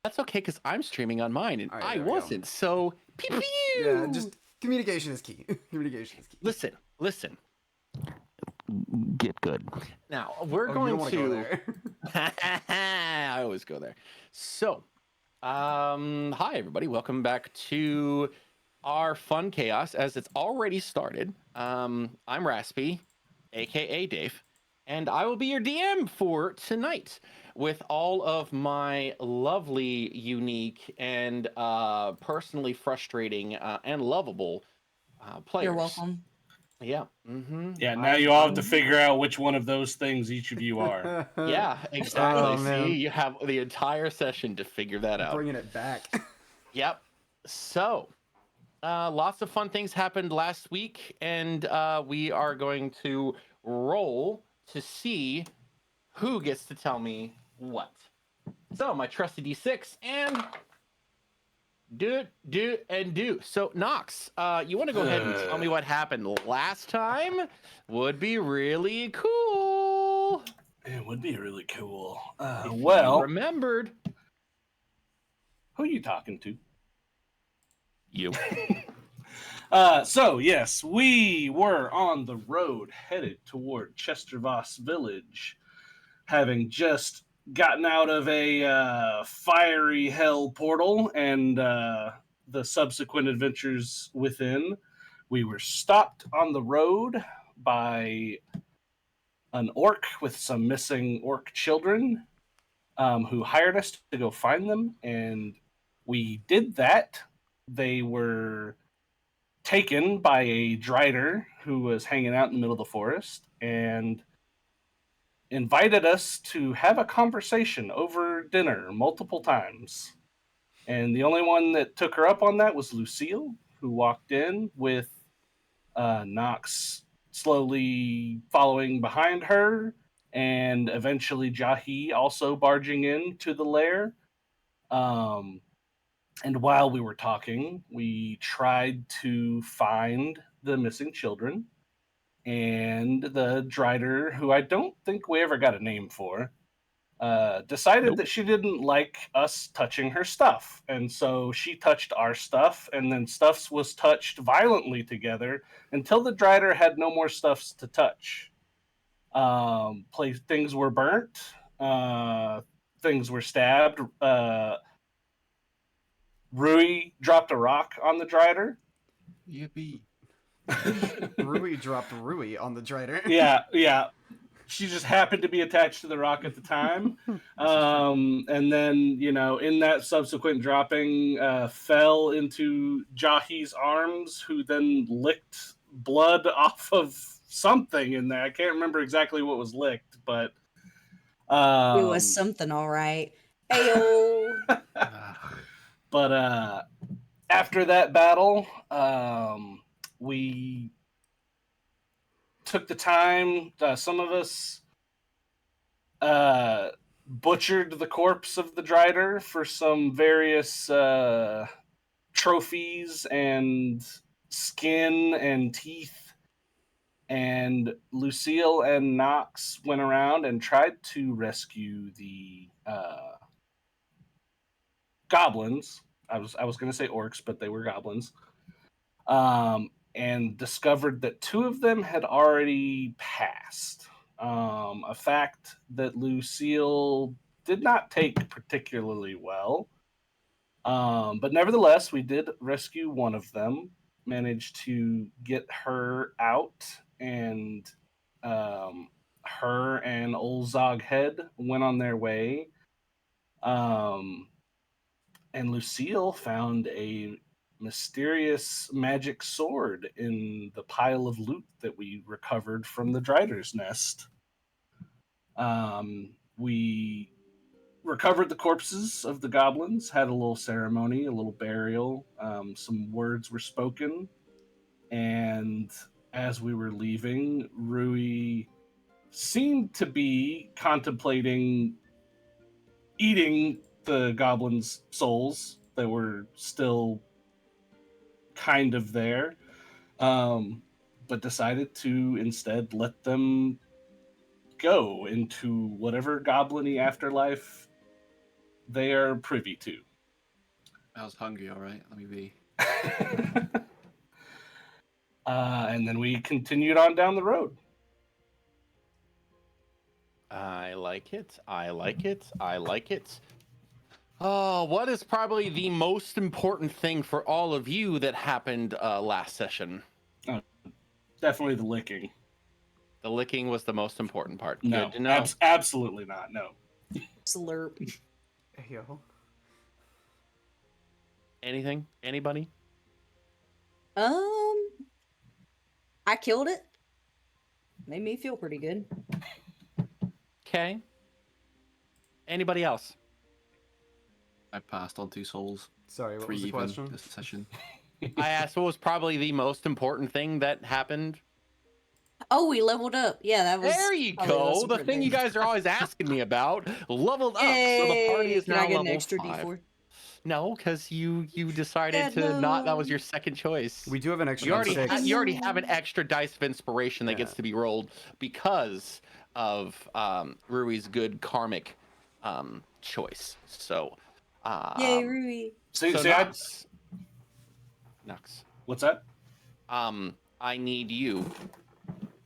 That's okay, because I'm streaming on mine, and All right, I there we go. wasn't. So, pew Yeah, pew. just communication is key. Communication is key. Listen. Get good. Now we're Oh, you don't going want to go to. there. I always go there. So, hi everybody. Welcome back to our fun chaos as it's already started. I'm Raspy, aka Dave, and I will be your DM for tonight with all of my lovely, unique, and personally frustrating and lovable You're players. welcome. Yeah. Mm-hmm. Yeah, now I'm. you all have to I'm. figure out which one of those things each of you are. Yeah, exactly. Oh See, man, you have the entire session to figure that out. bringing it back. Yep. So, lots of fun things happened last week, and we are going to roll to see who gets to tell me what. So, my trusty D6 and do. So, Nox, you want to go ahead and tell me what happened last time? Would be really cool. It would be really cool. If you Well, remembered. who are you talking to? You. So, yes, we were on the road headed toward Chestervoss Village, having just gotten out of a fiery hell portal and the subsequent adventures within. We were stopped on the road by an orc with some missing orc children who hired us to go find them, and we did that. They were taken by a drider who was hanging out in the middle of the forest and invited us to have a conversation over dinner multiple times. And the only one that took her up on that was Lucille, who walked in with Nox slowly following behind her, and eventually Jahi also barging in to the lair. Um, and while we were talking, we tried to find the missing children. And the Drider, who I don't think we ever got a name for, decided Nope. that she didn't like us touching her stuff. And so she touched our stuff, and then stuffs was touched violently together until the Drider had no more stuffs to touch. Things were burnt, things were stabbed. Rui dropped a rock on the Drider. Yippee. Rui dropped Rui on the Drider. Yeah. She just happened to be attached to the rock at the time. And then, in that subsequent dropping, fell into Jahi's arms, who then licked blood off of something in there. I can't remember exactly what was licked, but It was something, all right. Ayo. but after that battle, we took the time. Some of us butchered the corpse of the Drider for some various trophies and skin and teeth. And Lucille and Nox went around and tried to rescue the goblins. I was going to say orcs, but they were goblins. And discovered that two of them had already passed. A fact that Lucille did not take particularly well. But nevertheless, we did rescue one of them, managed to get her out, and her and Old Zoghead went on their way. And Lucille found a mysterious magic sword in the pile of loot that we recovered from the Drider's nest. We recovered the corpses of the goblins, had a little ceremony, a little burial. Some words were spoken, and as we were leaving, Rui seemed to be contemplating eating the goblins' souls that were still kind of there, but decided to instead let them go into whatever goblin-y afterlife they are privy to. I was hungry, all right. Let me be. And then we continued on down the road. I like it. I like it. I like it. Oh, what is probably the most important thing for all of you that happened last session? Definitely the licking. The licking was the most important part. No, Good to know. absolutely not. No. Slurp. Yo. Anything? Anybody? I killed it. Made me feel pretty good. Okay. Anybody else? I passed on 2 souls. Sorry, what 3 was the even question? this session. I asked what was probably the most important thing that happened. Oh, we leveled up. Yeah, that was. There you probably the most go. The important thing you guys are always asking me about. Leveled up. So the party is Can now I get level an extra 5. D4? No, because you decided Yeah, to not. That was no. your second choice. We do have an extra You already, six. you already have an extra dice of inspiration that gets Yeah. to be rolled because of Rui's good karmic choice. So, Yay, Rui. See, so see, Nux, what's that? I need you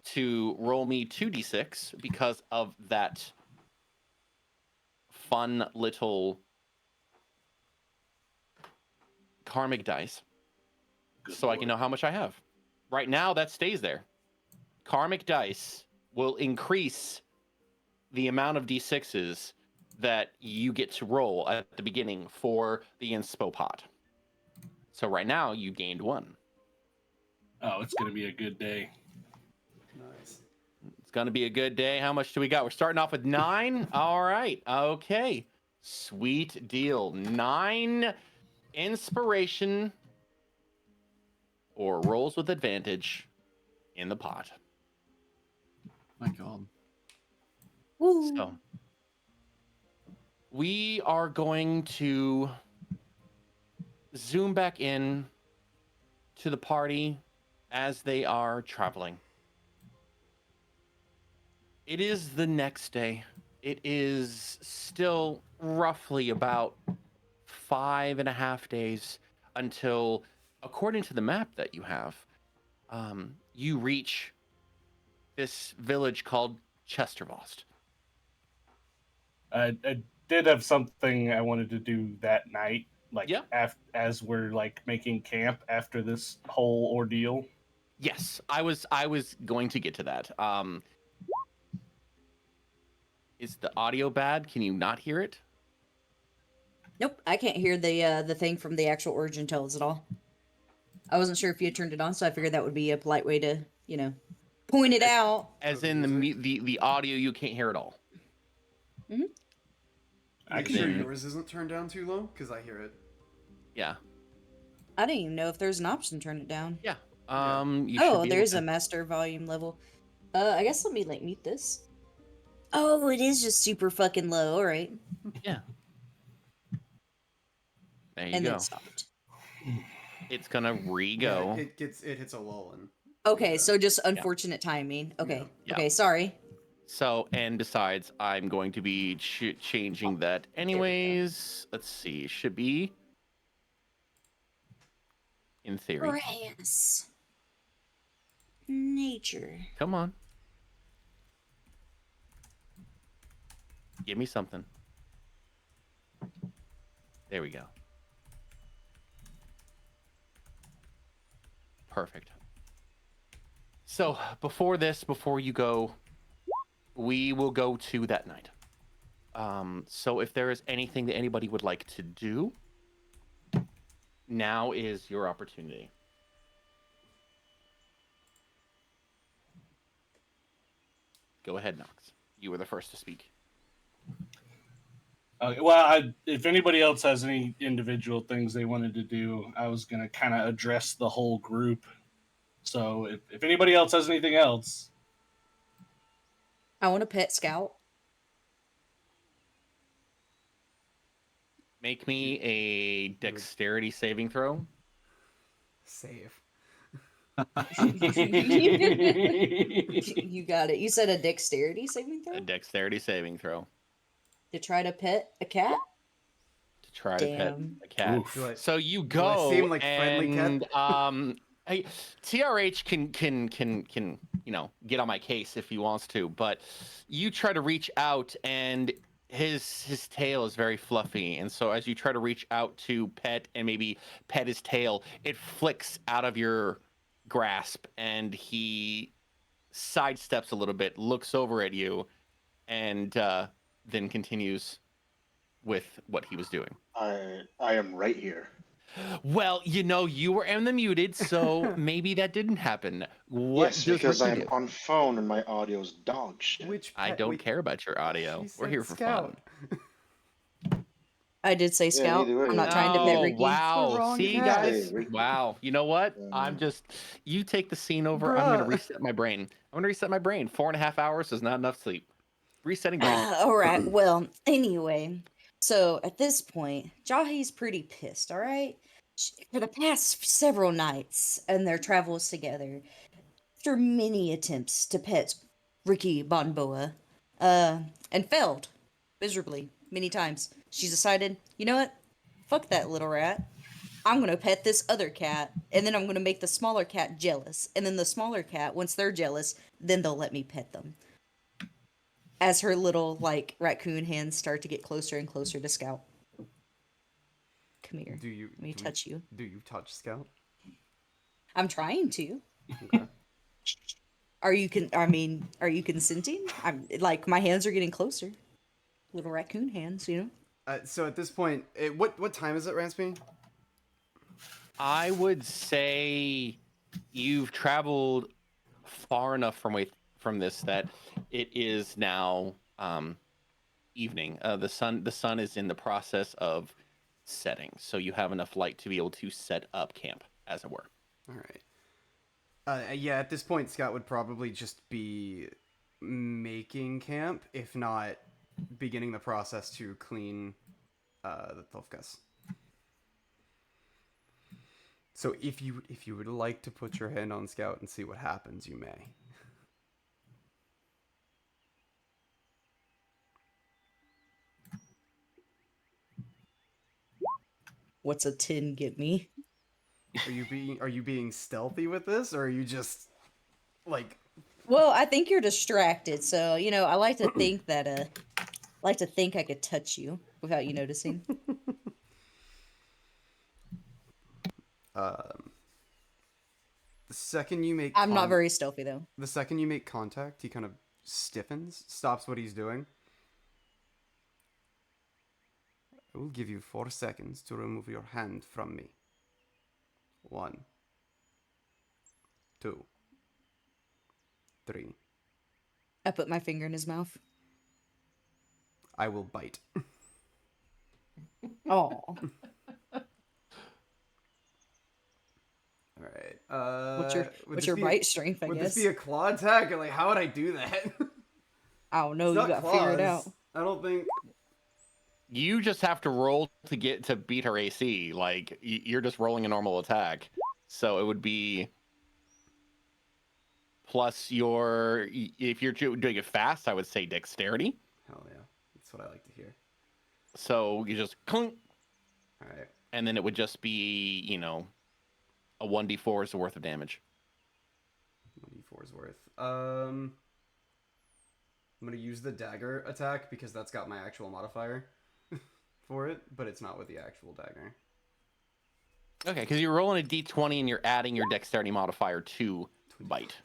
to roll me 2d6 because of that fun little karmic dice. Good So I lord. can know how much I have. Right now, that stays there. Karmic dice will increase the amount of d6s that you get to roll at the beginning for the inspo pot. So right now, you gained 1. Oh, it's gonna be a good day. Nice. It's going to be a good day. How much do we got? We're starting off with 9. All right. Okay. Sweet deal. 9 inspiration or rolls with advantage in the pot. My God. Woo. So we are going to zoom back in to the party as they are traveling. It is the next day. It is still roughly about 5.5 days until, according to the map that you have, you reach this village called Chestervost. I did have something I wanted to do that night, like Yeah. as we're like making camp after this whole ordeal. Yes, I was going to get to that. Is the audio bad? Can you not hear it? Nope, I can't hear the thing from the actual Origin Tales at all. I wasn't sure if you had turned it on, so I figured that would be a polite way to, point it out. As Oh, in music? the audio you can't hear at all. I Make can sure hear you. yours isn't turned down too low, because I hear it. Yeah. I didn't even know if there's an option to turn it down. Yeah. Yeah. You should Oh, be there's able a to- master volume level. I guess let me mute this. Oh, it is just super fucking low. All right, There you and then go. it stopped. It's gonna re-go. Yeah, it hits a lull and. Okay, Yeah. so just unfortunate timing. Okay, Yeah. okay, sorry. So, and besides, I'm going to be changing that anyways. Let's see. Should be in theory. Grass. Nature. Come on. Give me something. There we go. Perfect. So, before you go, we will go to that night. So if there is anything that anybody would like to do, now is your opportunity. Go ahead, Knox. You were the first to speak. If anybody else has any individual things they wanted to do, I was gonna kind of address the whole group. So if anybody else has anything else, I want a pet scout. Make me a dexterity saving throw. Save. You got it. You said a dexterity saving A throw dexterity saving throw. to try to pet a cat. try to pet Damn. a cat. Oof. Do I- So you I go seem like friendly cat? and hey, TRH can get on my case if he wants to, but you try to reach out and his tail is very fluffy, and so as you try to reach out to pet and maybe pet his tail, it flicks out of your grasp and he sidesteps a little bit, looks over at you, and then continues with what he was doing. I am right here. Well, you were in the muted, so maybe that didn't happen. What Yes, does because I Ricky am do? on phone and my audio's dog shit. Which I pet- don't wait, care about your audio. she We're said here for scout. fun. I did say Yeah, scout. either way. I'm not trying to pet Oh, Ricky. wow. wrong See, cat. guys? Hey, Ricky. Wow. You know what? I'm Mm. just, you take the scene over. I'm going to Bruh. reset my brain. I'm going to reset my brain. 4.5 hours is not enough sleep. Resetting brain. All right. Well, anyway, so at this point, Jahi's pretty pissed. All right. For the past several nights and their travels together, after many attempts to pet Ricky Bonboa, and failed miserably many times, she's decided, you know what? Fuck that little rat. I'm gonna pet this other cat, and then I'm gonna make the smaller cat jealous, and then the smaller cat, once they're jealous, then they'll let me pet them. As her little like raccoon hands start to get closer and closer to Scout. Come here. Do you Let me do touch you. Do you touch Scout? I'm trying to. Okay. Are you consenting? I'm like my hands are getting closer. Little raccoon hands, you know. So at this point, what time is it, Ransby? I would say you've traveled far enough from this that it is now evening. The sun is in the process of setting, so you have enough light to be able to set up camp, as it were. All right. Yeah, at this point, Scott would probably just be making camp, if not beginning the process to clean the Tofkas. So if you would like to put your hand on Scout and see what happens, you may. What's a 10 get me? Are you being stealthy with this, or are you just like? Well, I think you're distracted, so you know, I like to think that I could touch you without you noticing. The second you make I'm not very stealthy though. the second you make contact, he kind of stiffens, stops what he's doing. I will give you 4 seconds to remove your hand from me. 1, 2, 3. I put my finger in his mouth. I will bite. Oh. All right. What's your would what's this your be- bite strength, I Would guess? this be a claw attack? Or like, how would I do that? I don't know, It's you not gotta figure it out. claws. I don't think. You just have to roll to beat her AC. Like you're just rolling a normal attack, so it would be plus your if you're doing it fast. I would say dexterity. Hell yeah, that's what I like to hear. So you just clunk, All right. and then it would just be a 1d4's worth of damage. 1d4's worth. I'm gonna use the dagger attack because that's got my actual modifier for it, but it's not with the actual dagger. Okay, because you're rolling a d20 and you're adding your dexterity modifier to bite.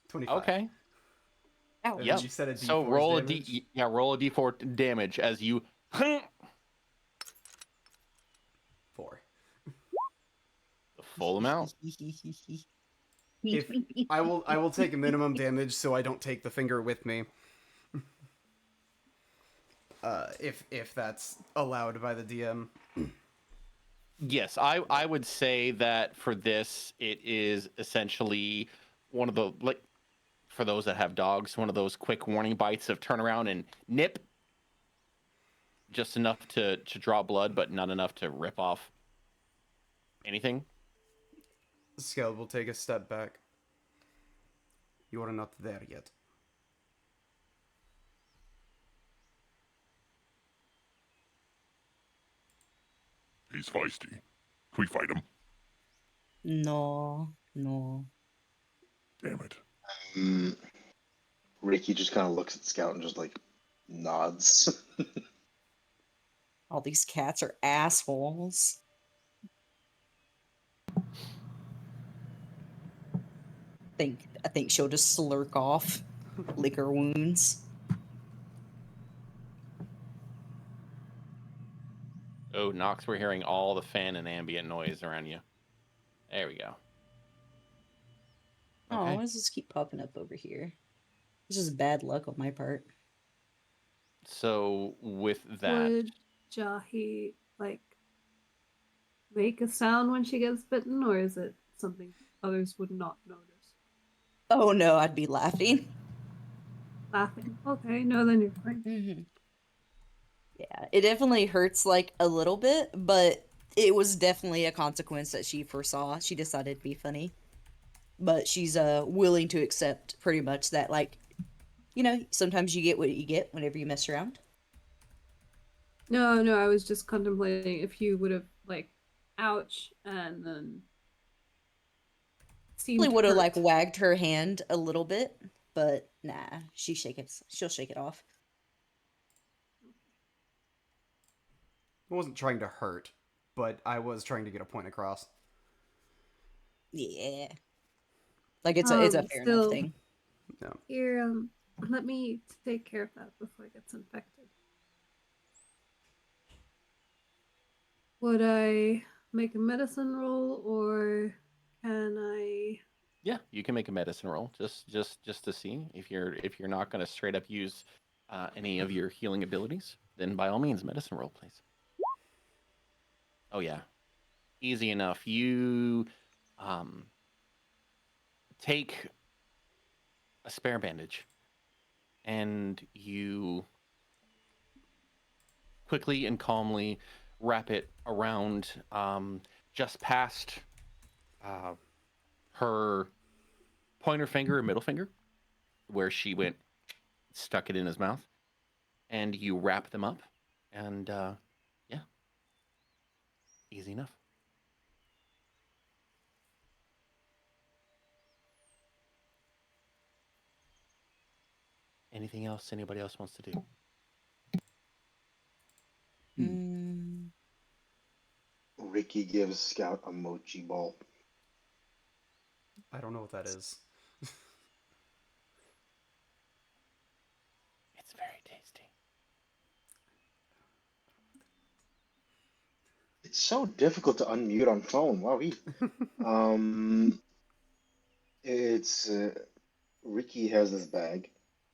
25. Okay. Ow. And Yep. you said a So D4's roll damage? roll a d4 damage as you 4. the full amount. If I will take a minimum damage so I don't take the finger with me. If that's allowed by the DM. Yes, I would say that for this, it is essentially one of the for those that have dogs, one of those quick warning bites of turn around and nip, just enough to draw blood, but not enough to rip off anything. Skeld will take a step back. You are not there yet. He's feisty. Can we fight him? No, no. Damn it. Ricky just kind of looks at Scout and just like nods. All these cats are assholes. I think she'll just slurk off, lick her wounds. Oh, Nox, we're hearing all the fan and ambient noise around you. There we go. Oh, Okay. why does this keep popping up over here? This is bad luck on my part. So with that, Would Jahi like make a sound when she gets bitten, or is it something others would not notice? Oh no, I'd be laughing. Laughing. Okay, no, then you're fine. Mm-hmm. Yeah, it definitely hurts like a little bit, but it was definitely a consequence that she foresaw. She decided to be funny, but she's willing to accept pretty much that, like, you know, sometimes you get what you get whenever you mess around. No, no, I was just contemplating if you would have like, ouch, and then seemed Probably would have like hurt. wagged her hand a little bit, but nah, she'll shake it off. I wasn't trying to hurt, but I was trying to get a point across. Yeah, like it's a fair enough Still, thing. here, let me take care of that before it gets infected. Would I make a medicine roll, or can I? yeah, you can make a medicine roll just to see if you're not going to straight up use any of your healing abilities. Then by all means, medicine roll, please. Oh yeah, easy enough. You take a spare bandage and you quickly and calmly wrap it around just past her pointer finger and middle finger, where she went, stuck it in his mouth, and you wrap them up, and yeah, easy enough. Anything else anybody else wants to do? Mm. Ricky gives Scout a mochi ball. I don't know what that is. It's very tasty. It's so difficult to unmute on phone. Wow, it's Ricky has this bag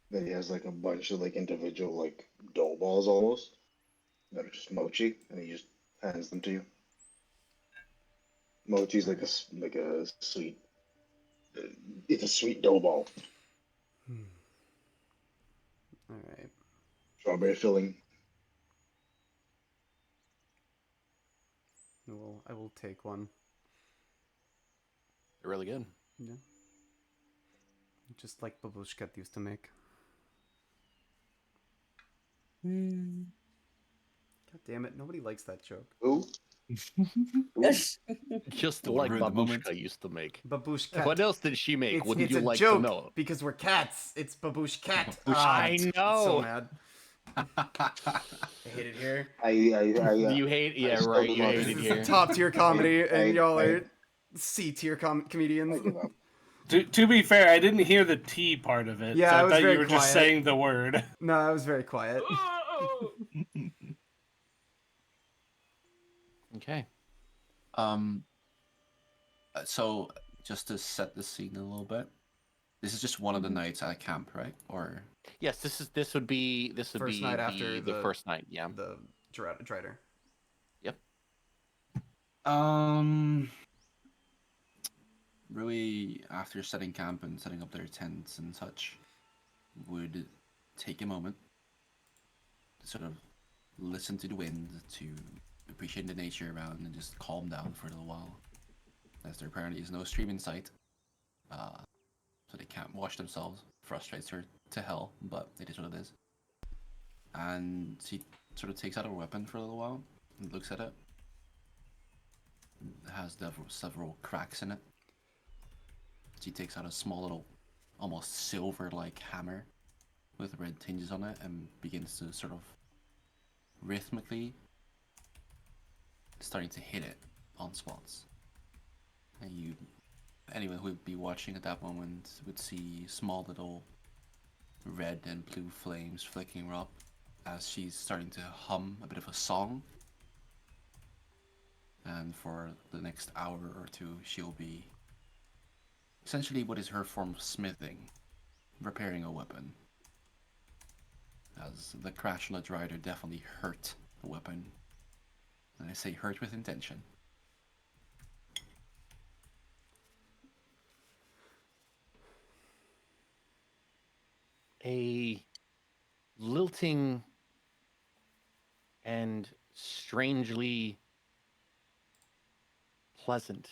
that he has like a bunch of like individual like dough balls almost that are just mochi, and he just hands them to you. Mochi's like a sweet. It's a sweet dough ball, All right. strawberry filling. I will take one. They're really good. Yeah. Just like Babushka used to make. Mm. God damn it! Nobody likes that joke. Ooh, Just Don't like ruin the moment. Babushka used to make. Babushka. What else did she make? It's, Wouldn't it's you a like joke to know? because we're cats. It's Babush cat. I I'm know. so mad. I hate it here. You hate, yeah, still right. do You not- hate This it is here. top tier comedy, and y'all I- are C tier comedians. I give up. To be fair, I didn't hear the T part of it. Yeah, so I I was thought very you were just quiet. saying the word. No, I was very quiet. Okay. So just to set the scene a little bit, this is just one of the nights at camp, right? Or Yes, this would be First night after the the- first night. Yeah. The Drider. Rui, after setting camp and setting up their tents and such, would take a moment to sort of listen to the wind, to appreciate the nature around, and just calm down for a little while. As there apparently is no stream in sight, so they can't wash themselves. Frustrates her to hell, but it is what it is. And she sort of takes out her weapon for a little while and looks at it, has several cracks in it. She takes out a small little, almost silver-like hammer with red tinges on it and begins to sort of rhythmically starting to hit it on spots. And anyone who would be watching at that moment would see small little red and blue flames flicking up as she's starting to hum a bit of a song. And for the next hour or two, she'll be essentially what is her form of smithing, repairing a weapon. As the crash on the rider definitely hurt the weapon. And I say hurt with intention. A lilting and strangely pleasant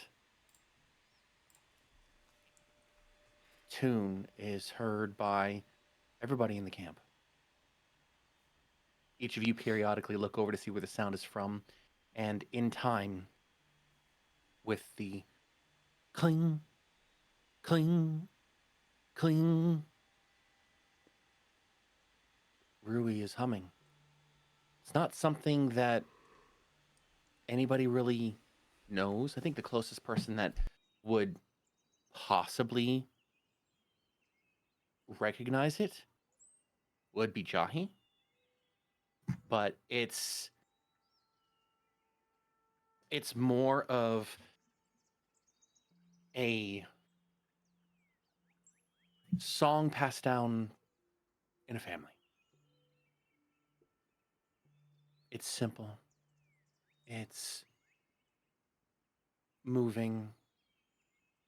tune is heard by everybody in the camp. Each of you periodically look over to see where the sound is from, and in time, with the cling, cling, cling, Rui is humming. It's not something that anybody really knows. I think the closest person that would possibly recognize it would be Jahi. But it's more of a song passed down in a family. It's simple. It's moving.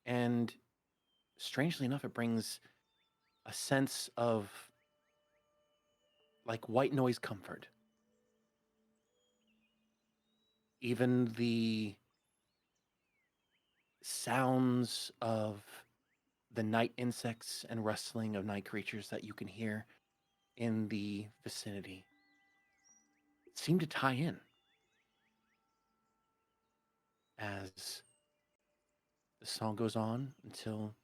And strangely enough, it brings a sense of like white noise comfort. Even the sounds of the night insects and rustling of night creatures that you can hear in the vicinity seem to tie in as the song goes on until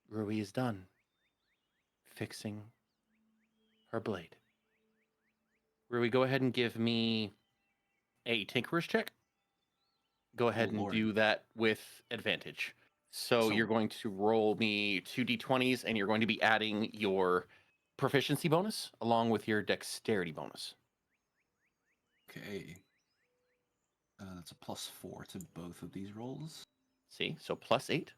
Rui is done fixing her blade. Rui, go ahead and give me a Tinkerer's check. Go ahead and Lord. do that with advantage. So you're going to roll me 2 d20s, and you're going to be adding your proficiency bonus along with your dexterity bonus. Okay. That's a +4 to both of these rolls. See? So +8.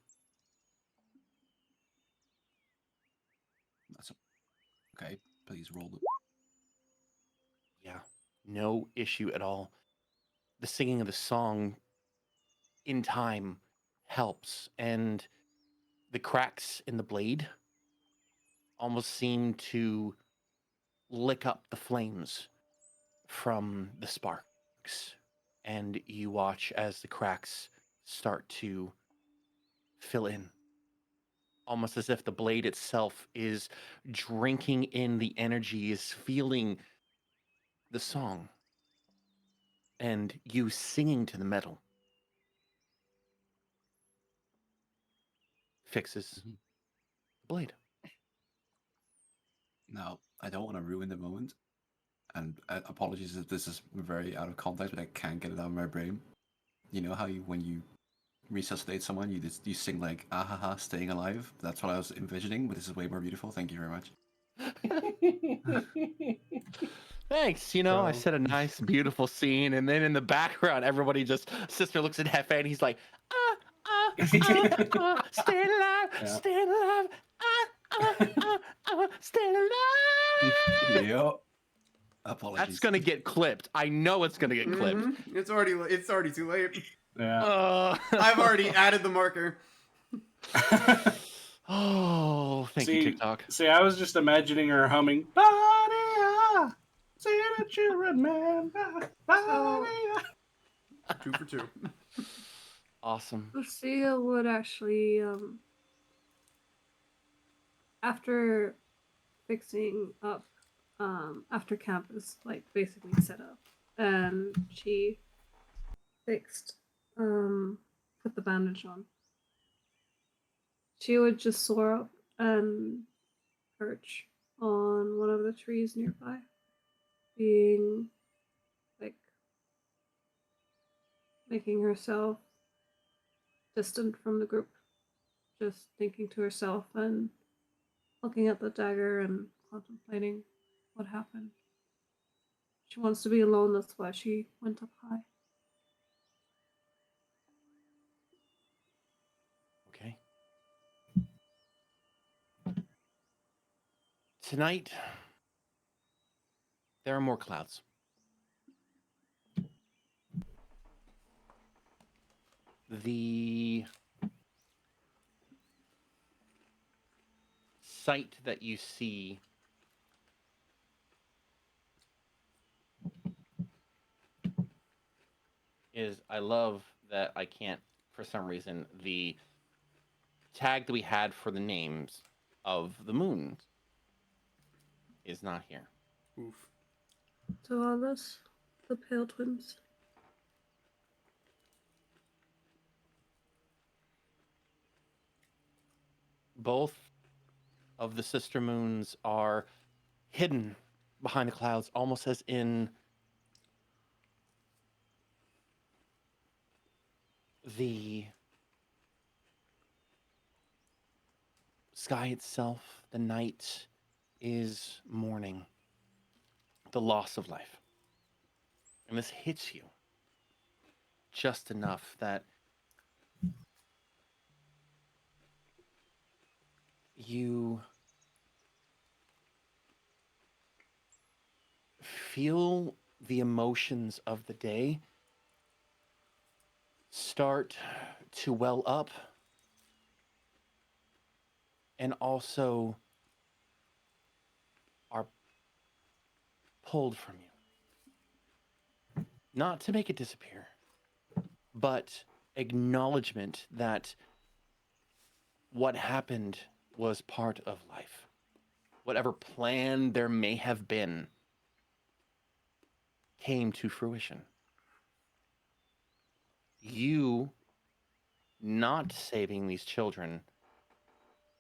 Okay, please roll the... Yeah, no issue at all. The singing of the song in time helps, and the cracks in the blade almost seem to lick up the flames from the sparks, and you watch as the cracks start to fill in, almost as if the blade itself is drinking in the energy, is feeling the song, and you singing to the metal fixes Mhm. the blade. Now, I don't want to ruin the moment, and apologies if this is very out of context, but I can't get it out of my brain. You know how when you resuscitate someone, you sing like "ahaha, staying alive." That's what I was envisioning, but this is way more beautiful. Thank you very much. Thanks. You know, I Bro. said a nice, beautiful scene, and then in the background, everybody just Sister looks at Hefe, and he's like, stay alive, Yeah. stay alive, stay alive. Yep. Apologies. That's gonna get clipped. I know it's gonna get clipped. Mhm. It's already too late. Yeah. I've already added the marker. Oh, thank you, TikTok. See, I was just imagining her humming. Badia, say that you remember. Badia. 2 for 2. Mm-hmm. Awesome. Lucia would actually, after fixing up, after camp is like basically set up, and she fixed put the bandage on. She would just soar up and perch on one of the trees nearby, being like making herself distant from the group, just thinking to herself and looking at the dagger and contemplating what happened. She wants to be alone, that's why she went up high. Okay. Tonight, there are more clouds. The sight that you see is, I love that I can't, for some reason, the tag that we had for the names of the moons is not here. Oof. Tawalas, the Pale Twins. Both of the sister moons are hidden behind the clouds, almost as in the sky itself. The night is mourning the loss of life. And this hits you just enough that you feel the emotions of the day start to well up, and also are pulled from you. Not to make it disappear, but acknowledgement that what happened was part of life. Whatever plan there may have been came to fruition. You not saving these children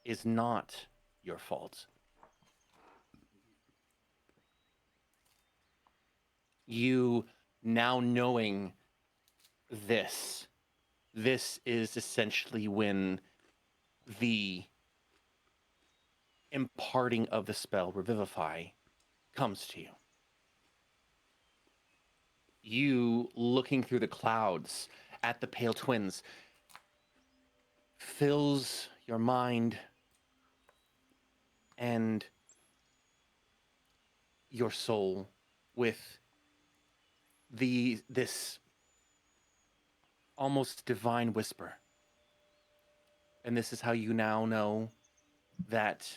is not your fault. You now knowing this is essentially when the imparting of the spell Revivify comes to you. You looking through the clouds at the Pale Twins fills your mind and your soul with this almost divine whisper. And this is how you now know that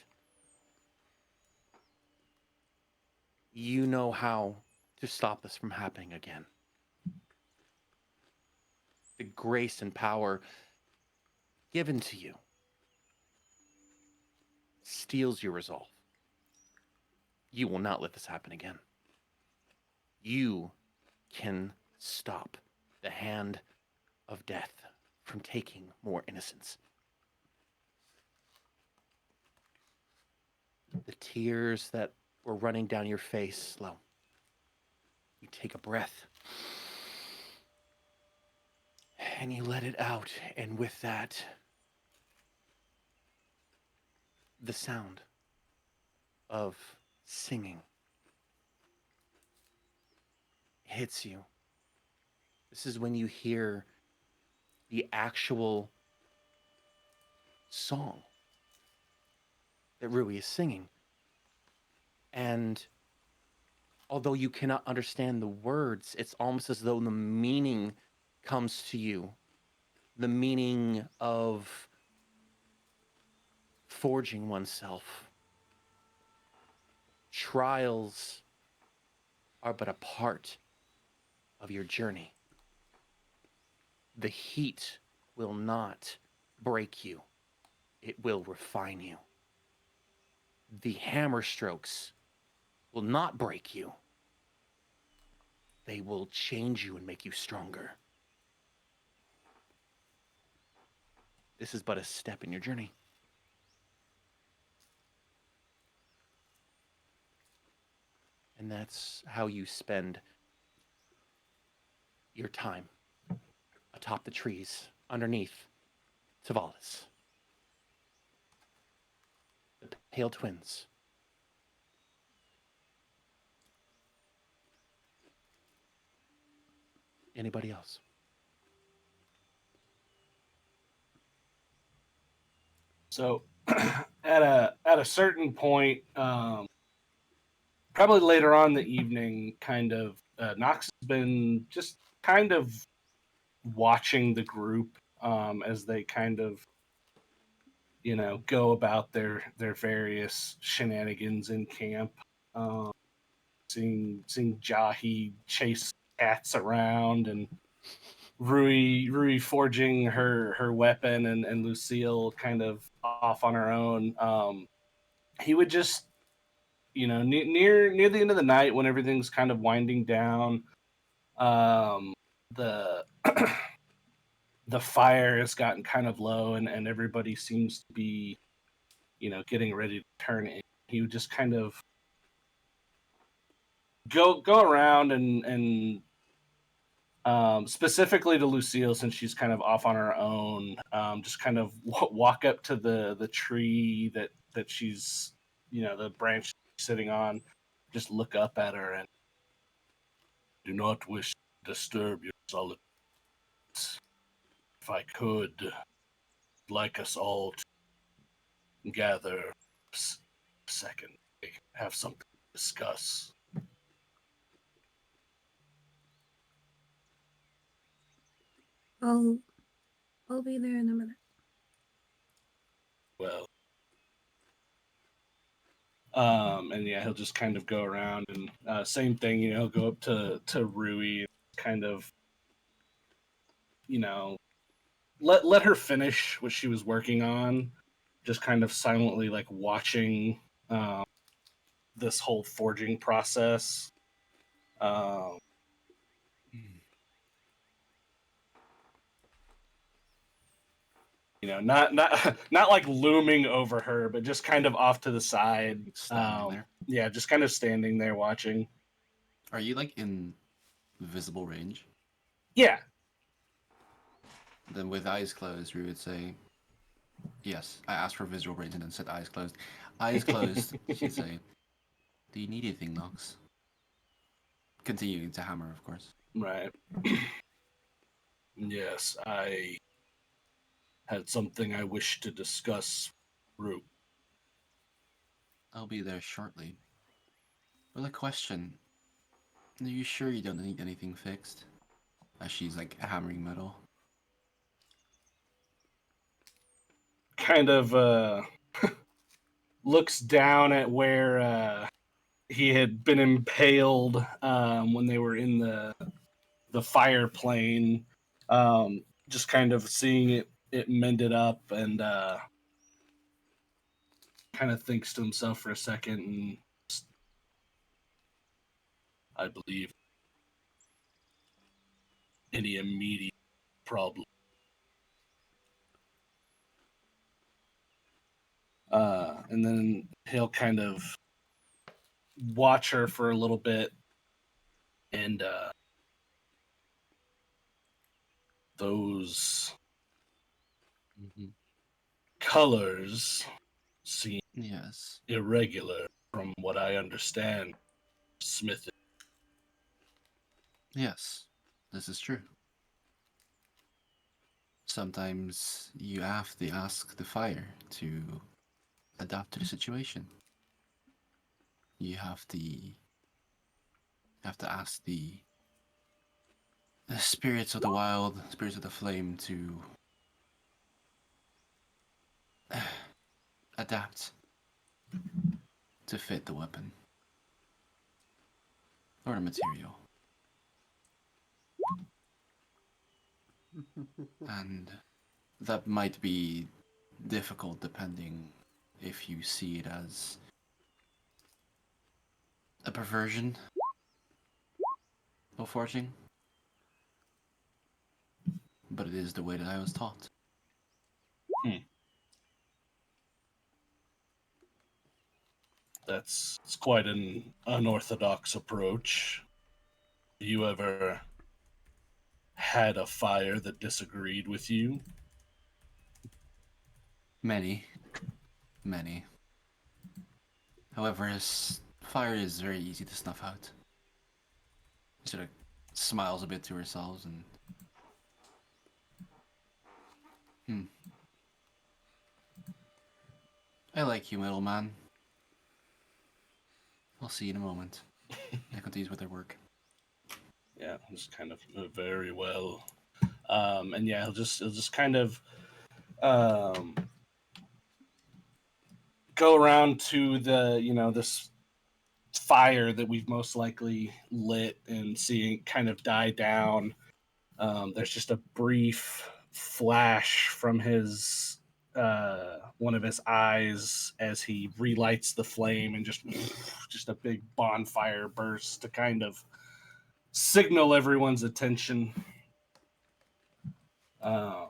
you know how to stop this from happening again. The grace and power given to you steals your resolve. You will not let this happen again. You can stop the hand of death from taking more innocence. The tears that were running down your face slow. You take a breath and you let it out, and with that, the sound of singing hits you. This is when you hear the actual song that Rui is singing. And although you cannot understand the words, it's almost as though the meaning comes to you. The meaning of forging oneself. Trials are but a part of your journey. The heat will not break you. It will refine you. The hammer strokes will not break you. They will change you and make you stronger. This is but a step in your journey. And that's how you spend your time atop the trees underneath Tavalis. The Pale Twins. Anybody else? So at a certain point, probably later on in the evening, kind of Knox has been just kind of watching the group as they kind of go about their various shenanigans in camp. Seeing Jahi chase cats around and Rui forging her weapon and Lucille kind of off on her own. He would just near the end of the night when everything's kind of winding down, the the fire has gotten kind of low and everybody seems to be getting ready to turn in. He would just kind of go around and specifically to Lucille, since she's kind of off on her own, just kind of walk up to the tree that she's the branch she's sitting on, just look up at her and do not wish to disturb your solitude. If I could, like us all to gather a second, have something to discuss. I'll be there in a minute. Well, and yeah, he'll just kind of go around and same thing, he'll go up to Rui and kind of, let her finish what she was working on, just kind of silently like watching this whole forging process. Not not like looming over her, but just kind of off to the side. Standing there. Yeah, just kind of standing there watching. Are you like in visible range? Yeah. Then with eyes closed, we would say, yes. I asked for visual range and then said eyes closed. Eyes closed, she'd say, do you need anything, Nox? Continuing to hammer, of course. Right. Yes, I had something I wish to discuss, Root. I'll be there shortly. Well, a question. Are you sure you don't need anything fixed? As she's like hammering metal. Kind of looks down at where he had been impaled when they were in the fire plane. Just kind of seeing it mended up and kind of thinks to himself for a second and I believe any immediate problem. And then he'll kind of watch her for a little bit and those colors seem Yes. irregular from what I understand, Smith. Yes. This is true. Sometimes you have to ask the fire to adapt to the situation. You have to ask the spirits of the wild, spirits of the flame to adapt to fit the weapon or the material. And that might be difficult depending if you see it as a perversion of forging. But it is the way that I was taught. It's quite an unorthodox approach. You ever had a fire that disagreed with you? Many. Many. However, fire is very easy to snuff out. She sort of smiles a bit to herself and... I like you, middleman. I'll see you in a moment. I continues with their work. Yeah, just kind of very well. And yeah, he'll just kind of go around to this fire that we've most likely lit and seeing it kind of die down. There's just a brief flash from his one of his eyes as he relights the flame, and just a big bonfire burst to kind of signal everyone's attention. And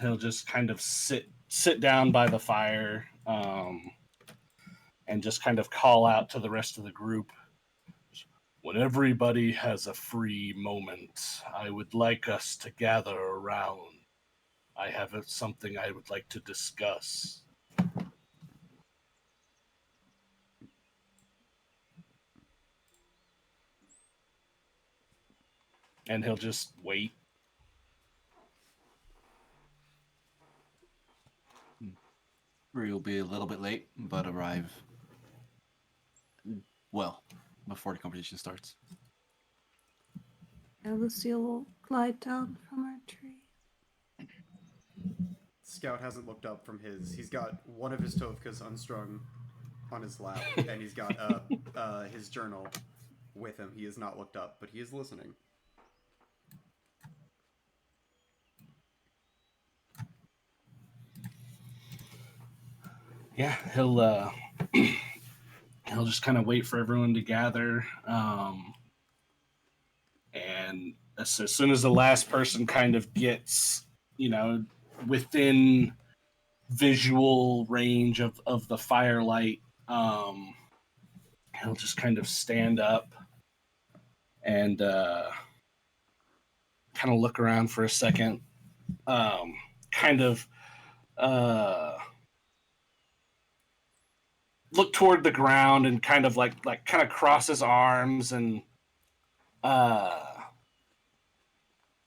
he'll just kind of sit down by the fire, and just kind of call out to the rest of the group. When everybody has a free moment, I would like us to gather around. I have something I would like to discuss. And he'll just wait. We'll be a little bit late, but arrive well before the competition starts. And Lucille will glide down from her tree. Scout hasn't looked up from his. He's got one of his Tovkas unstrung on his lap, and he's got his journal with him. He has not looked up, but he is listening. Yeah, he'll just kind of wait for everyone to gather, and as soon as the last person kind of gets, within visual range of the firelight, he'll just kind of stand up and kind of look around for a second, kind of look toward the ground and kind of like kind of cross his arms and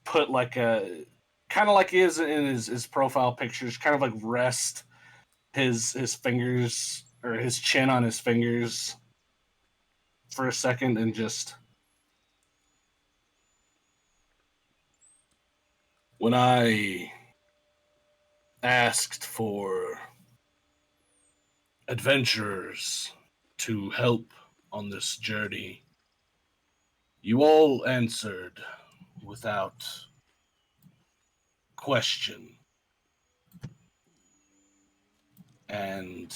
put like a kind of like he is in his profile pictures, kind of like rest his fingers or his chin on his fingers for a second and just, when I asked for adventurers to help on this journey, you all answered without question. And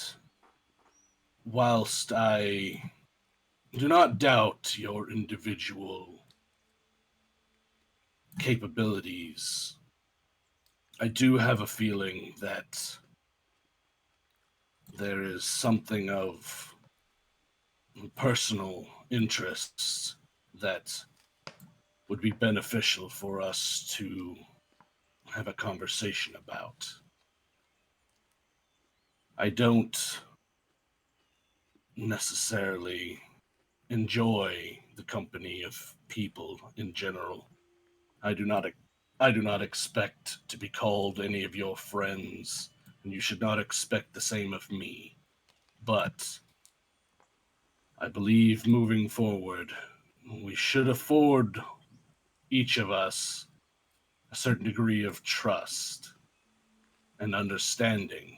whilst I do not doubt your individual capabilities, I do have a feeling that there is something of personal interests that would be beneficial for us to have a conversation about. I don't necessarily enjoy the company of people in general. I do not expect to be called any of your friends, and you should not expect the same of me. But I believe moving forward, we should afford each of us a certain degree of trust and understanding.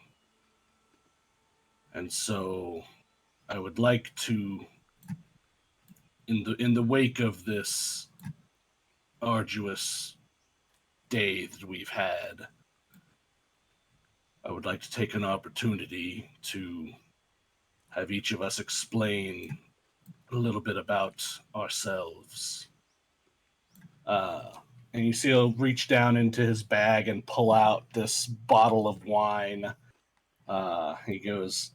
And so I would like to, in the wake of this arduous day that we've had, I would like to take an opportunity to have each of us explain a little bit about ourselves. and you see he'll reach down into his bag and pull out this bottle of wine. He goes,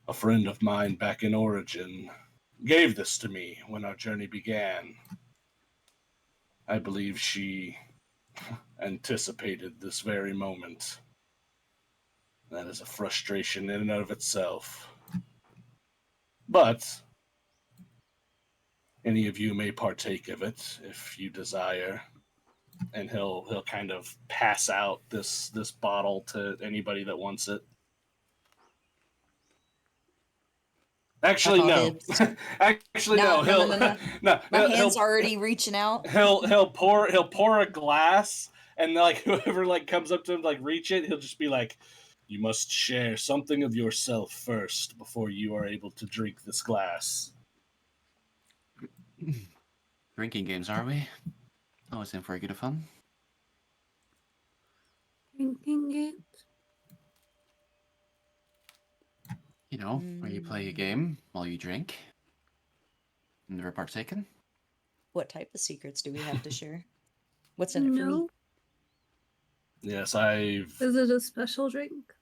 "A friend of mine back in Origin gave this to me when our journey began. I believe she anticipated this very moment. That is a frustration in and of itself. But any of you may partake of it if you desire." And he'll kind of pass out this bottle to anybody that wants it. Actually, call no. dibs. Actually, No, no. He'll no. no. My he'll- hand's he'll- already reaching out. he'll pour a glass, and like whoever like comes up to him like reach it, he'll just be like, "You must share something of yourself first before you are able to drink this glass." Drinking games, are we? Always in for a good of fun. Drinking games. You know, where you play a game while you drink. Never partaken? What type of secrets do we have to share? What's in it for me? No. Yes, I've. Is it a special drink?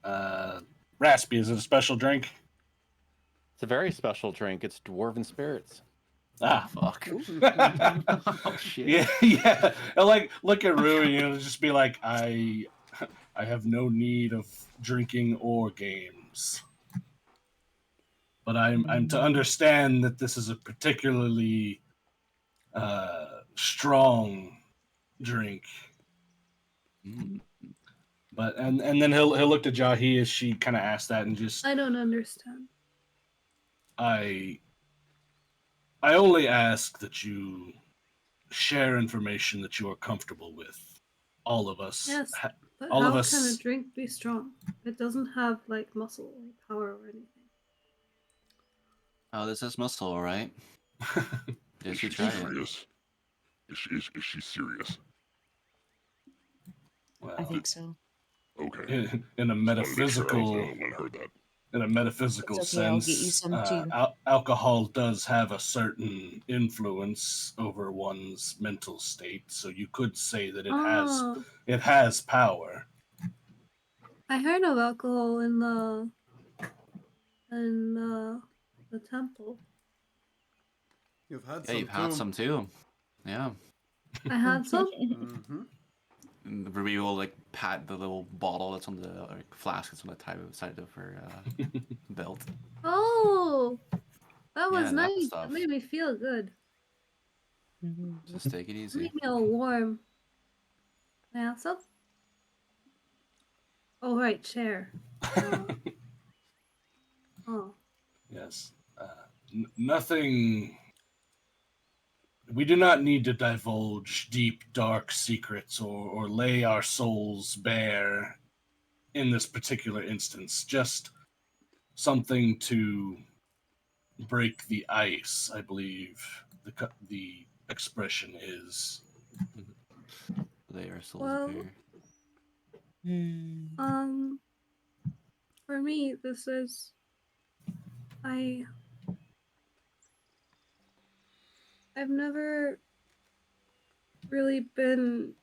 Raspy, is it a special drink? It's a very special drink. It's dwarven spirits. Ah, Fuck. Oh, shit. yeah. And like, look at Rui, and it'll just be like, I have no need of drinking or games, but I'm to understand that this is a particularly strong drink. Mm. But and then he'll look to Jahi as she kind of asked that, and just I don't understand. I only ask that you share information that you are comfortable with. All of us. Yes, but all how of us- can a drink be strong? It doesn't have like muscle or power or anything. Oh, this is muscle, all right? Is Yes, she you try it. serious? Is she serious? Well, I think so. Okay. in a Just wanted to make sure I was metaphysical the only one who heard that. in a metaphysical It's okay, I'll sense, get you some too. alcohol does have a certain influence over one's mental state. So you could say that Oh, it has power. I heard of alcohol in the temple. You've had Yeah, some you've had some too. Yeah. I had some. Mm-hmm. And Ruby will like pat the little bottle that's on the flask that's on the side of her belt. Oh, that was Yeah, that nice. stuff. That made me feel good. Just take it It easy. made me all warm. May I have some? Oh right, chair. Oh, Yes. Nothing. We do not need to divulge deep, dark secrets or lay our souls bare in this particular instance. Just something to break the ice, I believe the expression is. They are souls Well- bare. for me, this is I've never really been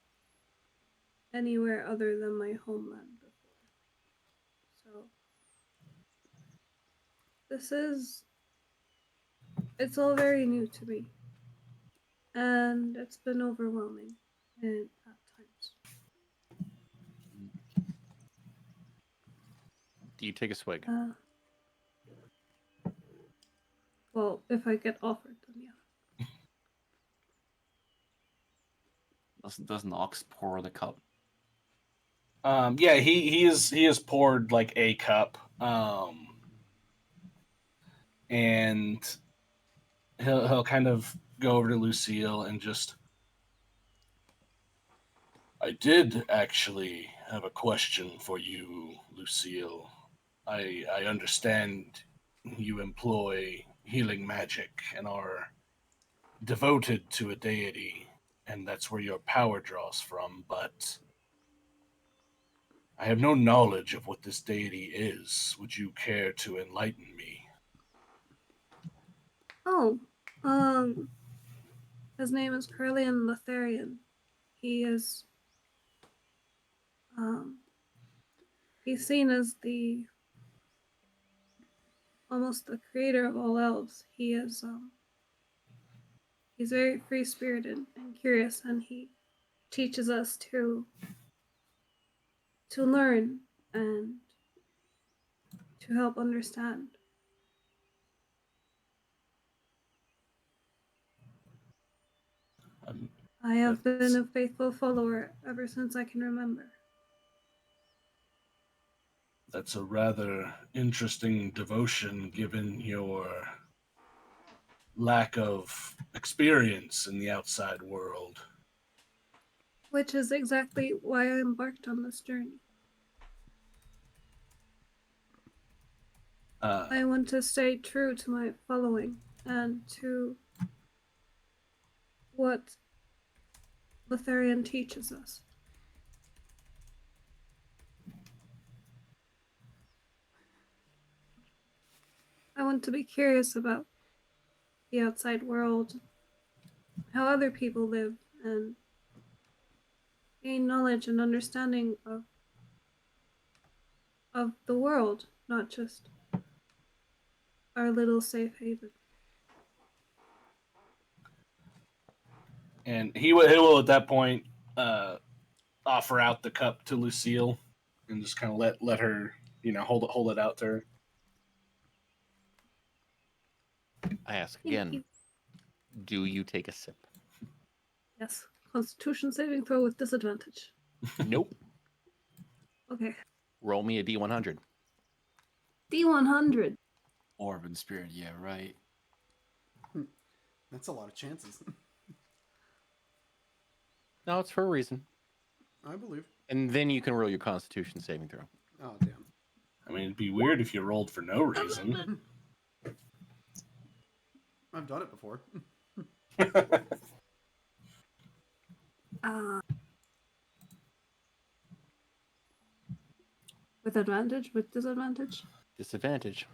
anywhere other than my homeland before. So it's all very new to me. And it's been overwhelming at times. Do you take a swig? Well, if I get offered them, yeah. Does Nox pour the cup? Yeah, he has poured like a cup. And he'll kind of go over to Lucille and just, I did actually have a question for you, Lucille. I understand you employ healing magic and are devoted to a deity, and that's where your power draws from, but I have no knowledge of what this deity is. Would you care to enlighten me? Oh, His name is Curlian Lotharian. He is he's seen as the almost the creator of all elves. He is he's very free spirited and curious, and he teaches us to learn and to help understand. Um, I have That's- been a faithful follower ever since I can remember. That's a rather interesting devotion given your lack of experience in the outside world. Which is exactly why I embarked on this journey. I want to stay true to my following and to what Lotharian teaches us. I want to be curious about the outside world, how other people live, and gain knowledge and understanding of the world, not just our little safe haven. And he will at that point offer out the cup to Lucille and just kind of let her, hold it out to her. I ask Thank again, you. do you take a sip? Yes. Constitution saving throw with disadvantage. Nope. Okay. Roll me a D100. D100. Orb spirit, yeah, right. That's a lot of chances. No, it's for a reason. I believe. And then you can roll your Constitution saving throw. Oh, damn. I mean, it'd be weird if you rolled for no reason. I've done it before. With advantage? With disadvantage? Disadvantage.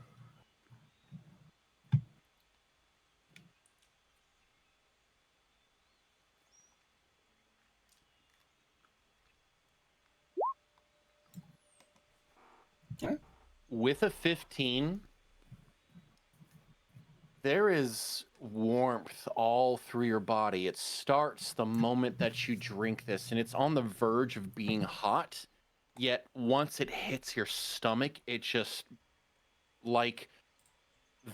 Yeah. With a 15, there is warmth all through your body. It starts the moment that you drink this, and it's on the verge of being hot. Yet once it hits your stomach, it just like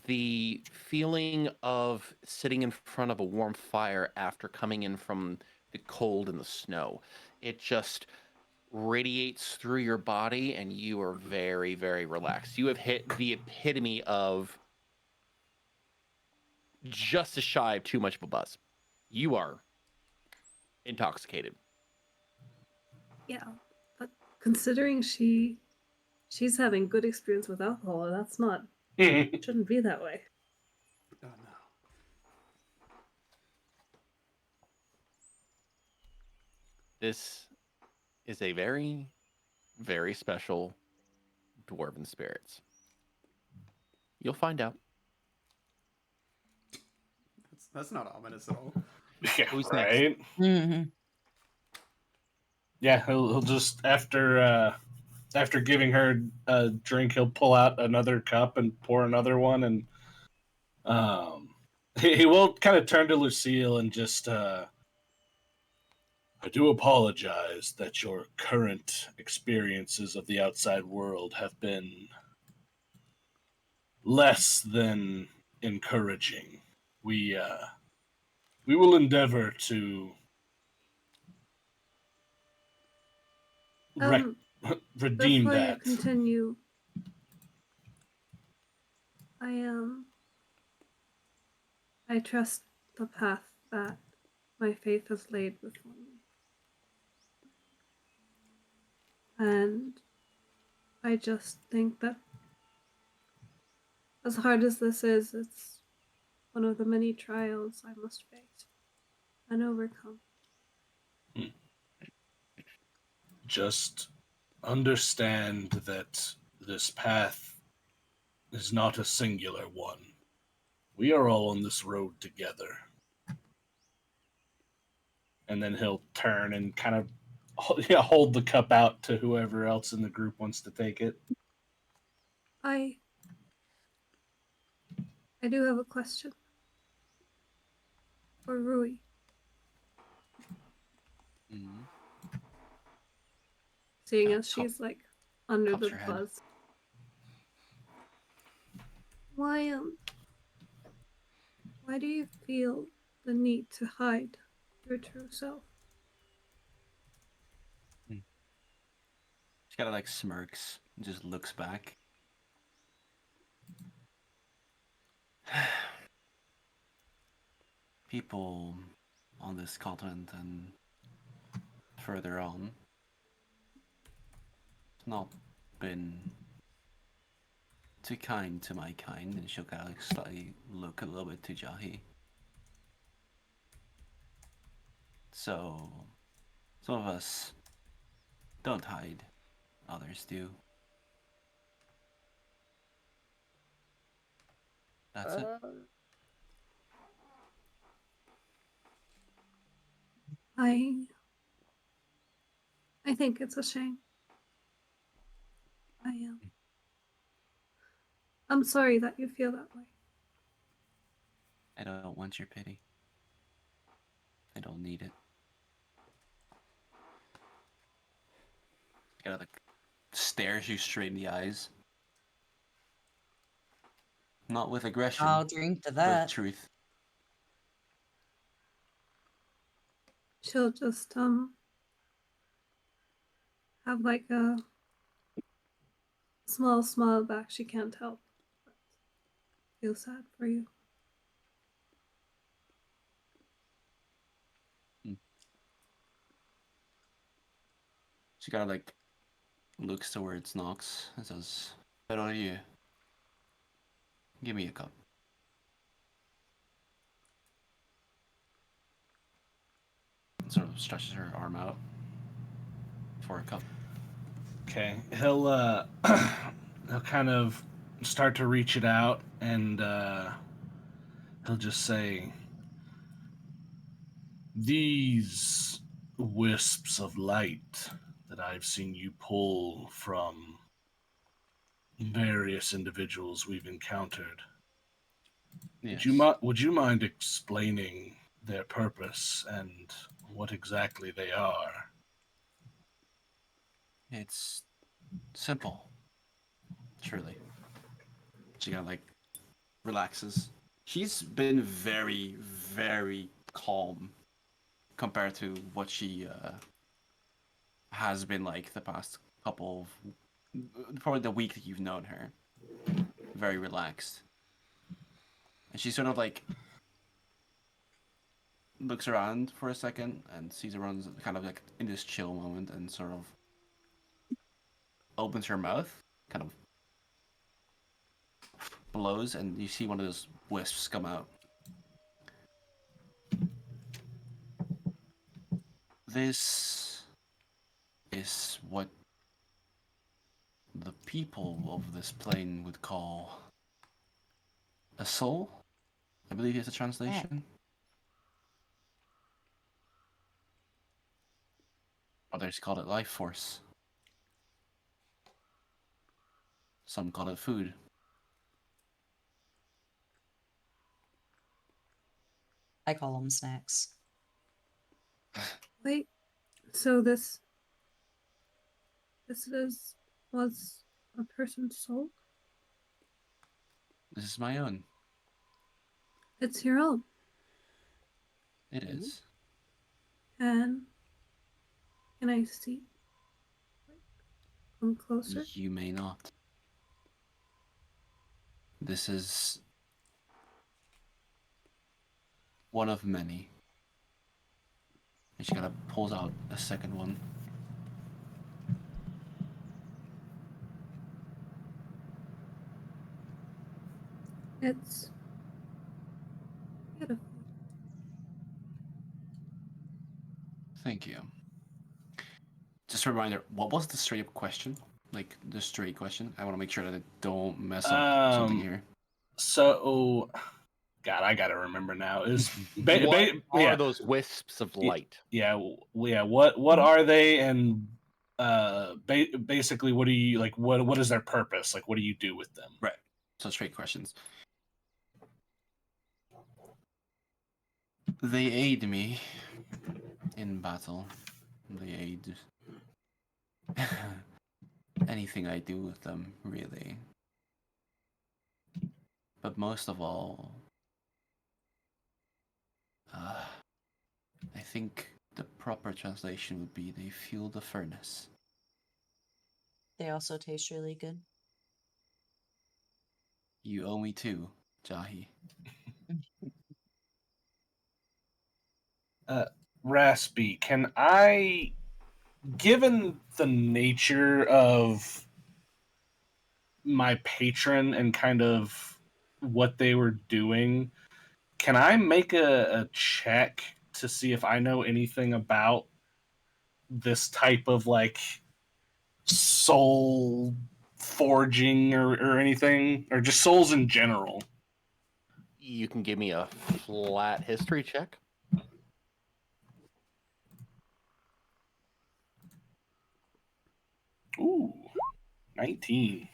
the feeling of sitting in front of a warm fire after coming in from the cold and the snow. It just radiates through your body, and you are very, very relaxed. You have hit the epitome of just as shy of too much of a buzz. You are intoxicated. Yeah. But considering she's having good experience with alcohol, that's not it shouldn't be that way. Oh, no. This is a very, very special dwarven spirits. You'll find out. That's not ominous at all. Yeah, Who's right. Mm-hmm. Yeah, he'll just after giving her a drink, he'll pull out another cup and pour another one, and he will kind of turn to Lucille and just I do apologize that your current experiences of the outside world have been less than encouraging. We will endeavor to redeem Before that. you continue, I trust the path that my faith has laid before me. And I just think that as hard as this is, it's one of the many trials I must face and overcome. Just understand that this path is not a singular one. We are all on this road together. and then he'll turn and kind of hold the cup out to whoever else in the group wants to take it. I do have a question for Rui. Mhm. Seeing Yeah, as she's like under pops the her head. buzz. Why do you feel the need to hide your true self? She kind of like smirks and just looks back. People on this continent and further on have not been too kind to my kind, and she'll kind of like slightly look a little bit to Jahi. So, some of us don't hide, others do. That's it. I think it's a shame. I am. I'm sorry that you feel that way. I don't want your pity. I don't need it. Kind of like stares you straight in the eyes. Not with aggression, I'll drink to but with that. truth. She'll just have like a small smile back. She can't help but feel sad for you. She kind of like looks towards Nox and says, "Why don't you give me a cup?" And sort of stretches her arm out for a cup. Okay, he'll he'll kind of start to reach it out, and he'll just say, "These wisps of light that I've seen you pull from various individuals we've encountered. Yes. Would you mind explaining their purpose and what exactly they are?" It's simple. Truly. She kind of like relaxes. She's been very, very calm compared to what she has been like the past couple of, probably the week that you've known her. Very relaxed. And she sort of like looks around for a second and sees everyone's kind of like in this chill moment and sort of opens her mouth, kind of blows, and you see one of those wisps come out. This is what the people of this plane would call a soul, I believe is the translation. Others call it life force. Some call it food. I call them snacks. Wait, so this was a person's soul? This is my own. It's your own. It is. And can I see? Come closer. You may not. This is one of many. And she kind of pulls out a second one. It's beautiful. Thank you. Just a reminder, what was the straight up question? Like the straight question? I want to make sure that I don't mess up something here. So God, I gotta remember now. Is What are yeah, those wisps of light? yeah, yeah. What are they? And basically, what do you like? What is their purpose? Like, what do you do with them? Right. So straight questions. They aid me in battle. They aid anything I do with them, really. But most of all, I think the proper translation would be they fuel the furnace. They also taste really good. You owe me too, Jahi. Raspy, can I, given the nature of my patron and kind of what they were doing, can I make a check to see if I know anything about this type of like soul forging or anything, or just souls in general? You can give me a flat history check. Ooh, 19.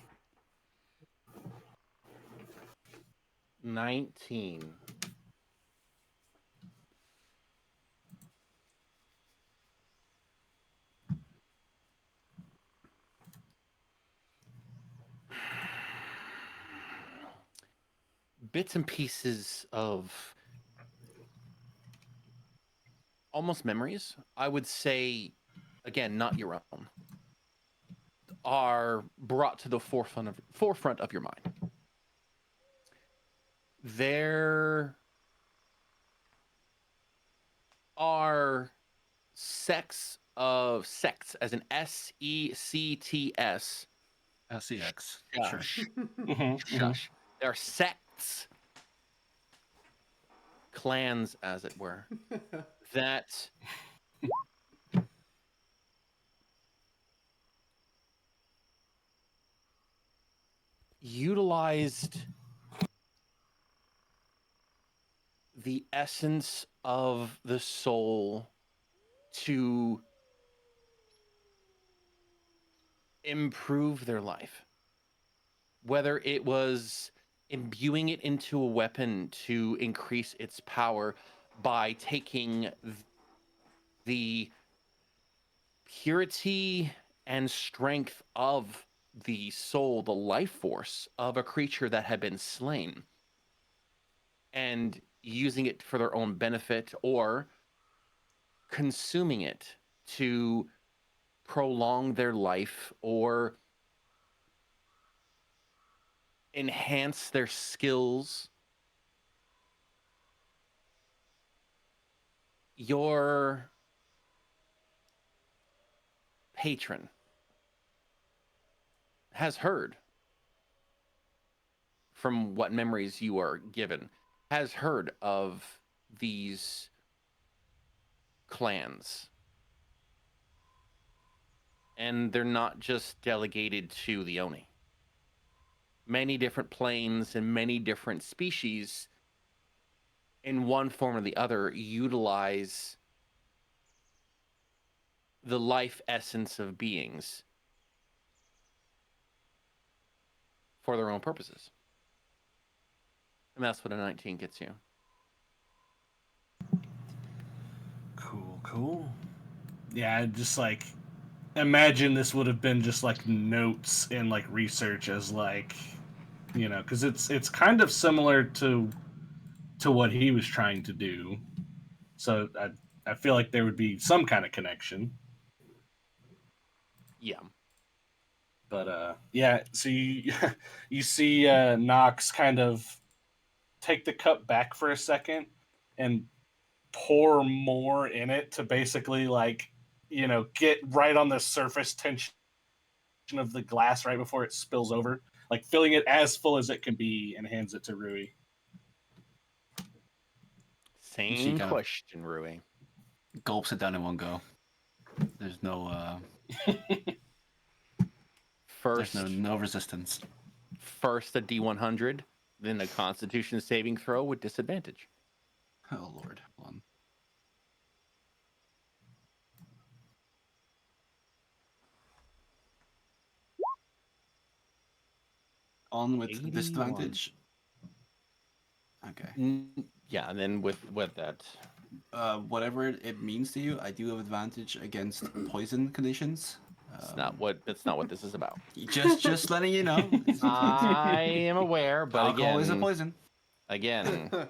19. Bits and pieces of almost memories, I would say, again, not your own, are brought to the forefront of your mind. There are sects, as in SECTS. SEX. Shush. Mhm, Shush. There are sects, clans, as it were, that utilized the essence of the soul to improve their life. Whether it was imbuing it into a weapon to increase its power by taking the purity and strength of the soul, the life force of a creature that had been slain, and using it for their own benefit, or consuming it to prolong their life or enhance their skills. Your patron has heard, from what memories you are given, has heard of these clans. And they're not just delegated to the Oni. Many different planes and many different species, in one form or the other, utilize the life essence of beings for their own purposes. And that's what a 19 gets you. Cool. Yeah, just like imagine this would have been just like notes and like research as like, you know, because it's kind of similar to what he was trying to do. So I feel like there would be some kind of connection. Yeah. But yeah, so you you see Knox kind of take the cup back for a second and pour more in it to basically like, you know, get right on the surface tension of the glass right before it spills over, like filling it as full as it can be, and hands it to Rui. Same kind of- question, Rui. Gulps it down in one go. There's no First, no resistance. first a D100, then a Constitution saving throw with disadvantage. Oh Lord, hold on. On with 81. disadvantage. Okay. Yeah, and then with that, Whatever it means to you, I do have advantage against poison conditions. it's not what this is about. Just letting you know. I am aware, but Alcohol is a again, poison. again,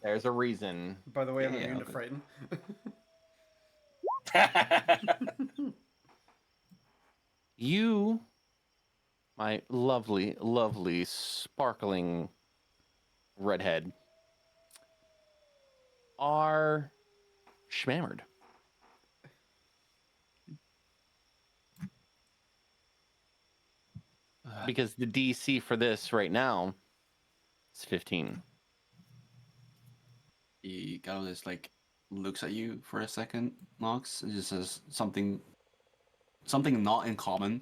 there's a reason. By the way, I'm Yeah, immune to but- frighten. You, my lovely, lovely, sparkling redhead, are schmammered. Because the DC for this right now is 15. He kind of just like looks at you for a second, Nox, and just says something not in common.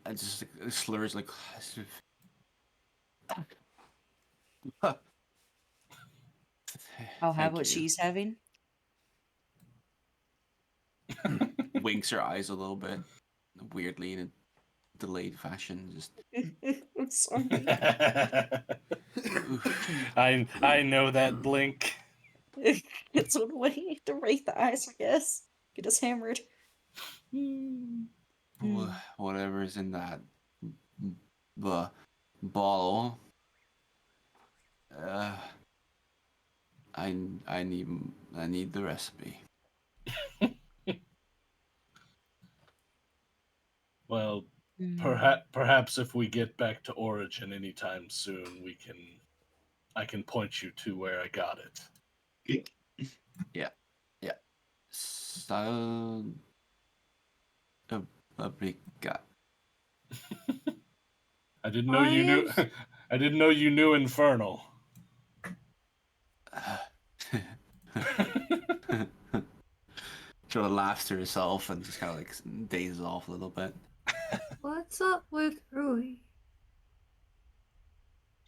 And just like, slurs like I'll have Thank what you. she's having. Winks her eyes a little bit, weirdly in a delayed fashion. Just I'm sorry. I know that blink. It's one way to rate the ice, I guess. Get us hammered. whatever's in that bottle. I need the recipe. Well, Mm. perhaps if we get back to Origin anytime soon, I can point you to where I got it. So, obrigado. I didn't know you knew. I didn't know you knew Infernal. Sort of laughs to herself and just kind of like dazes off a little bit. What's up with Rui?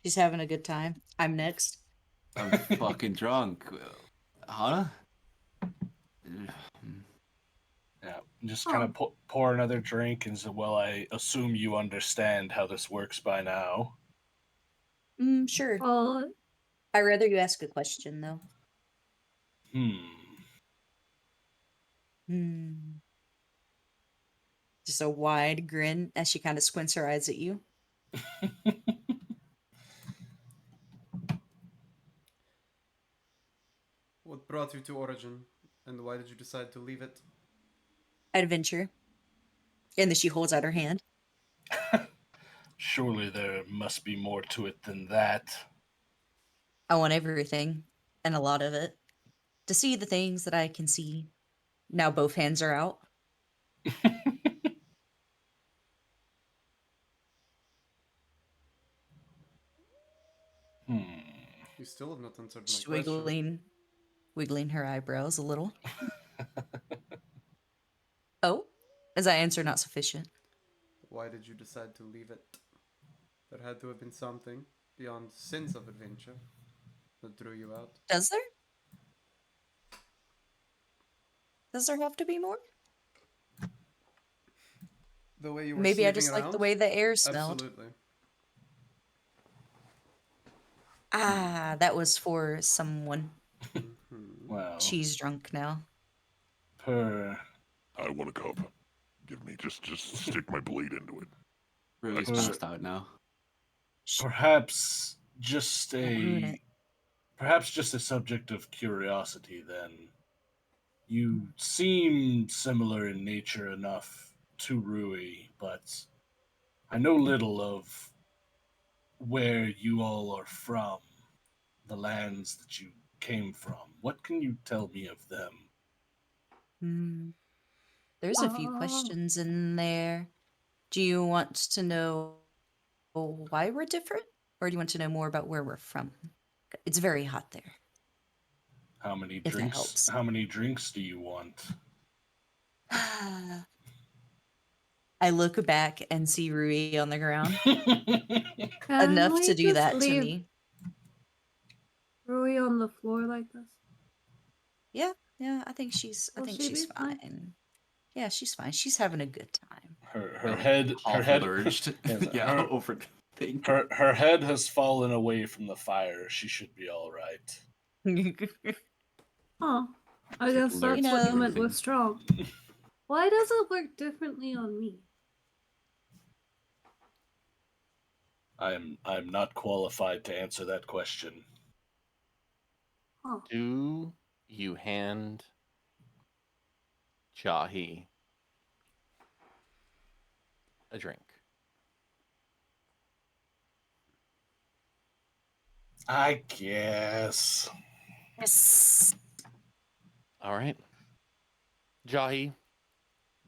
She's having a good time. I'm next. I'm fucking drunk. Huh? Yeah, just kind of pour another drink and say, well, I assume you understand how this works by now. Sure. Well, I'd rather you ask a question, though. Just a wide grin as she kind of squints her eyes at you. What brought you to Origin, and why did you decide to leave it? Adventure. And then she holds out her hand. Surely there must be more to it than that. I want everything, and a lot of it. To see the things that I can see. Now both hands are out. You still have not answered my She's question. wiggling her eyebrows a little. Oh, is that answer not sufficient? Why did you decide to leave it? There had to have been something beyond sense of adventure that drew you out. Does there? Does there have to be more? The way you were Maybe I sniffing just like the around? way the air smelled. Absolutely. Ah, that was for someone. Well, She's drunk now. per I want a cup. Give me just stick my blade into it. Ruby's Like, passed out now. perhaps just ruin a it. perhaps just a subject of curiosity. Then you seem similar in nature enough to Rui, but I know little of where you all are from, the lands that you came from. What can you tell me of them? There's a few questions in there. Do you want to know why we're different? Or do you want to know more about where we're from? It's very hot there. How many If that drinks? helps. How many drinks do you want? I I look back and see Rui on the ground. Can Enough we to do just that to leave me. Rui on the floor like this? Yeah, I think she's Will she she's be fine? fine. Yeah, she's fine. She's having a good time. Her head half lurched. Yes, yeah, her- over the thing. her head has fallen away from the fire. She should be all right. Oh, I It's like guess lurch that's what you and meant with everything. strong. Why does it work differently on me? I'm not qualified to answer that question. Huh. Do you hand Jahi a drink? I guess. Yes. All right. Jahi,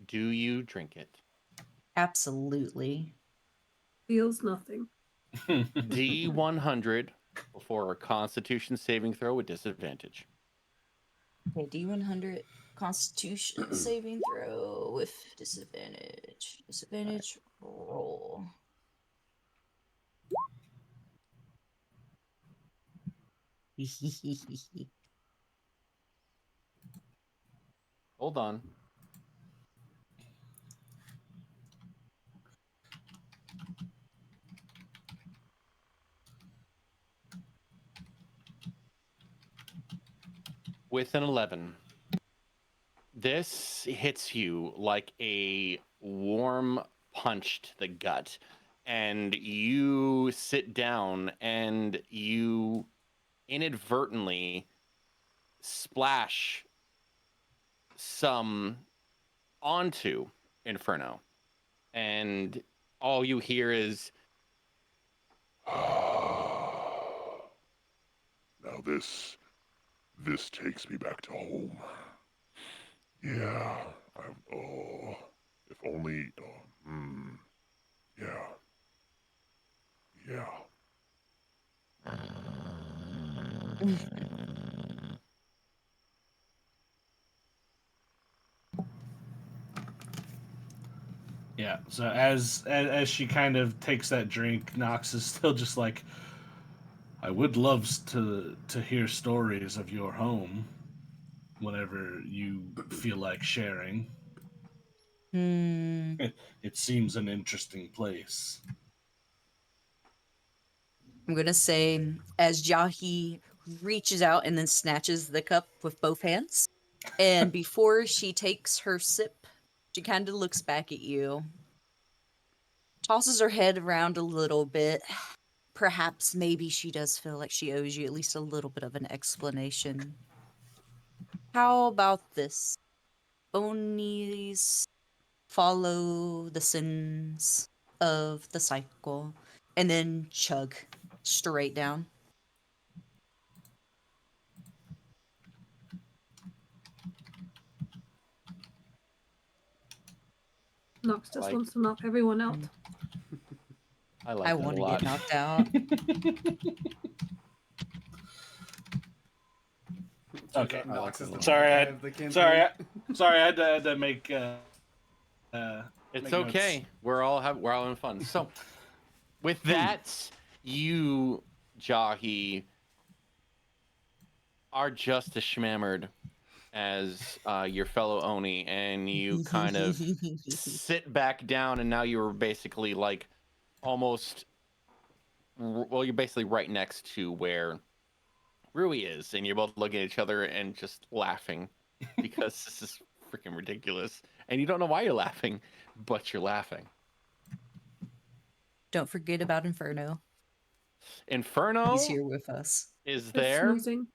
do you drink it? Absolutely. Feels nothing. D100 before a Constitution saving throw with disadvantage. Okay, D100 Constitution saving throw with disadvantage. Disadvantage roll. Hold on. With an 11. This hits you like a warm punch to the gut. And you sit down and you inadvertently splash some onto Inferno. And all you hear is, Now this takes me back to home. Yeah, if only, yeah. Yeah. So as she kind of takes that drink, Nox is still just like, I would love to hear stories of your home whenever you feel like sharing. Hmm. It seems an interesting place. I'm gonna say as Jahi reaches out and then snatches the cup with both hands, and before she takes her sip, she kind of looks back at you, tosses her head around a little bit. Perhaps maybe she does feel like she owes you at least a little bit of an explanation. How about this? Onis follow the sins of the cycle and then chug straight down. Nox just Like- wants to knock everyone out. I like I that a want to lot. get knocked out. Okay. Nox is the Sorry, bad I- guy of the campaign. Sorry, I had to make. It's Make okay. notes. We're all having fun. So, with that, you, Jahi, are just as schmammered as your fellow Oni, and you kind of sit back down, and now you're basically like almost. Well, you're basically right next to where Rui is, and you're both looking at each other and just laughing because this is freaking ridiculous, and you don't know why you're laughing, but you're laughing. Don't forget about Inferno. Inferno He's here with us. is Just there, snoozing.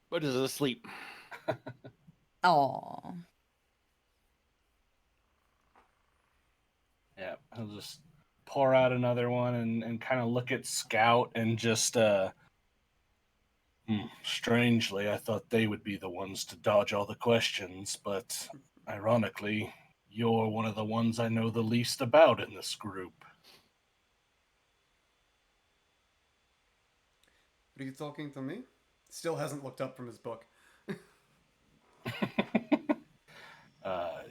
but is asleep. Aw. Yeah, I'll just pour out another one and kind of look at Scout and just strangely, I thought they would be the ones to dodge all the questions, but ironically, you're one of the ones I know the least about in this group. Are you talking to me? Still hasn't looked up from his book.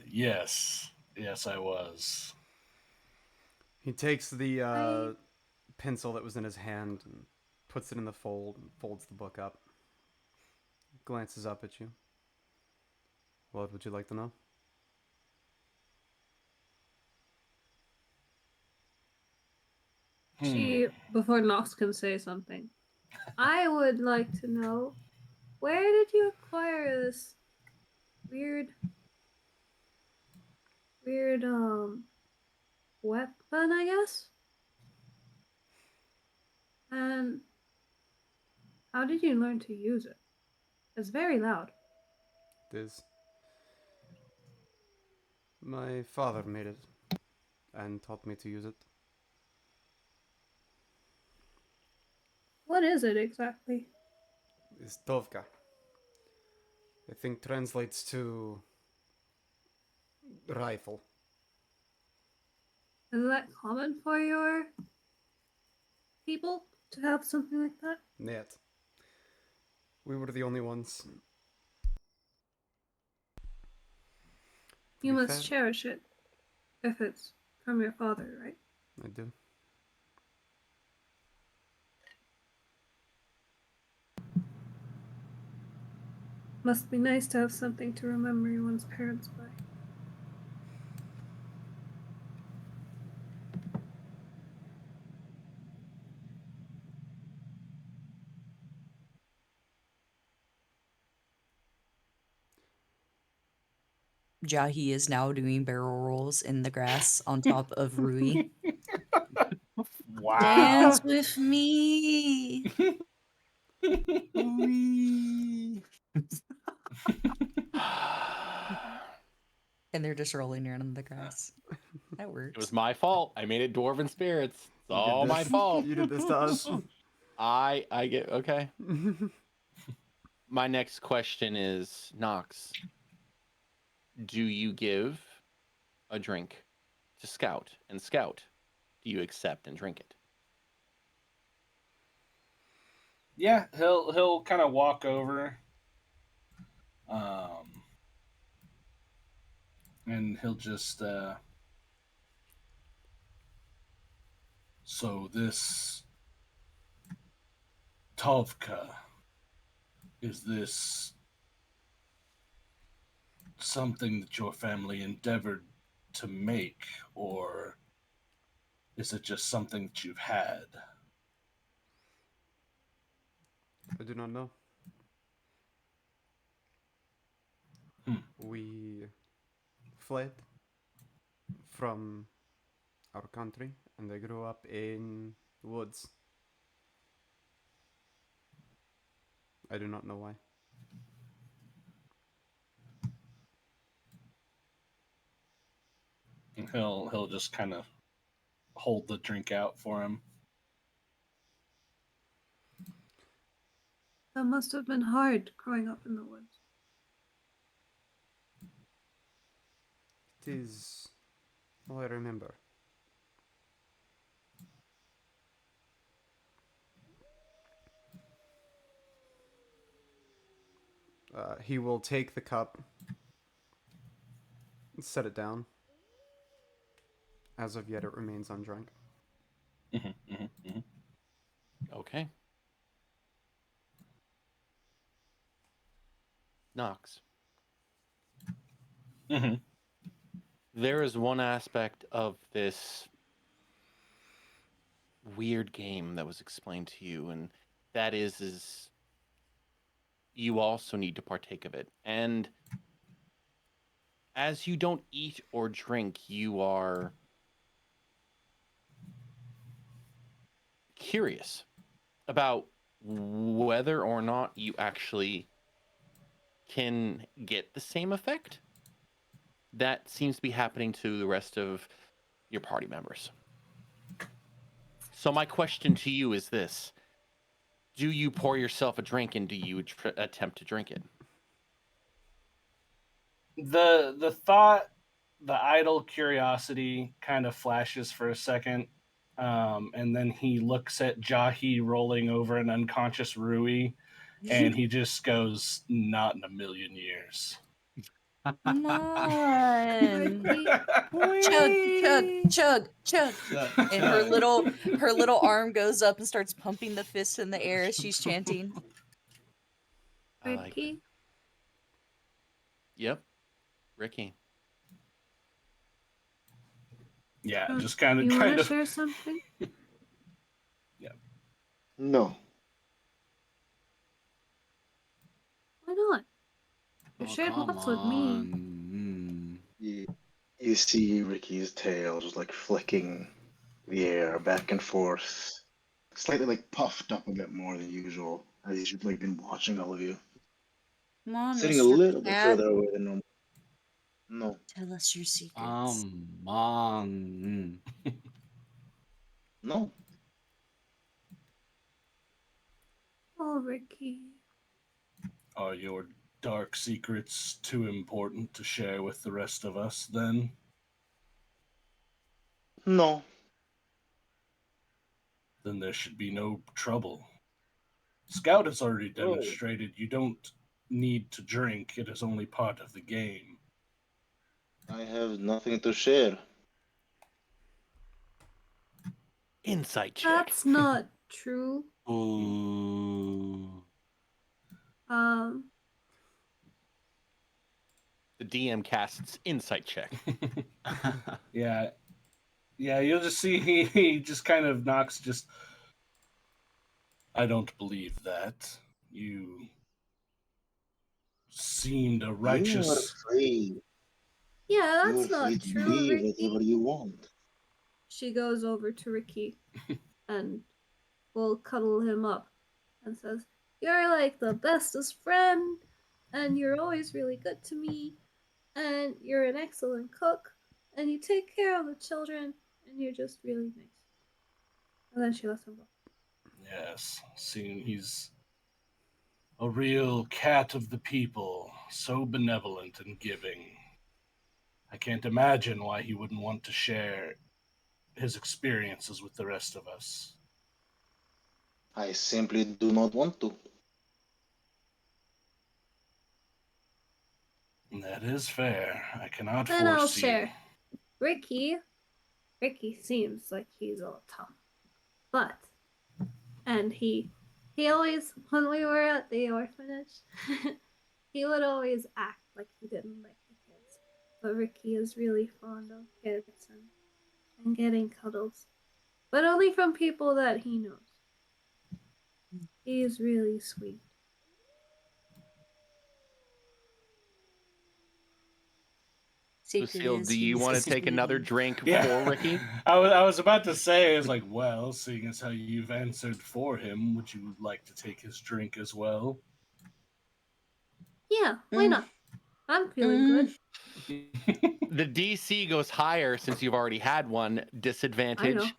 Yes, I was. He takes the I- pencil that was in his hand and puts it in the fold and folds the book up. Glances up at you. What would you like to know? She, before Nox can say something, I would like to know, where did you acquire this weird, weapon, I guess? And how did you learn to use it? It's very loud. This. My father made it and taught me to use it. What is it exactly? It's Tovka. I think translates to rifle. Is that common for your people to have something like that? Net. We were the only ones. To You be must fair, cherish it, if it's from your father, right? I do. Must be nice to have something to remember one's parents by. Jahi is now doing barrel rolls in the grass on top of Rui. Wow. Dance with me. And they're just rolling around in the grass. That works. It was my fault. I made it dwarven spirits. It's You did all my this- fault. You did this to us. I get okay. My next question is, Nox, do you give a drink to Scout? And Scout, do you accept and drink it? Yeah, he'll kind of walk over, and he'll just so this Tovka, is this something that your family endeavored to make, or is it just something that you've had? I do not know. We fled from our country and I grew up in woods. I do not know why. And he'll just kind of hold the drink out for him. That must have been hard growing up in the woods. It is all I remember. He will take the cup and set it down. As of yet, it remains undrunk. Okay. Nox. There is one aspect of this weird game that was explained to you, and that is you also need to partake of it. And as you don't eat or drink, you are curious about whether or not you actually can get the same effect that seems to be happening to the rest of your party members. So my question to you is this: do you pour yourself a drink and do you attempt to drink it? The thought, the idle curiosity kind of flashes for a second, and then he looks at Jahi rolling over an unconscious Rui, and he just goes, "Not in a million years." Come on. Ricky, Chug, chug, chug, chug. And her little arm goes up and starts pumping the fist in the air as she's chanting. I like it. Ricky, Yep. Ricky. Yeah, um, just kind you want to of. share something? No. Why not? You Oh, shared come lots with me. on. You see Ricky's tail just like flicking the air back and forth, slightly like puffed up a bit more than usual as he's like been watching all of you, Come on, sitting a Mr. little bit Cat. further away than normal. No, Tell us your secrets. Come on. no. Oh, Ricky. Are your dark secrets too important to share with the rest of us, then? No. Then there should be no trouble. Scout has already Oh. demonstrated you don't need to drink, it is only part of the game. I have nothing to share. Insight check. That's not true. Ooh. The DM casts insight check. Yeah. Yeah, you'll just see he just kind of knocks just. I don't believe that. You seemed a You are righteous. free. Yeah, You are that's not free to true, believe Ricky. whatever you want. She goes over to Ricky and will cuddle him up and says, "You're like the bestest friend, and you're always really good to me, and you're an excellent cook, and you take care of the children, and you're just really nice." And then she lets him go. Yes, seeing he's a real cat of the people, so benevolent and giving. I can't imagine why he wouldn't want to share his experiences with the rest of us. I simply do not want to. That is fair. I cannot Then I'll force you. share. Ricky seems like he's all tough, but and he always, when we were at the orphanage, he would always act like he didn't like the kids. But Ricky is really fond of kids and getting cuddles, but only from people that he knows. He is really sweet. Lucille, do you want to take another drink for Ricky? I was about to say, I was like, well, seeing as how you've answered for him, would you like to take his drink as well? Yeah, why not? I'm feeling good. The DC goes higher since you've already had one. Disadvantage.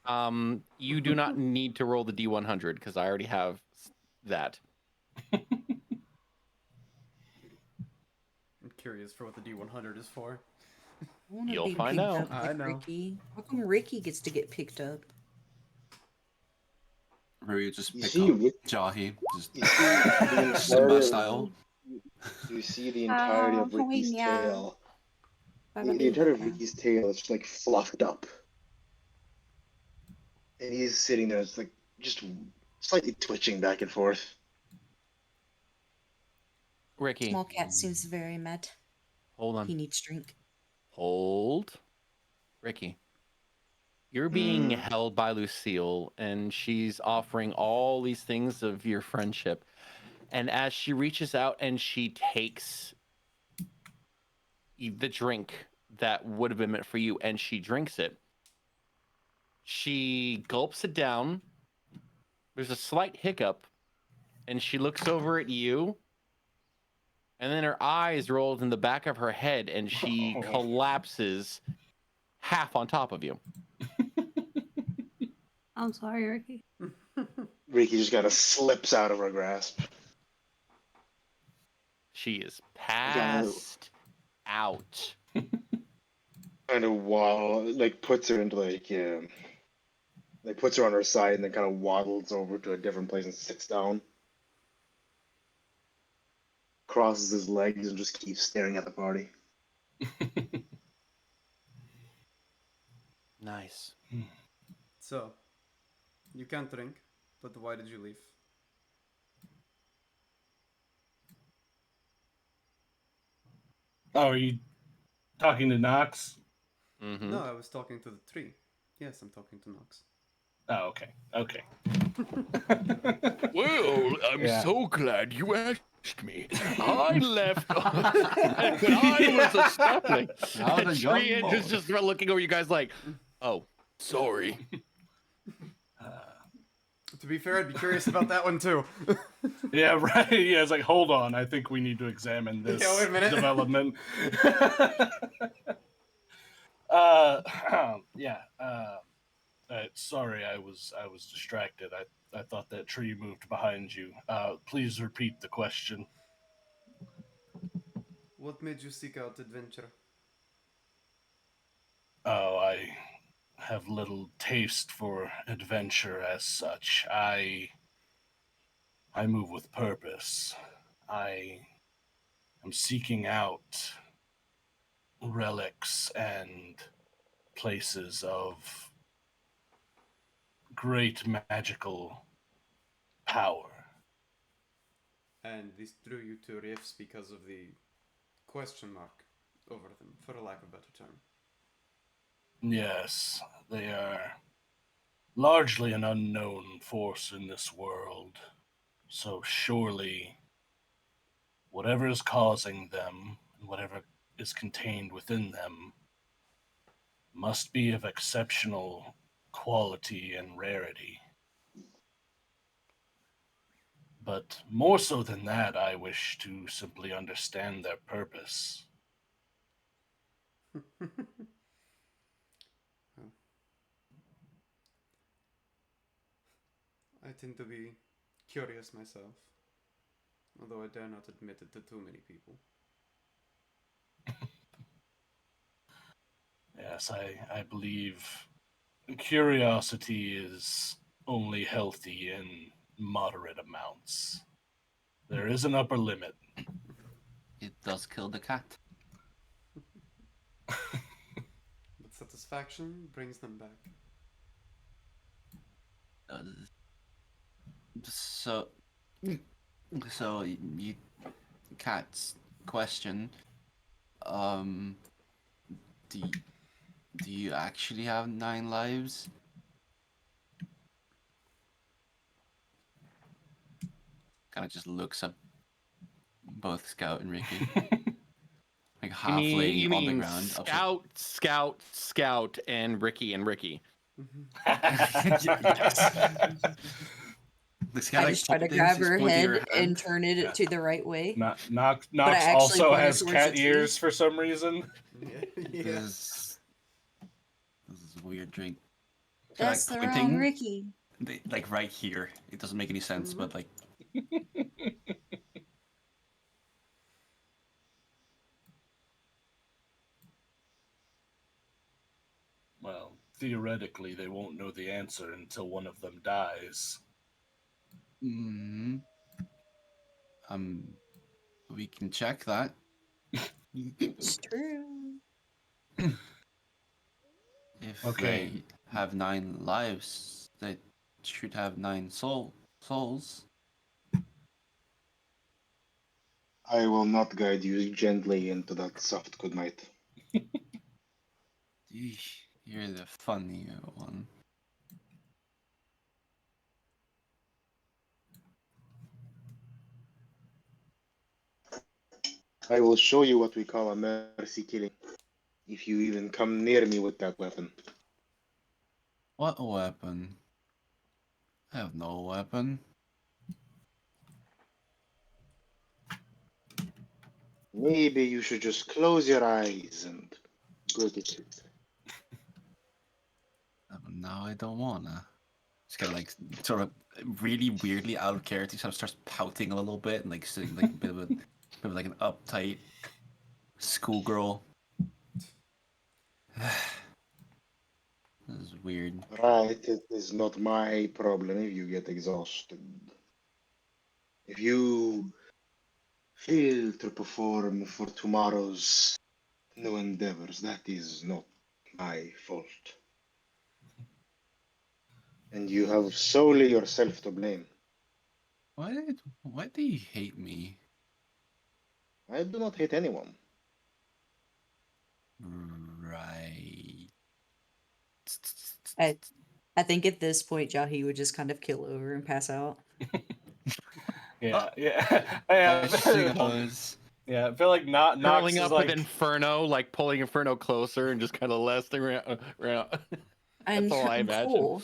You do not need to roll the D100 because I already have that. I'm curious for what the D100 is for. You'll find out. I know. Ricky. How come Ricky gets to get picked up? Where you just You pick see, up Rick- Jahi, just You see the Simba entirety style. You see the entirety of Ricky's tail. The entirety of Ricky's tail is just like fluffed up. And he's sitting there, it's like just slightly twitching back and forth. Ricky, Small cat seems very mad. hold on. He needs drink. Hold. Ricky, you're being held by Lucille, and she's offering all these things of your friendship. And as she reaches out and she takes the drink that would have been meant for you, and she drinks it, she gulps it down. There's a slight hiccup, and she looks over at you, and then her eyes rolled in the back of her head, and she collapses half on top of you. I'm sorry, Ricky. Ricky just kind of slips out of her grasp. She is passed out. Kind of waddle, like puts her into like puts her on her side and then kind of waddles over to a different place and sits down. Crosses his legs and just keeps staring at the party. Nice. So, you can't drink, but why did you leave? Oh, are you talking to Nox? Mm-hmm. No, I was talking to the tree. Yes, I'm talking to Nox. Oh, okay. Okay. Well, I'm Yeah. so glad you asked me. I left when I was a starling. I was And a young Tree Edge is boy. just looking over you guys like, oh, sorry. To be fair, I'd be curious about that one too. Yeah, right. Yeah, it's like, hold on. I think we need to examine this Yeah, wait a minute. development. Yeah. Sorry, I was distracted. I thought that tree moved behind you. Please repeat the question. What made you seek out adventure? Oh, I have little taste for adventure as such. I move with purpose. I am seeking out relics and places of great magical power. And this drew you to rifts because of the question mark over them, for a lack of a better term. Yes, they are largely an unknown force in this world. So surely, whatever is causing them, and whatever is contained within them, must be of exceptional quality and rarity. But more so than that, I wish to simply understand their purpose. I tend to be curious myself, although I dare not admit it to too many people. Yes, I believe curiosity is only healthy in moderate amounts. There is an upper limit. It does kill the cat. But satisfaction brings them back. Uh, so, so you, cat's question. Um, do you, do you actually have 9 lives? Kind of just looks up both Scout and Ricky, like half laying You on the mean ground. Scout, and Ricky and Ricky. The I just try to grab her head and turn it Yeah. to the right way. Nox I actually also pointed has towards cat the tree. ears for some reason. Yeah. This is a weird drink. So, That's the like, wrong pointing, Ricky. like right here. It doesn't make any sense, but like Well, theoretically, they won't know the answer until one of them dies. mm, we can check that. It's true. If Okay. they have 9 lives, they should have 9 souls. I will not guide you gently into that soft goodnight. Eesh, you're the funny one. I will show you what we call a mercy killing, if you even come near me with that weapon. What a weapon? I have no weapon. Maybe you should just close your eyes and go to sleep. Now I don't wanna. Just kind of like sort of really weirdly out of character, sort of starts pouting a little bit and like sitting like a bit of like an uptight schoolgirl. This is weird. Right, it is not my problem if you get exhausted. If you fail to perform for tomorrow's new endeavors. That is not my fault. And you have solely yourself to blame. Why do you hate me? I do not hate anyone. Right. I think at this point, Jahi would just kind of kill over and pass out. Yeah, Oh. yeah. There she yeah. goes. Yeah, I feel like Nox Curling is up like with Inferno, like pulling Inferno closer and just kind of lasting around. And That's all I I'm imagine. cool.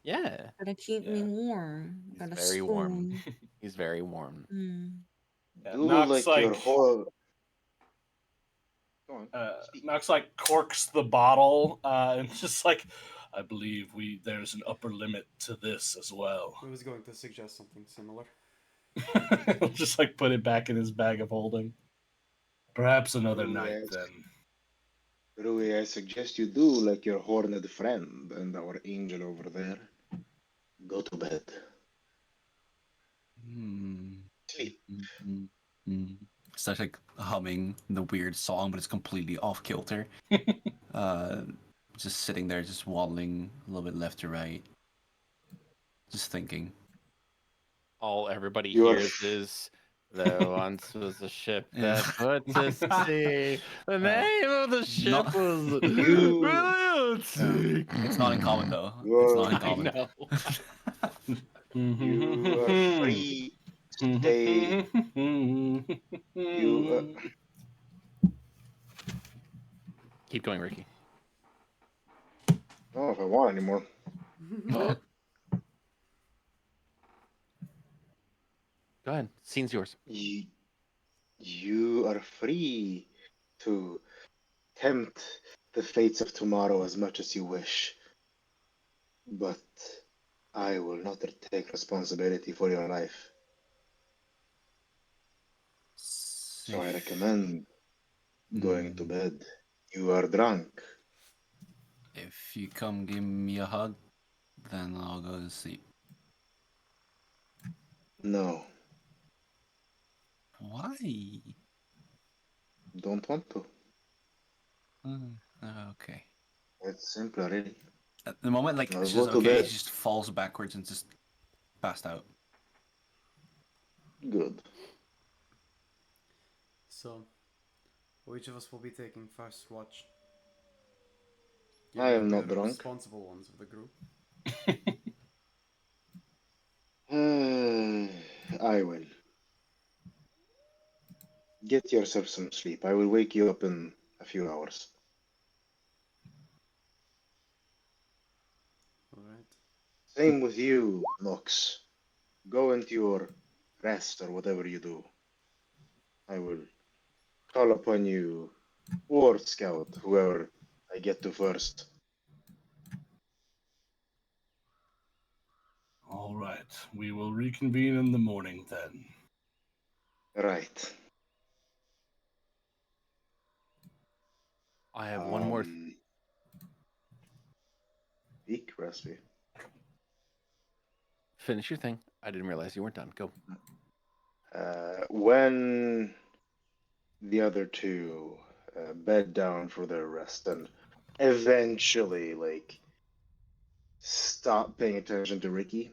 Yeah, Gotta keep me Yeah. warm. he's Gotta very warm. spoon. He's very warm. Mm. yeah, Do Nox like your like whole. Go on. Speak. Nox like corks the bottle and just like, I believe there's an upper limit to this as well. I was going to suggest something similar. He'll just like put it back in his bag of holding. Perhaps another night Yes. then. Rui, I suggest you do like your horned friend and our angel over there. Go to bed. Sleep. Starts like humming the weird song, but it's completely off kilter. Just sitting there, just waddling a little bit left to right, just thinking. All everybody You are hears is there once was a ship Yeah. that put to sea. The name of the ship Not- was You- Brilliant Sea. It's not in common though. You're- It's not in I common. know. You are free to stay. You. Keep going, Ricky. I don't know if I want anymore. Go ahead. Scene's yours. You are free to tempt the fates of tomorrow as much as you wish. But I will not take responsibility for your life. So I recommend going to bed. You are drunk. If you come give me a hug, then I'll go to sleep. No, Why? don't want to. Okay. It's simpler, really. At the moment, like, I'll it's go just to okay. bed. He just falls backwards and just passed out. Good. So, which of us will be taking first watch? I am Given that not we are drunk. Responsible ones of the group. I will. Get yourself some sleep. I will wake you up in a few hours. All right. Same with you, Nox. Go into your rest or whatever you do. I will call upon you or Scout, whoever I get to first. All right, we will reconvene in the morning then. Right. I have one more. Speak, Raspy. Finish your thing. I didn't realize you weren't done. Go. When the other two bed down for their rest and eventually, like, stop paying attention to Ricky.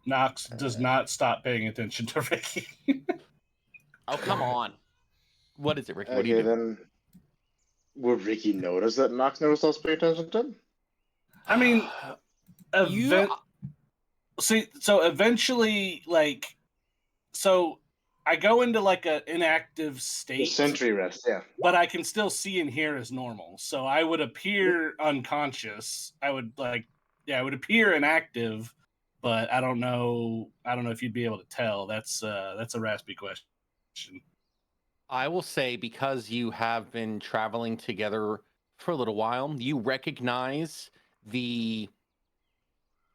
Nox does not stop paying attention to Ricky. Oh, come on. What is it, Ricky? What do you Okay, do? then. Would Ricky notice that Nox never stops paying attention to him? I mean, You- see, so eventually, like, so I go into like an inactive The state, sentry rest, yeah. but I can still see and hear as normal. So I would appear unconscious. I would I would appear inactive, but I don't know. I don't know if you'd be able to tell. That's a raspy question. I will say, because you have been traveling together for a little while, you recognize the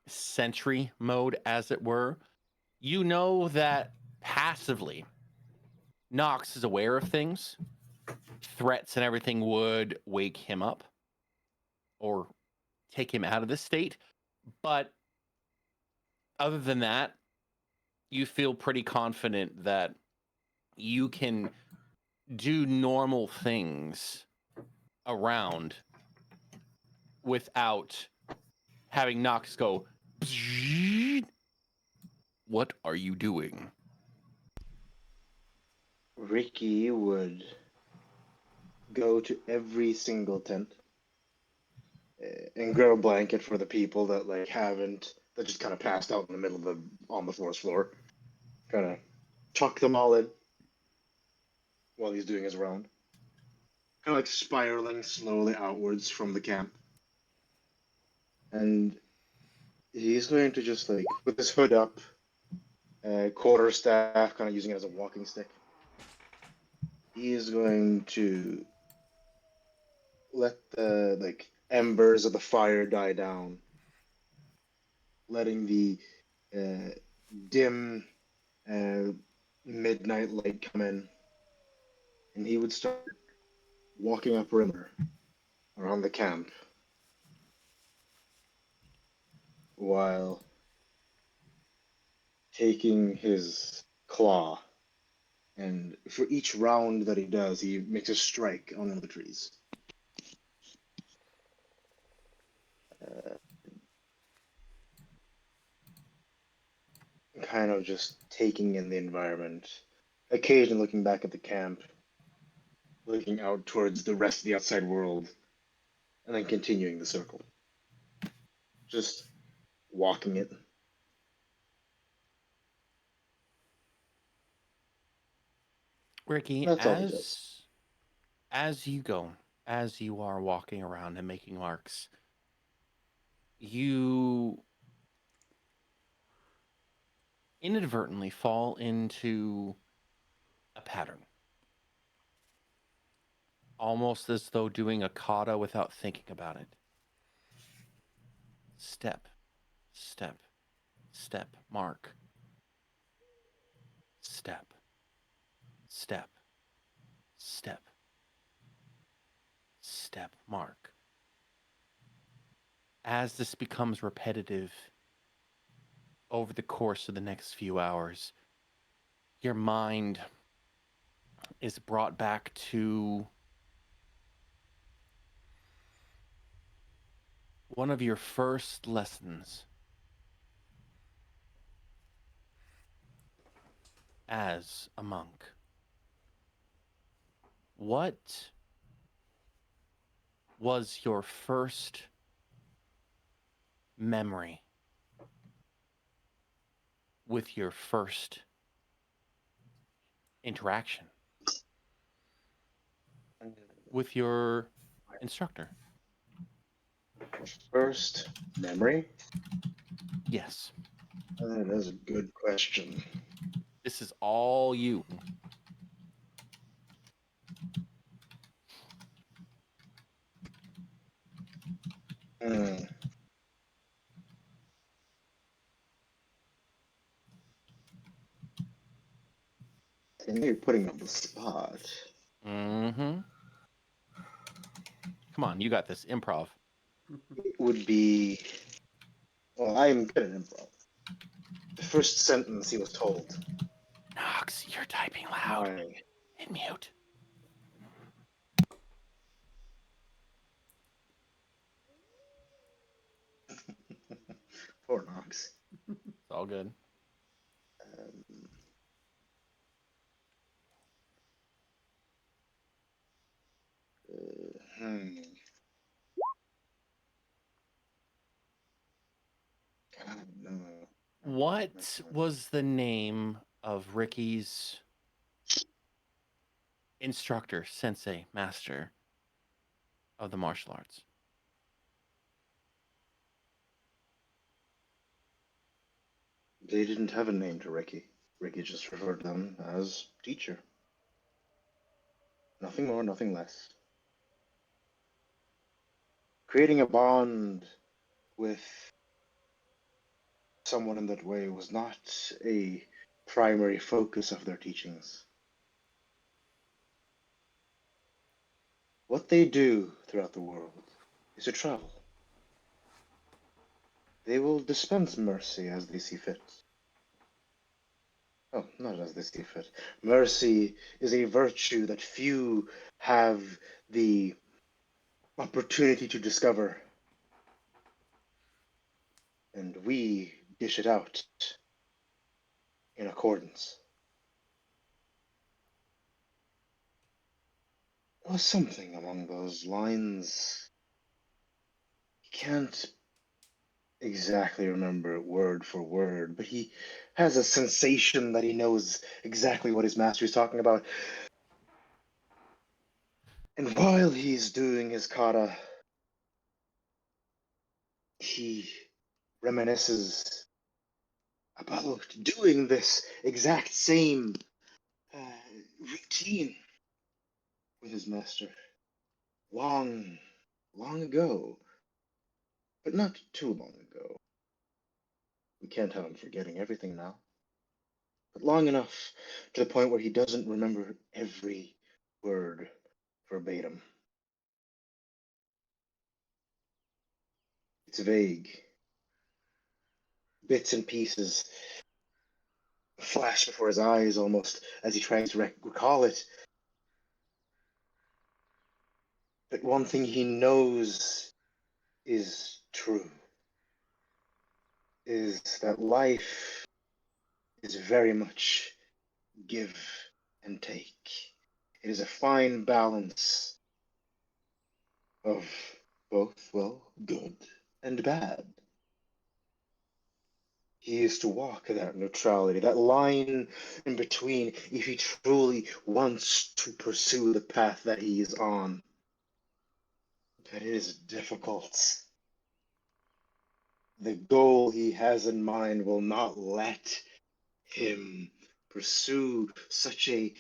sentry mode, as it were. You know that passively, Nox is aware of things, threats and everything would wake him up or take him out of this state. But other than that, you feel pretty confident that you can do normal things around without having Nox go, "Bzzzt." What are you doing? Ricky would go to every single tent and grab a blanket for the people that like haven't, that just kind of passed out in the middle of on the forest floor. Kind of tuck them all in while he's doing his round. Kind of like spiraling slowly outwards from the camp. And he's going to just like, with his hood up, quarterstaff, kind of using it as a walking stick. He is going to let the like embers of the fire die down, letting the dim midnight light come in, and he would start walking up perimeter around the camp while taking his claw, and for each round that he does, he makes a strike on one of the trees. Kind of just taking in the environment, occasionally looking back at the camp, looking out towards the rest of the outside world, and then continuing the circle. Just walking it. Ricky, That's all he does. as you go, as you are walking around and making marks, you inadvertently fall into a pattern. Almost as though doing a kata without thinking about it. Step, step, step, mark. Step, step, step, step, mark. As this becomes repetitive over the course of the next few hours, your mind is brought back to one of your first lessons as a monk. What was your first memory with your first interaction with your instructor? First memory? Yes. That is a good question. This is all you. Hmm. I know you're putting me on the spot. Mm-hmm. Come on, you got this. Improv. It would be. Well, I am good at improv. The first sentence he was told. Nox, you're typing loud. My, Hit mute. poor Knox. It's all good. Um, hmm. I don't know. What was the name of Ricky's instructor, sensei, master of the martial arts? They didn't have a name to Ricky. Ricky just referred to them as teacher. Nothing more, nothing less. Creating a bond with someone in that way was not a primary focus of their teachings. What they do throughout the world is to travel. They will dispense mercy as they see fit. Oh, not as they see fit. Mercy is a virtue that few have the opportunity to discover, and we dish it out in accordance. Or something along those lines. He can't exactly remember it word for word, but he has a sensation that he knows exactly what his master is talking about. And while he's doing his kata, he reminisces about doing this exact same routine with his master long, long ago, but not too long ago. We can't have him forgetting everything now, but long enough to the point where he doesn't remember every word verbatim. It's vague. Bits and pieces flash before his eyes almost as he tries to recall it. But one thing he knows is true is that life is very much give and take. It is a fine balance of both, well, good and bad. He is to walk that neutrality, that line in between, if he truly wants to pursue the path that he is on. But it is difficult. The goal he has in mind will not let him pursue such a,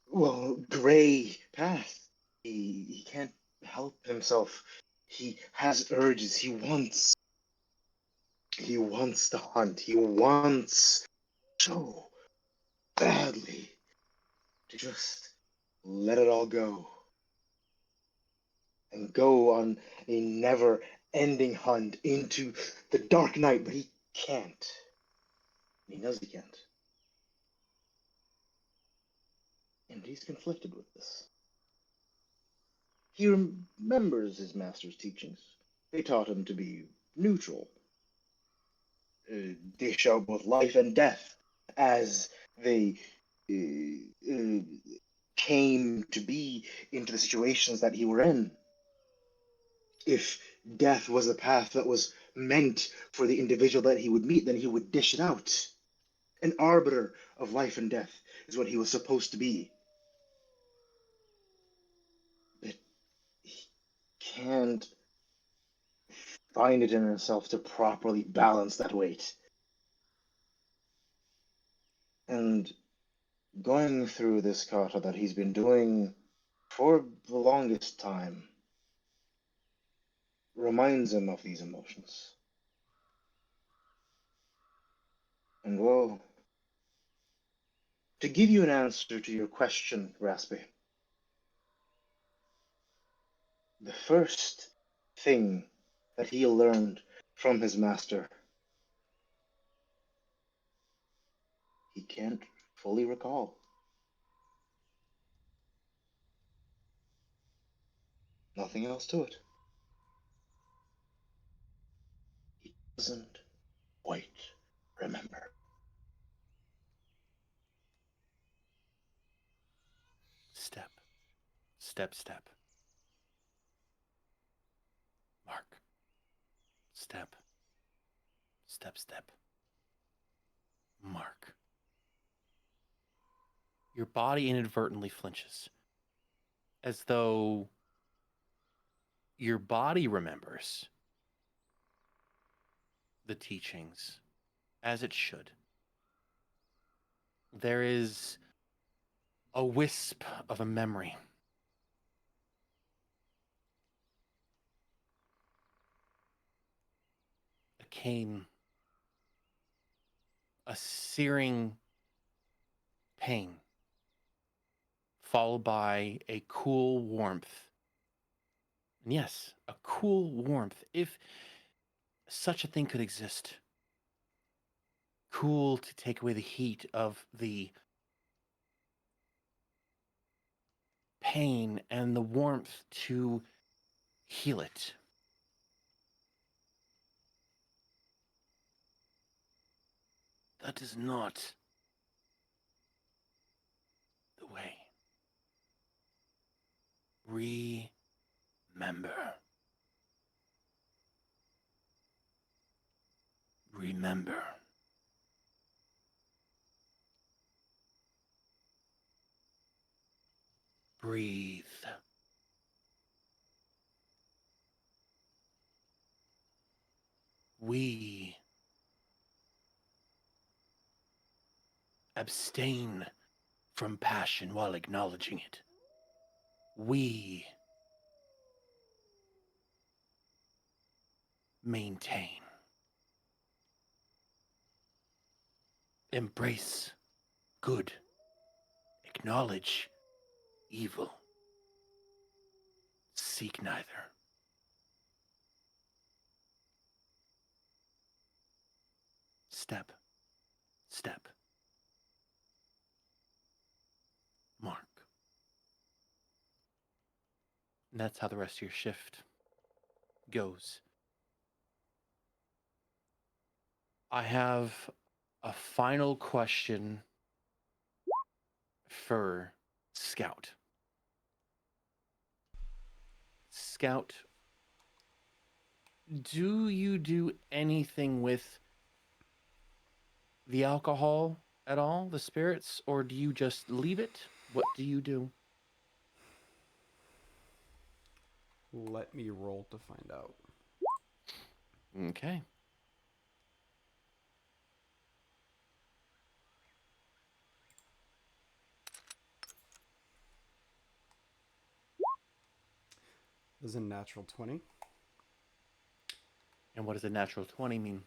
well, gray path. He can't help himself. He has urges. He wants to hunt. He wants so badly to just let it all go and go on a never ending hunt into the dark night, but he can't. He knows he can't. And he's conflicted with this. He remembers his master's teachings. They taught him to be neutral, dish out both life and death as they came to be into the situations that he were in. If death was the path that was meant for the individual that he would meet, then he would dish it out. An arbiter of life and death is what he was supposed to be. But he can't find it in himself to properly balance that weight. And going through this kata that he's been doing for the longest time reminds him of these emotions. And well, to give you an answer to your question, Raspy, the first thing that he learned from his master, he can't fully recall. Nothing else to it. He doesn't quite remember. Step, step, step. Mark. Step, step, step. Mark. Your body inadvertently flinches, as though your body remembers the teachings as it should. There is a wisp of a memory. A cane, a searing pain, followed by a cool warmth. And yes, a cool warmth, if such a thing could exist. cool to take away the heat of the pain and the warmth to heal it. That is not the way. Remember. Remember. Breathe. We abstain from passion while acknowledging it. We maintain. Embrace good. Acknowledge evil. Seek neither. Step. Step. Mark. And that's how the rest of your shift goes. I have a final question for Scout. Scout, do you do anything with the alcohol at all, the spirits, or do you just leave it? What do you do? Let me roll to find out. Okay. This is a natural 20. And what does a natural 20 mean?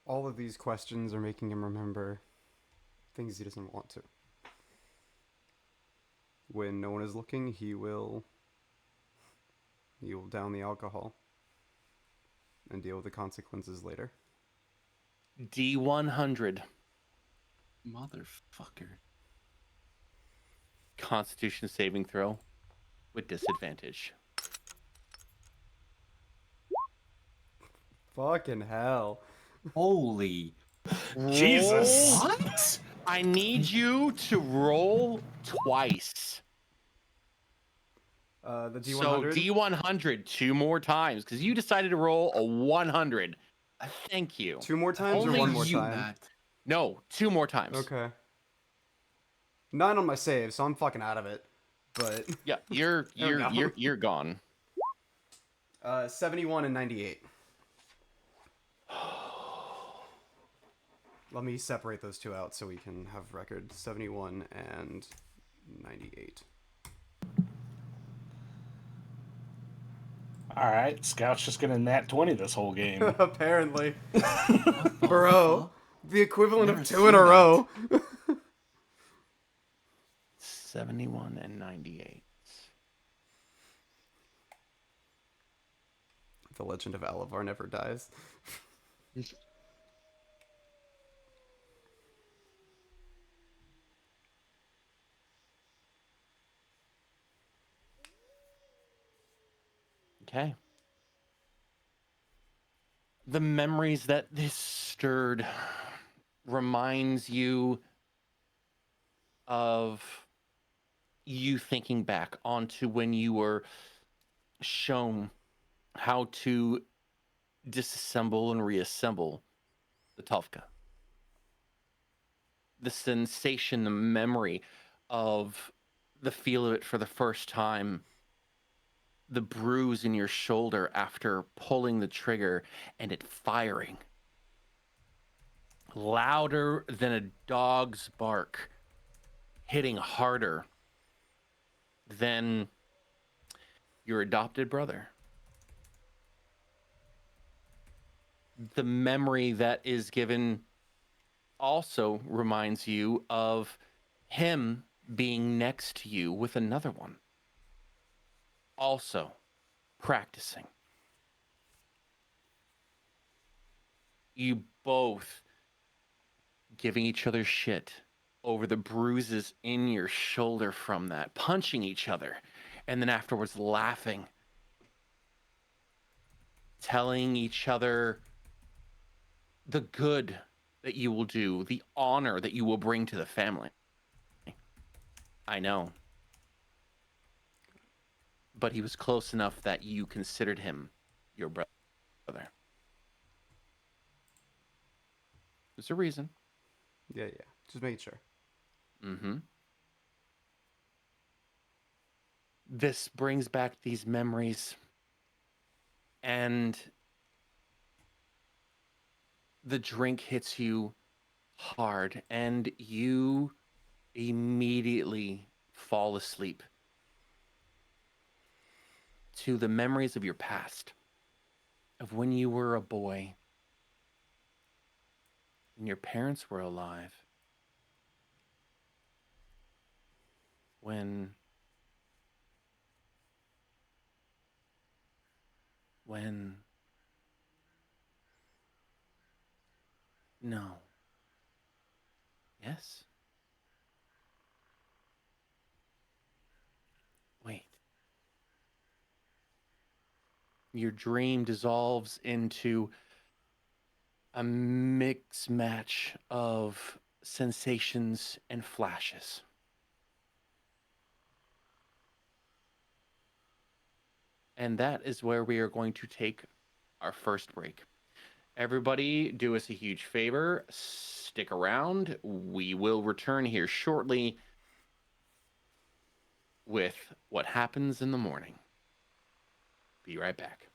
All of these questions are making him remember things he doesn't want to. When no one is looking, he will down the alcohol and deal with the consequences later. D100. Motherfucker. Constitution saving throw with disadvantage. Fucking hell. Holy. Jesus. What? I need you to roll twice. The D100. So D100 2 more times because you decided to roll a 100. Thank you. 2 more times Only or 1 more you- time? No, 2 more times. Okay. 9 on my save, so I'm fucking out of it. But Yeah, you're There we go. you're gone. 71 and 98. Let me separate those two out so we can have record. 71 and 98. All right, Scout's just gonna nat 20 this whole game. Apparently. Bro, the equivalent Never of 2 in a seen that. row. 71 and 98. The legend of Alavar never dies. Okay. The memories that this stirred reminds you of you thinking back onto when you were shown how to disassemble and reassemble the Tolfka. The sensation, the memory of the feel of it for the first time, the bruise in your shoulder after pulling the trigger and it firing louder than a dog's bark, hitting harder than your adopted brother. The memory that is given also reminds you of him being next to you with another one, also practicing. you both giving each other shit over the bruises in your shoulder from that, punching each other, and then afterwards laughing, telling each other the good that you will do, the honor that you will bring to the family. I know. But he was close enough that you considered him your brother. There's a reason. Yeah, yeah. Just making sure. Mm-hmm. This brings back these memories, and the drink hits you hard, and you immediately fall asleep to the memories of your past, of when you were a boy, when your parents were alive, when no, yes, wait, your dream dissolves into a mix match of sensations and flashes. And that is where we are going to take our first break. Everybody, do us a huge favor. Stick around. We will return here shortly with what happens in the morning. Be right back.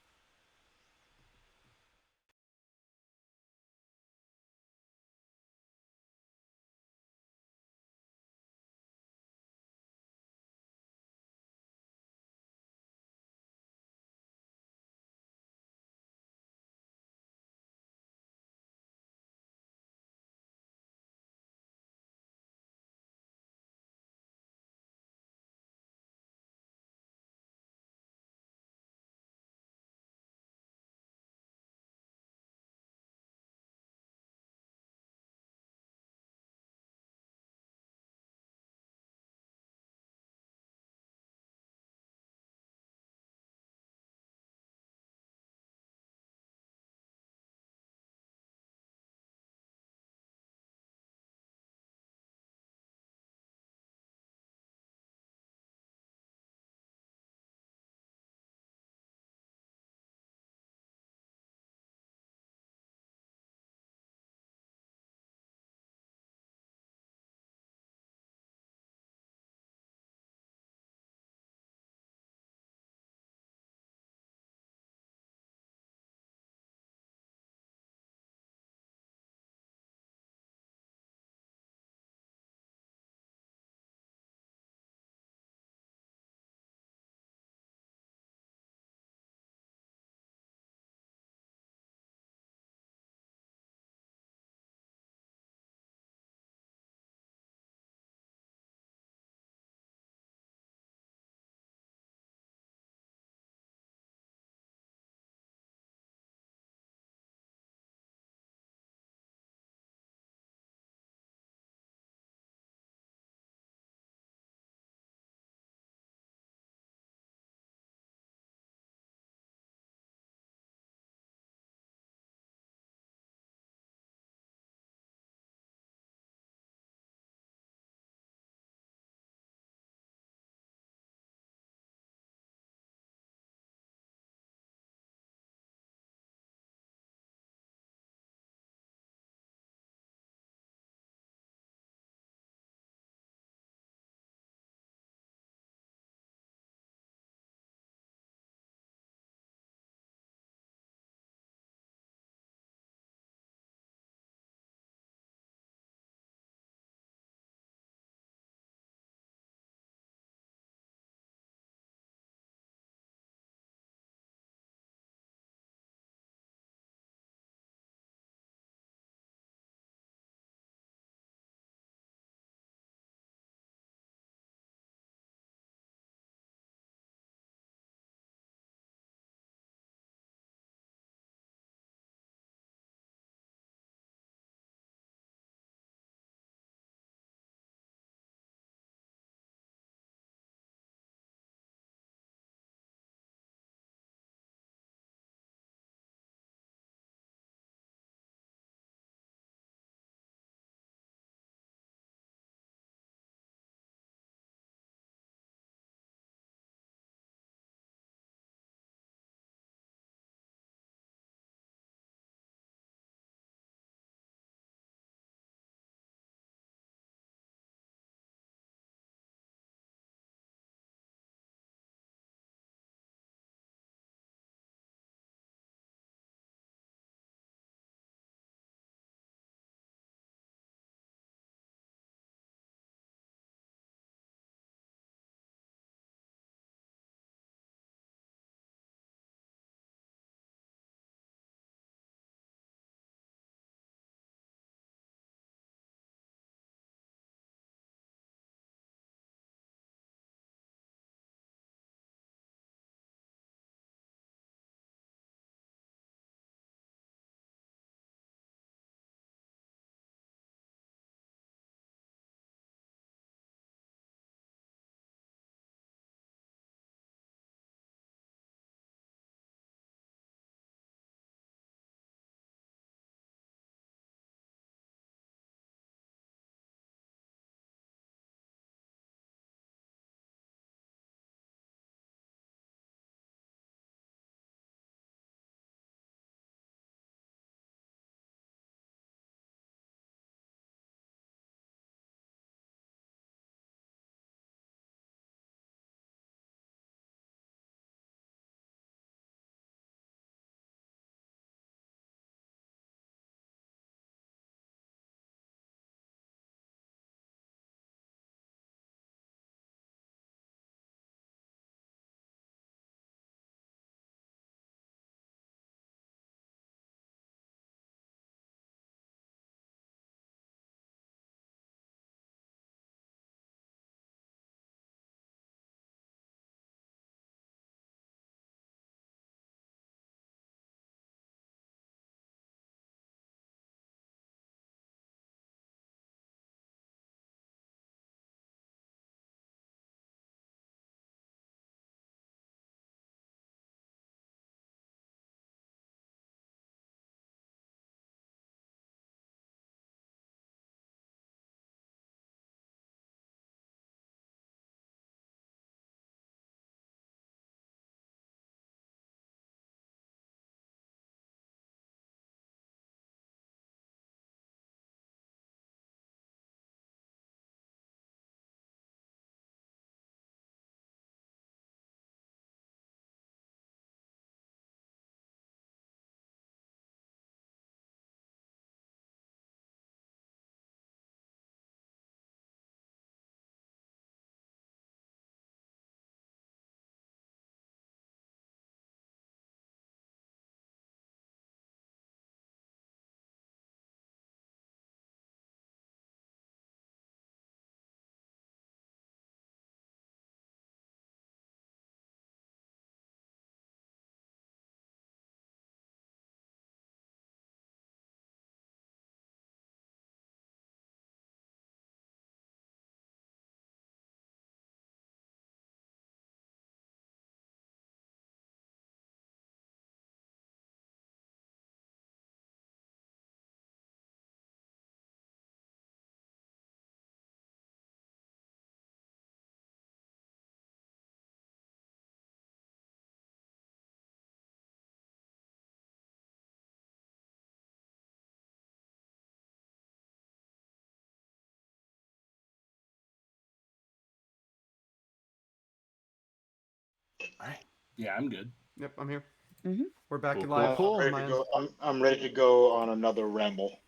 Yeah, I'm good. Yep, I'm here. Mhm. We're back Cool, live. cool, I'm ready on to my go. end. I'm ready to go on another ramble.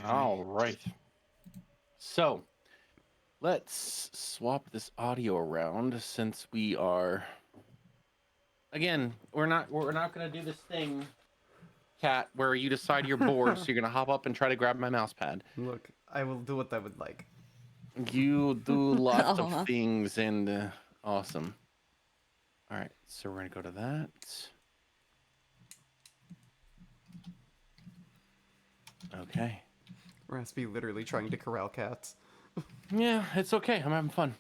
All right. So let's swap this audio around since we are. Again, we're not gonna do this thing, Cat, where you decide you're bored, so you're gonna hop up and try to grab my mouse pad. Look, I will do what I would like. You do lots of Aw. things and awesome. All right, so we're gonna go to that. Okay. Raspy literally trying to corral cats. Yeah, it's okay. I'm having fun.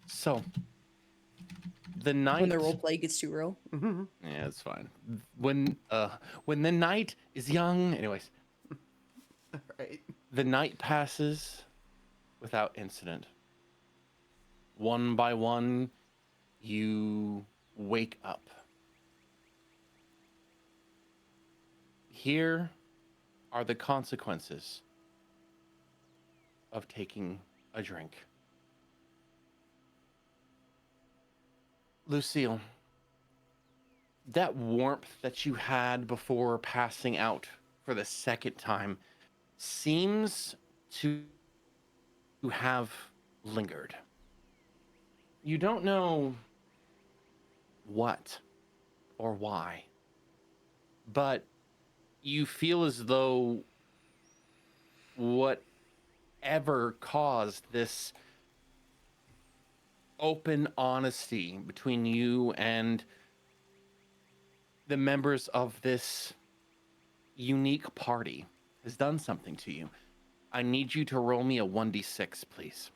So, the night. When the role play gets too real. Yeah, it's fine. When the night is young. Anyways, Right. the night passes without incident. One by one, you wake up. Here are the consequences of taking a drink. Lucille, that warmth that you had before passing out for the second time seems to have lingered. You don't know what or why, but you feel as though whatever caused this open honesty between you and the members of this unique party has done something to you. I need you to roll me a 1d6, please.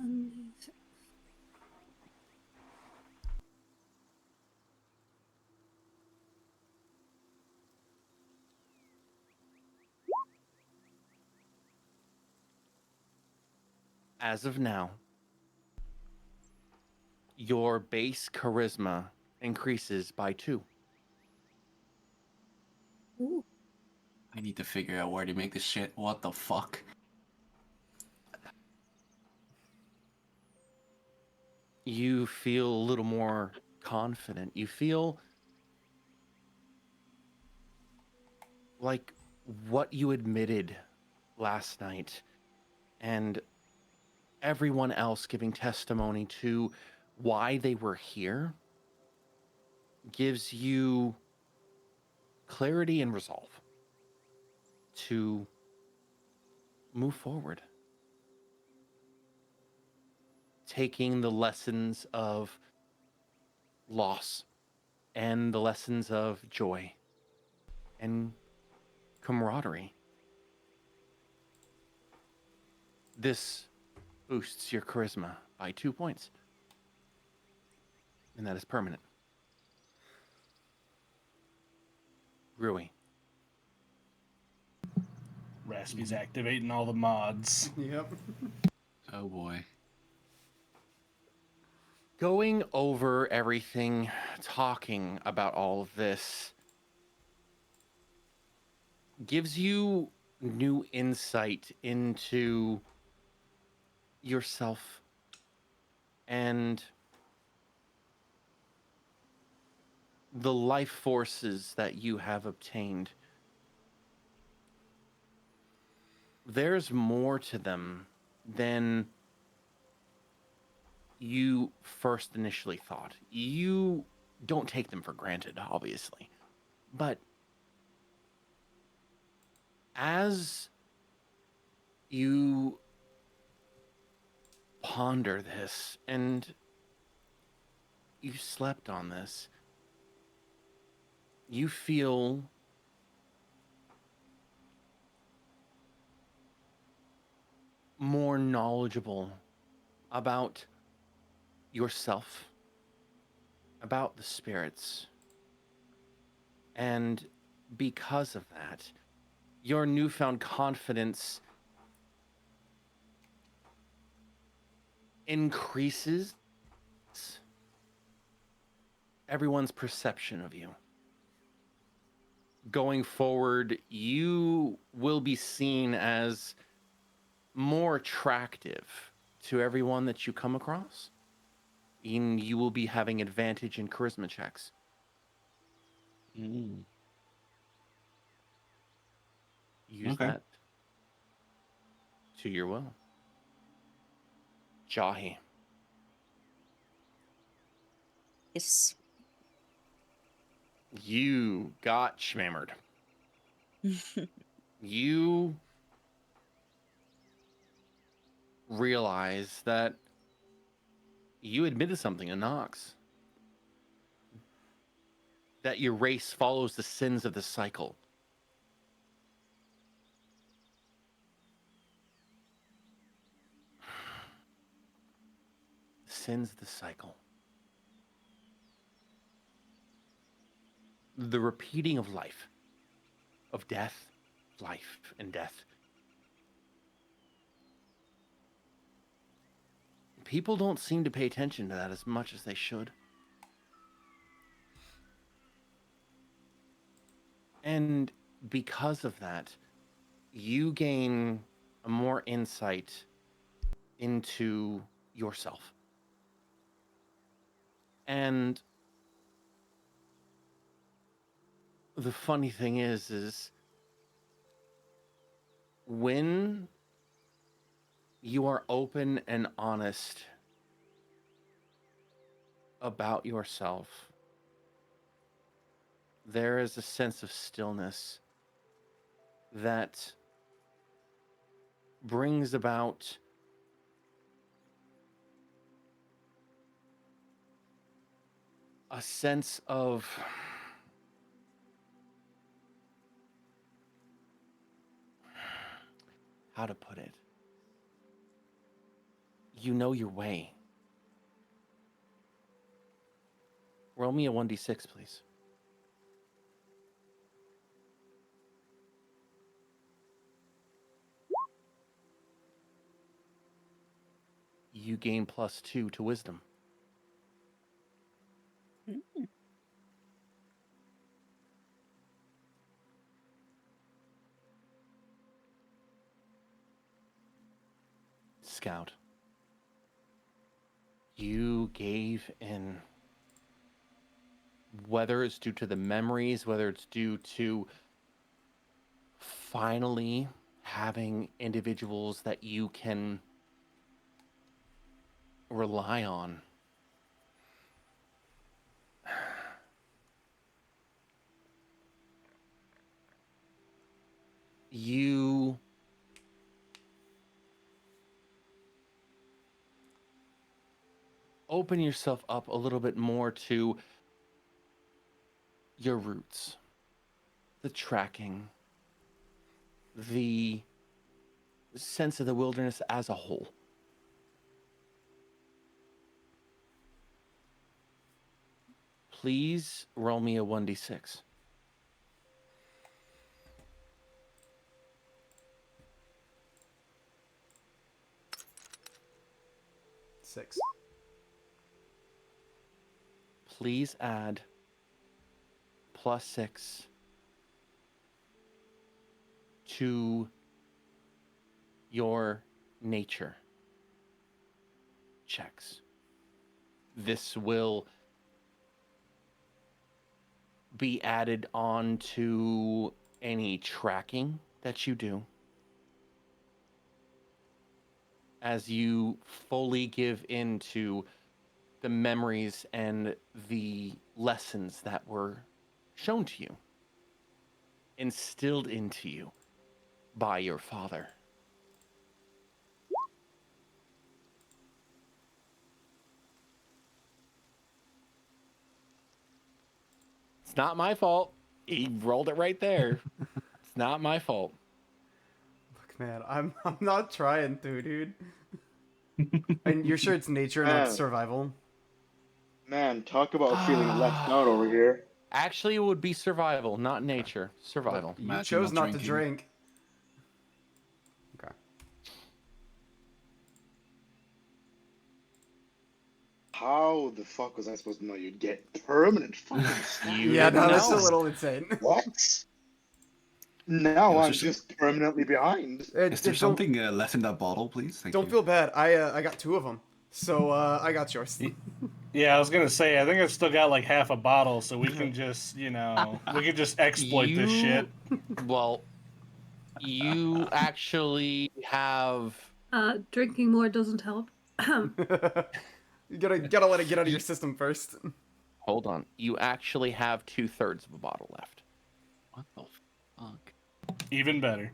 1d6. As of now, your base charisma increases by 2. Ooh. I need to figure out where to make this shit. What the fuck? You feel a little more confident. You feel like what you admitted last night and everyone else giving testimony to why they were here gives you clarity and resolve to move forward. Taking the lessons of loss and the lessons of joy and camaraderie. This boosts your charisma by 2 points. And that is permanent. Rui. Raspy's activating all the mods. Yep. Oh boy. Going over everything, talking about all of this gives you new insight into yourself and the life forces that you have obtained. There's more to them than you first initially thought. You don't take them for granted, obviously. But as you ponder this and you slept on this, you feel more knowledgeable about yourself, about the spirits. And because of that, your newfound confidence increases everyone's perception of you. Going forward, you will be seen as more attractive to everyone that you come across. You will be having advantage in charisma checks. Mm. Use Okay. that to your will. Jahi, Yes. you got schmammered. You realize that you admitted something to Nox. That your race follows the sins of the cycle. Sins of the cycle. The repeating of life, of death, life, and death. People don't seem to pay attention to that as much as they should. And because of that, you gain a more insight into yourself. And the funny thing is when you are open and honest about yourself, there is a sense of stillness that brings about a sense of how to put it. You know your way. Roll me a 1d6, please. You gain +2 to wisdom. Mm. Scout. You gave in. Whether it's due to the memories, whether it's due to finally having individuals that you can rely on. You open yourself up a little bit more to your roots, the tracking, the sense of the wilderness as a whole. Please roll me a 1d6. Six. Please add +6 to your nature checks. This will be added on to any tracking that you do as you fully give into the memories and the lessons that were shown to you, instilled into you by your father. It's not my fault. He rolled it right there. It's not my fault. Look, man, I'm not trying to, dude. And you're sure it's nature, not Man. survival? Man, talk about feeling left out over here. Actually, it would be survival, not nature. Survival. You Imagine chose not not to drinking. drink. Okay. How the fuck was I supposed to know you'd get permanent fucking status? You Yeah, didn't no, that's a know. little insane. What? Now Yeah, I'm just- just permanently behind. Is there Don't- something left in that bottle, please? Thank Don't you. feel bad. I got two of them. So I got yours. Yeah, I was gonna say, I think I've still got like half a bottle, so we can just, we can just exploit this shit. Well, you actually have. Drinking more doesn't help. You gotta let it get out of your system first. Hold on. You actually have 2/3 of a bottle left. What the fuck? Even better.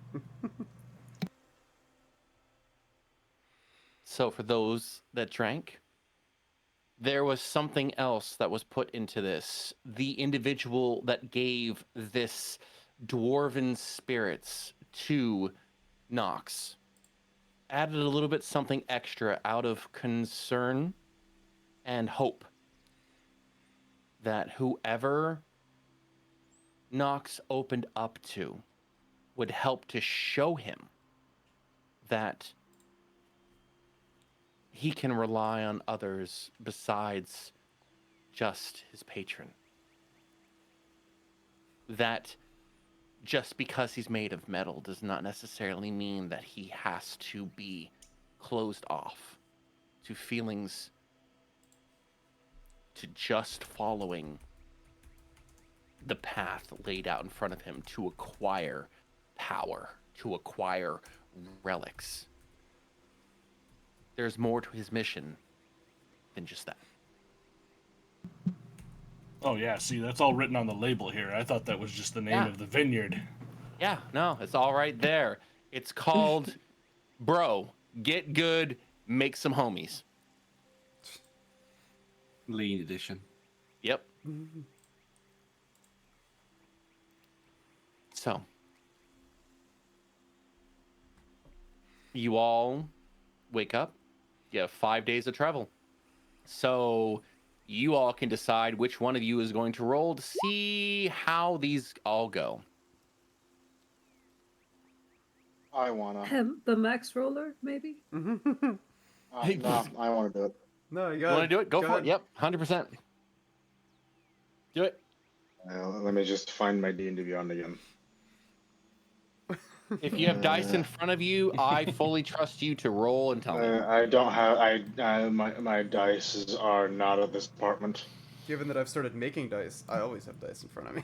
So, for those that drank, there was something else that was put into this. The individual that gave this dwarven spirits to Nox added a little bit something extra out of concern and hope that whoever Nox opened up to would help to show him that he can rely on others besides just his patron. That just because he's made of metal does not necessarily mean that he has to be closed off to feelings, to just following the path laid out in front of him to acquire power, to acquire relics. There's more to his mission than just that. Oh yeah, see, that's all written on the label here. I thought that was just the name of the vineyard. Yeah, no, it's all right there. It's called, Bro, Get Good, Make Some Homies. Lean edition. Yep. So, you all wake up. You have 5 days of travel. So, you all can decide which one of you is going to roll to see how these all go. I wanna. The max roller, maybe? No, I wanna do it. No, you You got want to do it? Go for it. Yep, 100%. Do it. Let me just find my D&D Beyond again. If you have dice in front of you, I fully trust you to roll and tell me. I don't have. My dice are not at this department. Given that I've started making dice, I always have dice in front of me.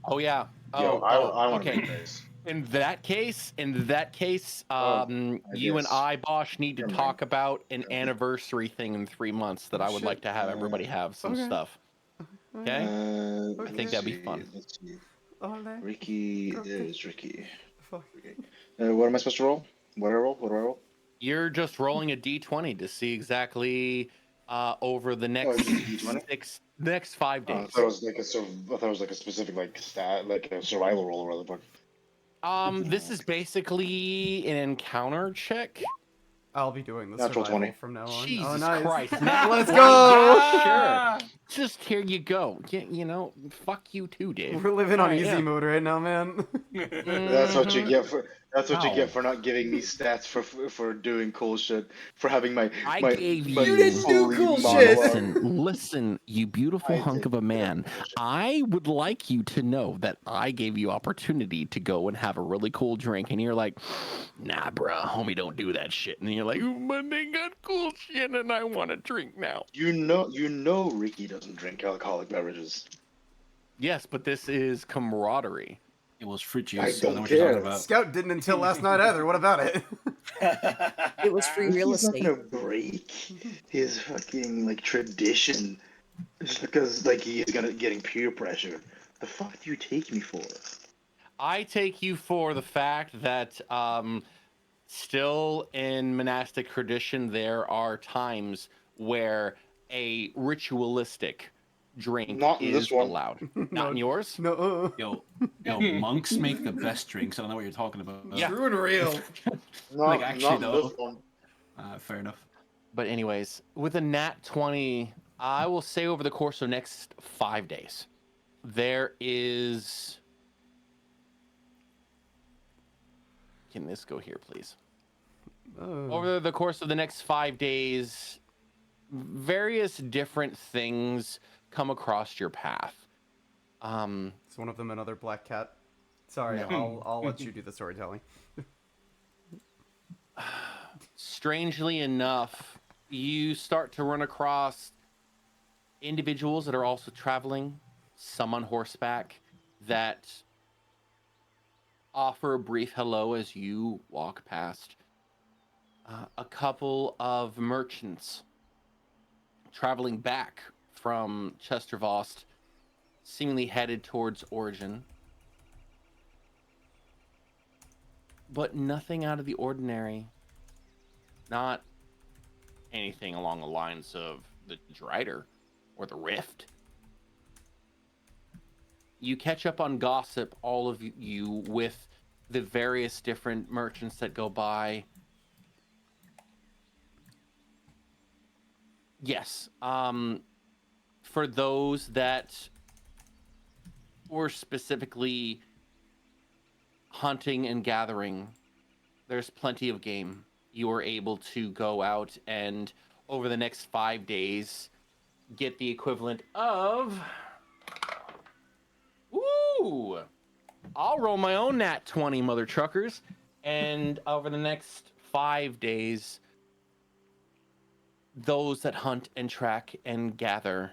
Oh yeah. Yo, I want to okay. make dice. In that case, you and guess. I, Bosch, need to Never mind. talk about an Okay. anniversary thing in 3 months that I would like to have everybody have some Okay. stuff. Okay? I think that'd be fun. Let's see. Oh, Ricky, Okay. there's Ricky. fuck. Okay. What am I supposed to roll? What do I roll? What do I roll? You're just rolling a d20 to see exactly over the next it's a D20? next 5 I days. thought it was like I thought it was like a specific like stat, like a survival roll or whatever. This is basically an encounter check. I'll be doing the Natural survival 20. from now on. Jesus oh, nice. Christ. Let's Yeah, go! sure. Just here you go. You know, fuck you too, Dave. We're living on Alright, easy yeah. mode right now, man. That's what you Mhm. get for. That's what you Ow. get for not giving me stats for doing cool shit. For having my I my. gave my you- You didn't do fully cool monologue. shit. Listen, you beautiful I hunk did of a man. cool shit. I would like you to know that I gave you opportunity to go and have a really cool drink, and you're like, nah, bruh, homie, don't do that shit. And you're like, but they got cool shit, and I want to drink now. You know, Ricky doesn't drink alcoholic beverages. Yes, but this is camaraderie. It was fruit juice. I I know don't what you're talking care. about. Scout didn't until last night either. What about it? It was free real Ricky's not estate. gonna break his fucking like tradition just because like he's getting peer pressure. The fuck do you take me for? I take you for the fact that still in monastic tradition, there are times where a ritualistic drink Not in is this one. allowed. No. Not in yours? No. Yo, monks make the best drinks. I don't know what you're talking about. Yeah. True and real. Not, actually, not in this though. one. Fair enough. But anyways, with a nat 20, I will say over the course of the next 5 days, there is... Can this go here, please? Oh. Over the course of the next 5 days, various different things come across your path. Is one of them another black cat? Sorry, No. I'll let you do the storytelling. Strangely enough, you start to run across individuals that are also traveling, some on horseback, that offer a brief hello as you walk past. A couple of merchants traveling back from Chester Vost, seemingly headed towards Origin. But nothing out of the ordinary. Not anything along the lines of the Drider or the Rift. You catch up on gossip, all of you, with the various different merchants that go by. Yes, for those that were specifically hunting and gathering, there's plenty of game. You are able to go out and over the next 5 days get the equivalent of, ooh, I'll roll my own nat 20, mother truckers. And over the next 5 days, those that hunt and track and gather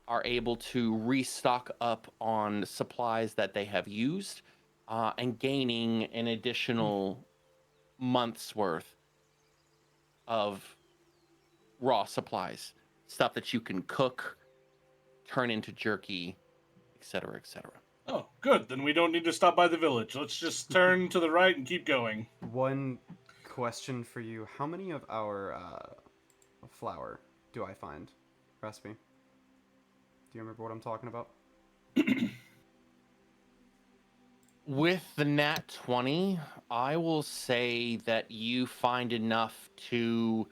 are able to restock up on supplies that they have used, and gaining an additional month's worth of raw supplies, stuff that you can cook, turn into jerky, etc., etc. Oh, good. Then we don't need to stop by the village. Let's just turn to the right and keep going. One question for you: how many of our flour do I find? Recipe. Do you remember what I'm talking about? With the nat 20, I will say that you find enough to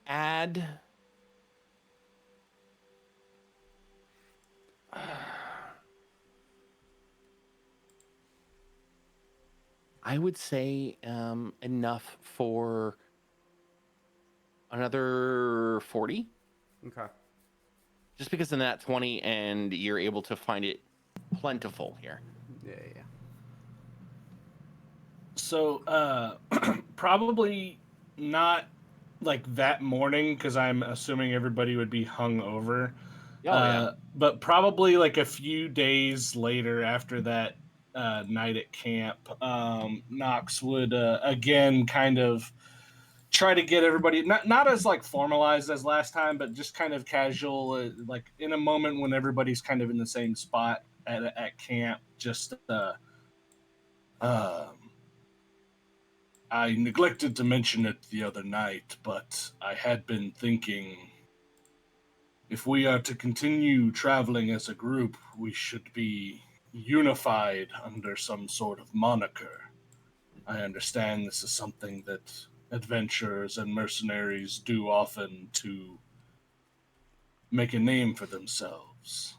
add I would say enough for another 40. Okay. Just because of that 20 and you're able to find it plentiful here. Yeah. So, probably not like that morning, because I'm assuming everybody would be hung over. Yeah. But probably like a few days later after that night at camp, Knox would again kind of try to get everybody not as like formalized as last time, but just kind of casual, like in a moment when everybody's kind of in the same spot at camp. Just I neglected to mention it the other night, but I had been thinking, if we are to continue traveling as a group, we should be unified under some sort of moniker. I understand this is something that adventurers and mercenaries do often to make a name for themselves.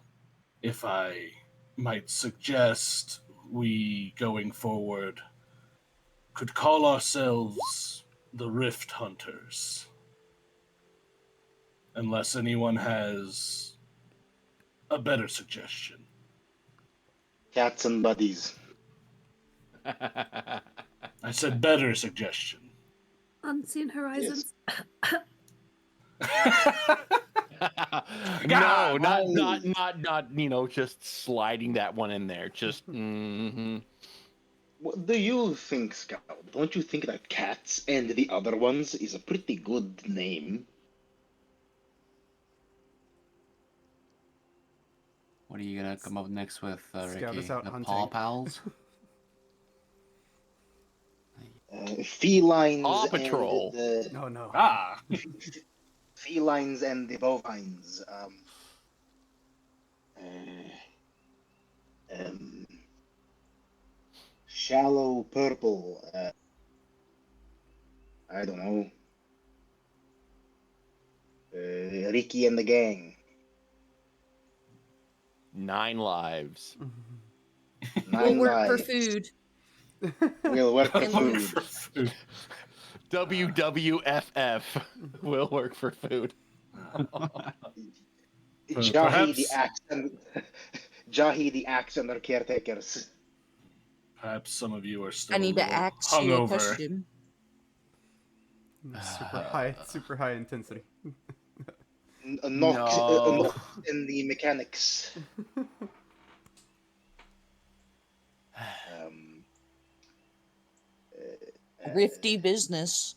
If I might suggest, we, going forward, could call ourselves the Rift Hunters. Unless anyone has a better suggestion. Cats and buddies. I said better suggestion. Unseen Horizons. No, not, just sliding that one in there. Just, What do you think, Scout? Don't you think that Cats and the other ones is a pretty good name? What are you gonna come up next with, Scout Ricky? is out The hunting. Paw Pals? Felines Paw Patrol. and the No. felines and the bovines. Shallow purple. I don't know. Ricky and the gang. 9 lives. Nine We'll work for lives. food. We'll work for And food. WWFF will work for food. Jahi the Perhaps- axe and Jahi the axe and their caretakers. Perhaps some of you are still I need to a little ask you a hungover. question. Super high intensity. A knock, a No. knock in the mechanics. Um, Rifty business.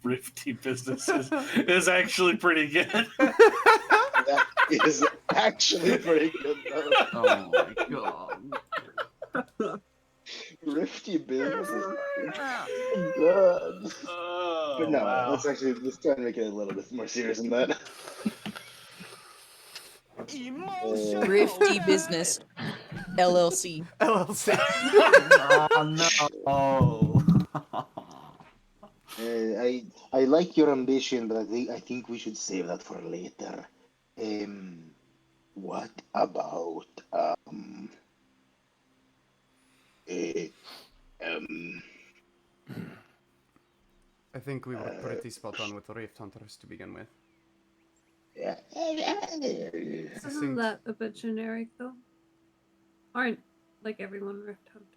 Rifty businesses is actually pretty good. that is actually pretty good though. Oh my god. Rifty business is good. Oh, But no, wow. let's try to make it a little bit more serious than that. Rifty business. LLC. LLC. Oh no. I like your ambition, but I think we should save that for later. What about I think we were pretty spot on with the Rift Hunters to begin with. yeah. Isn't that a bit generic though? Aren't like everyone Rift Hunter?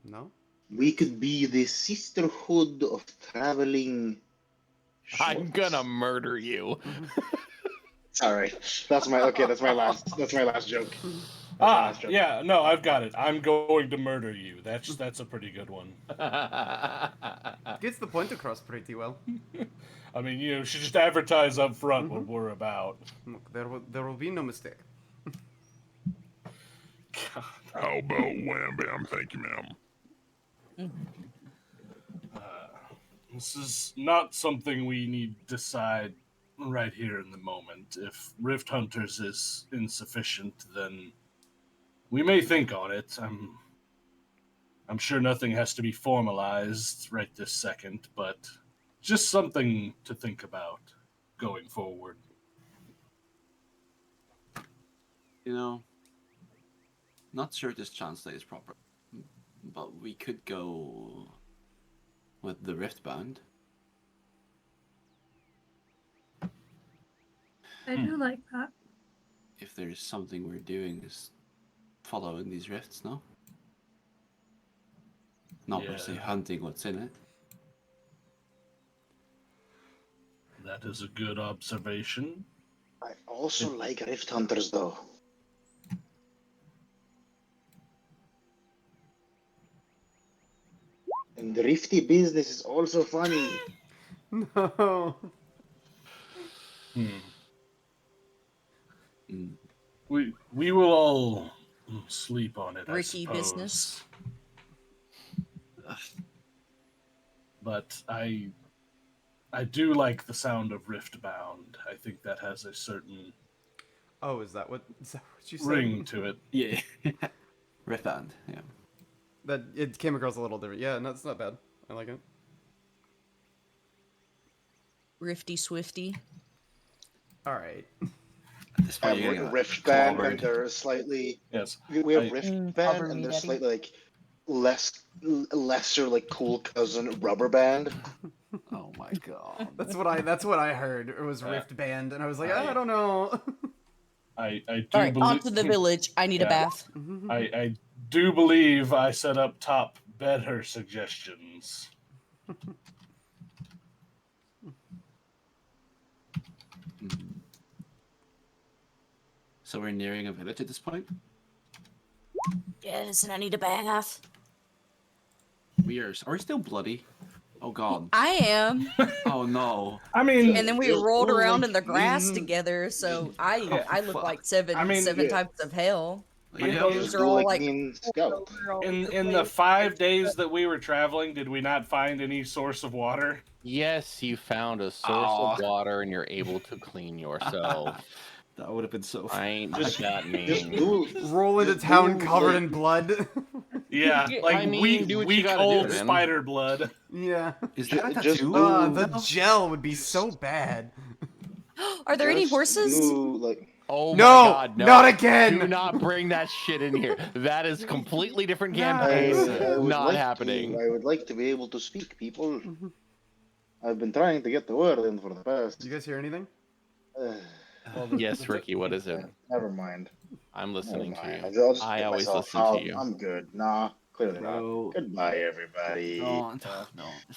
No? We could be the sisterhood of traveling. I'm gonna shorts. murder you. Sorry, that's my last joke. Yeah, no, I've got it. I'm going to murder you. That's a pretty good one. Gets the point across pretty well. I mean, you should just advertise up front what we're about. Look, there will be no mistake. God. How about wham bam? Thank you, ma'am. This is not something we need to decide right here in the moment. If Rift Hunters is insufficient, then we may think on it. I'm sure nothing has to be formalized right this second, but just something to think about going forward. You know, not sure this translates proper, but we could go with the Riftbound. I do like that. If there's something we're doing is following these rifts, no? Not per se Yeah. hunting what's in it. That is a good observation. I also like Rift Hunters though. And the Rifty business is also funny. No. Hmm. Mm. We will all sleep on it. Ricky I suppose. business. But I do like the sound of Riftbound. I think that has a certain Oh, is that what you said? ring to it. Yeah. Riftbound, yeah. That it came across a little different. Yeah, no, it's not bad. I like it. Rifty Swifty. All right. At this point, you're Have getting, Rift Band, clobbered. and they're slightly. Yes. We have I- Rift Mm, Band, cover and me, they're Daddy. slightly like lesser like cool cousin Rubber Band. Oh my god. That's what I heard. It was Rift Band, and I was like, I- I don't know. I do All right, on believe to the village. I need a Yeah. bath. I do believe I set up top better suggestions. Mhm. So we're nearing a village at this point? Yes, and I need a bath. Are we still bloody? Oh god. I am. Oh no. I mean, And then we Feels rolled cool, Yeah. in like, the grass mhm. together, so I look fuck. like seven I mean, seven yeah. types of hell. Yeah. Those Just are do all like like mean scout. in the 5 days that we were traveling, did we not find any source of water? Yes, you found a source Aw. of water and you're able to clean yourself. That would have been so I ain't Just- that Just mean. do. Roll into Just town do, covered like- in blood. Yeah, like I mean, do what you weak gotta do, old man. spider blood. Yeah. Is that a Just tattoo? do- The gel would be so bad. Are there any Just horses? do, like, Oh No, my god, no. not again. Do not bring that shit in here. That is completely different Nice. campaign. I would Not like happening. I would like to be able to speak, people. I've been trying to get the word in for the past. Did you guys hear anything? Yes, Ricky, what is it? Never mind. I'm Never listening to mind. you. I'll just I get always myself listen to out. you. I'm good. Nah, Clearly Bro. not. Goodbye, everybody. Don't. Yeah.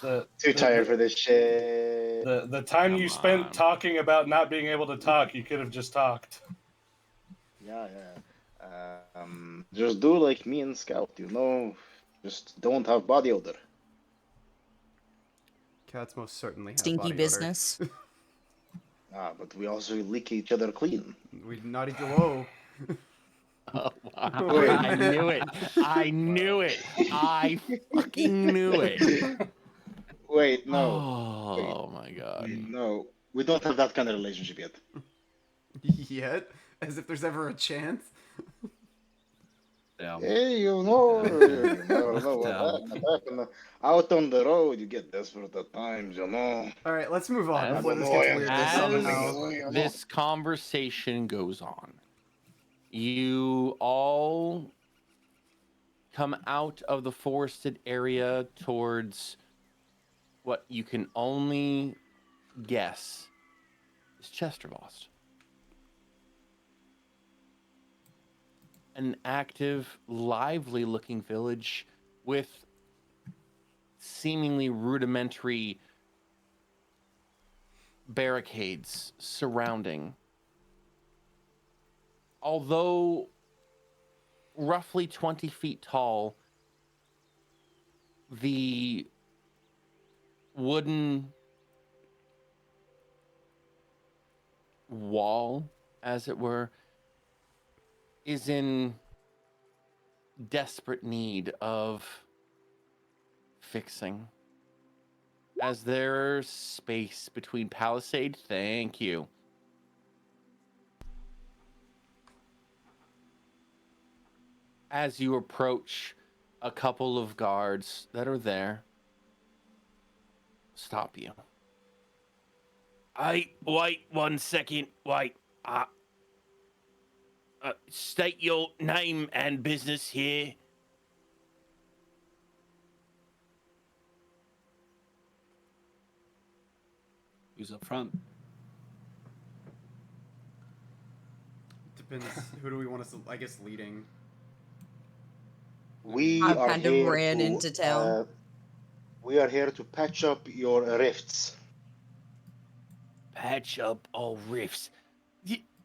No. Too tired the, for this shit. the time you Come spent on. talking about not being able to talk, you could have just talked. Yeah. Just do like me and Scout, Just don't have body odor. Cats most certainly have Stinky body odor. business. But we also lick each other clean. We not even whoa. Oh, wow. Wait. I knew it. I knew it. I fucking knew it. Wait, no. Oh my god. No. We don't have that kind of relationship yet. Yet, as if there's ever a chance. Damn. Hey, you never know what Damn. happened. Out on the road, you get desperate at times, All right, let's move on As- before this gets weird. As this conversation goes on, you all come out of the forested area towards what you can only guess is Chestervost. An active, lively looking village with seemingly rudimentary barricades surrounding. Although roughly 20 feet tall, the wooden wall, as it were, is in desperate need of fixing. As there's space between palisade, thank you. As you approach, a couple of guards that are there stop you. Hey, wait 1 second. Wait. State your name and business here. Who's up front? Depends. Who do we want to? I guess leading. We I are kind of here ran to, into town. we are here to patch up your rifts. Patch up all rifts.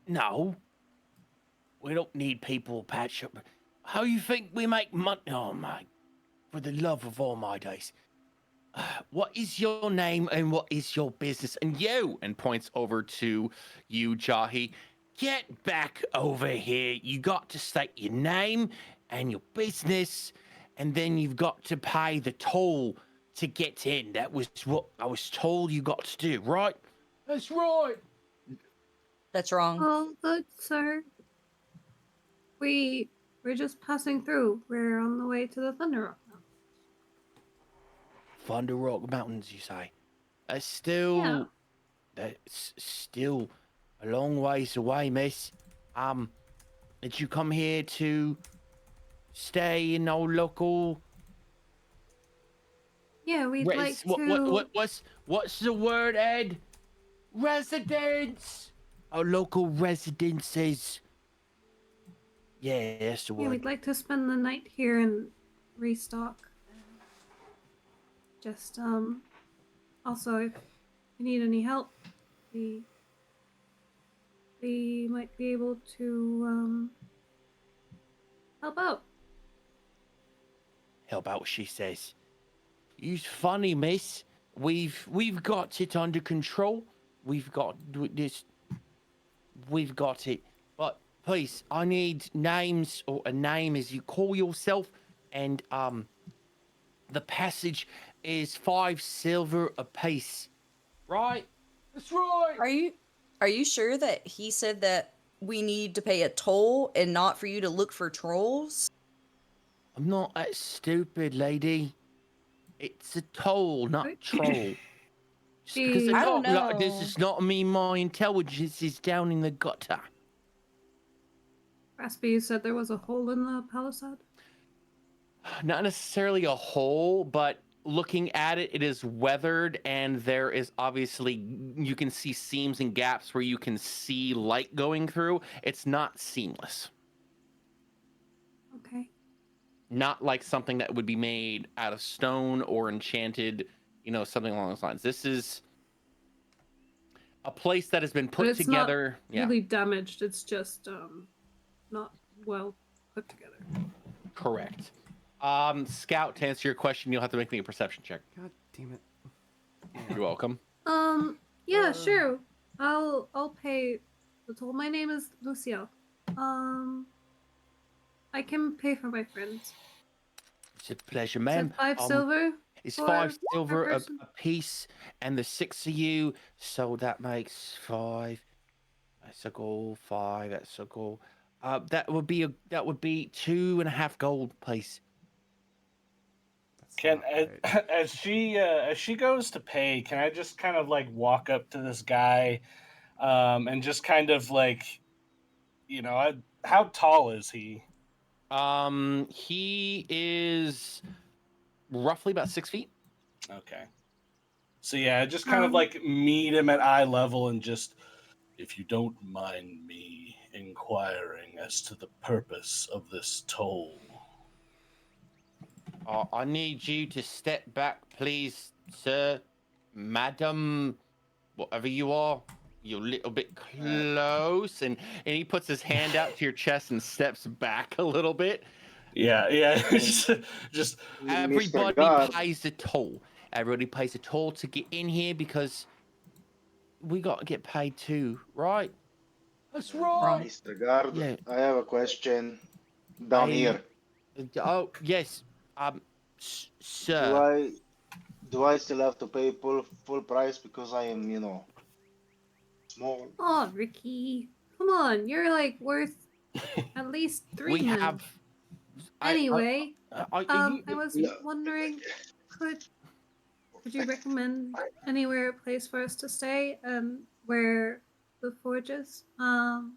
No. We don't need people to patch up. How you think we make money? Oh my, for the love of all my days. What is your name and what is your business? And you, and points over to you, Jahi. Get back over here. You got to state your name and your business, and then you've got to pay the toll to get in. That was what I was told you got to do, right? That's right. That's wrong. Oh, good sir. We're just passing through. We're on the way to the Thunder Rock Mountain. Thunder Rock Mountains, you say? That's Yeah. still a long ways away, miss. Did you come here to stay in our local? Yeah, we'd like to. What's the word, Ed? Residence. Our local residences. Yeah, that's the Yeah, word. we'd like to spend the night here and restock. Just also if you need any help, we might be able to help out. Help out, she says. You's funny, miss. We've got it under control. We've got this. We've got it. But please, I need names, or a name as you call yourself, and the passage is 5 silver apiece. Right? That's right. Are you sure that he said that we need to pay a toll and not for you to look for trolls? I'm not that stupid, lady. It's a toll, not troll. Just because I don't this know. does not mean my intelligence is down in the gutter. Raspy, you said there was a hole in the palisade? Not necessarily a hole, but looking at it, it is weathered, and there is obviously, you can see seams and gaps where you can see light going through. It's not seamless. Okay. not like something that would be made out of stone or enchanted, something along those lines. This is a place that has been But put it's together. not really damaged. It's just not well put together. Correct. Scout, to answer your question, you'll have to make me a perception check. God damn it. You're welcome. Yeah, sure. I'll pay the toll. My name is Lucio. I can pay for my friends. It's a pleasure, Is ma'am. it 5 silver? It's for 5 per silver person? a piece, and the 6 of you, so that makes 5. That's a gold. 5. That's a gold. That would be 2.5 gold, please. That's Can not right. as she goes to pay, can I just kind of like walk up to this guy, and just kind of like, how tall is he? He is roughly about 6 feet. Okay. So yeah, just kind of Um, like meet him at eye level and just, if you don't mind me inquiring as to the purpose of this toll. I need you to step back, please, sir, madam, whatever you are. You're a little bit close, and he puts his hand out to your chest and steps back a little bit. Yeah, just Mr. Everybody Guard, pays a toll. Everybody pays a toll to get in here because we got to get paid too, right? That's right. Mr. Guard, Yeah. I have a question down here. Oh yes, Do sir. I still have to pay full price because I am, small? oh, Ricky, come on, you're like worth at least 3 We mil. have. Anyway, I I was No. wondering, could you recommend anywhere a place for us to stay, where the forge is, and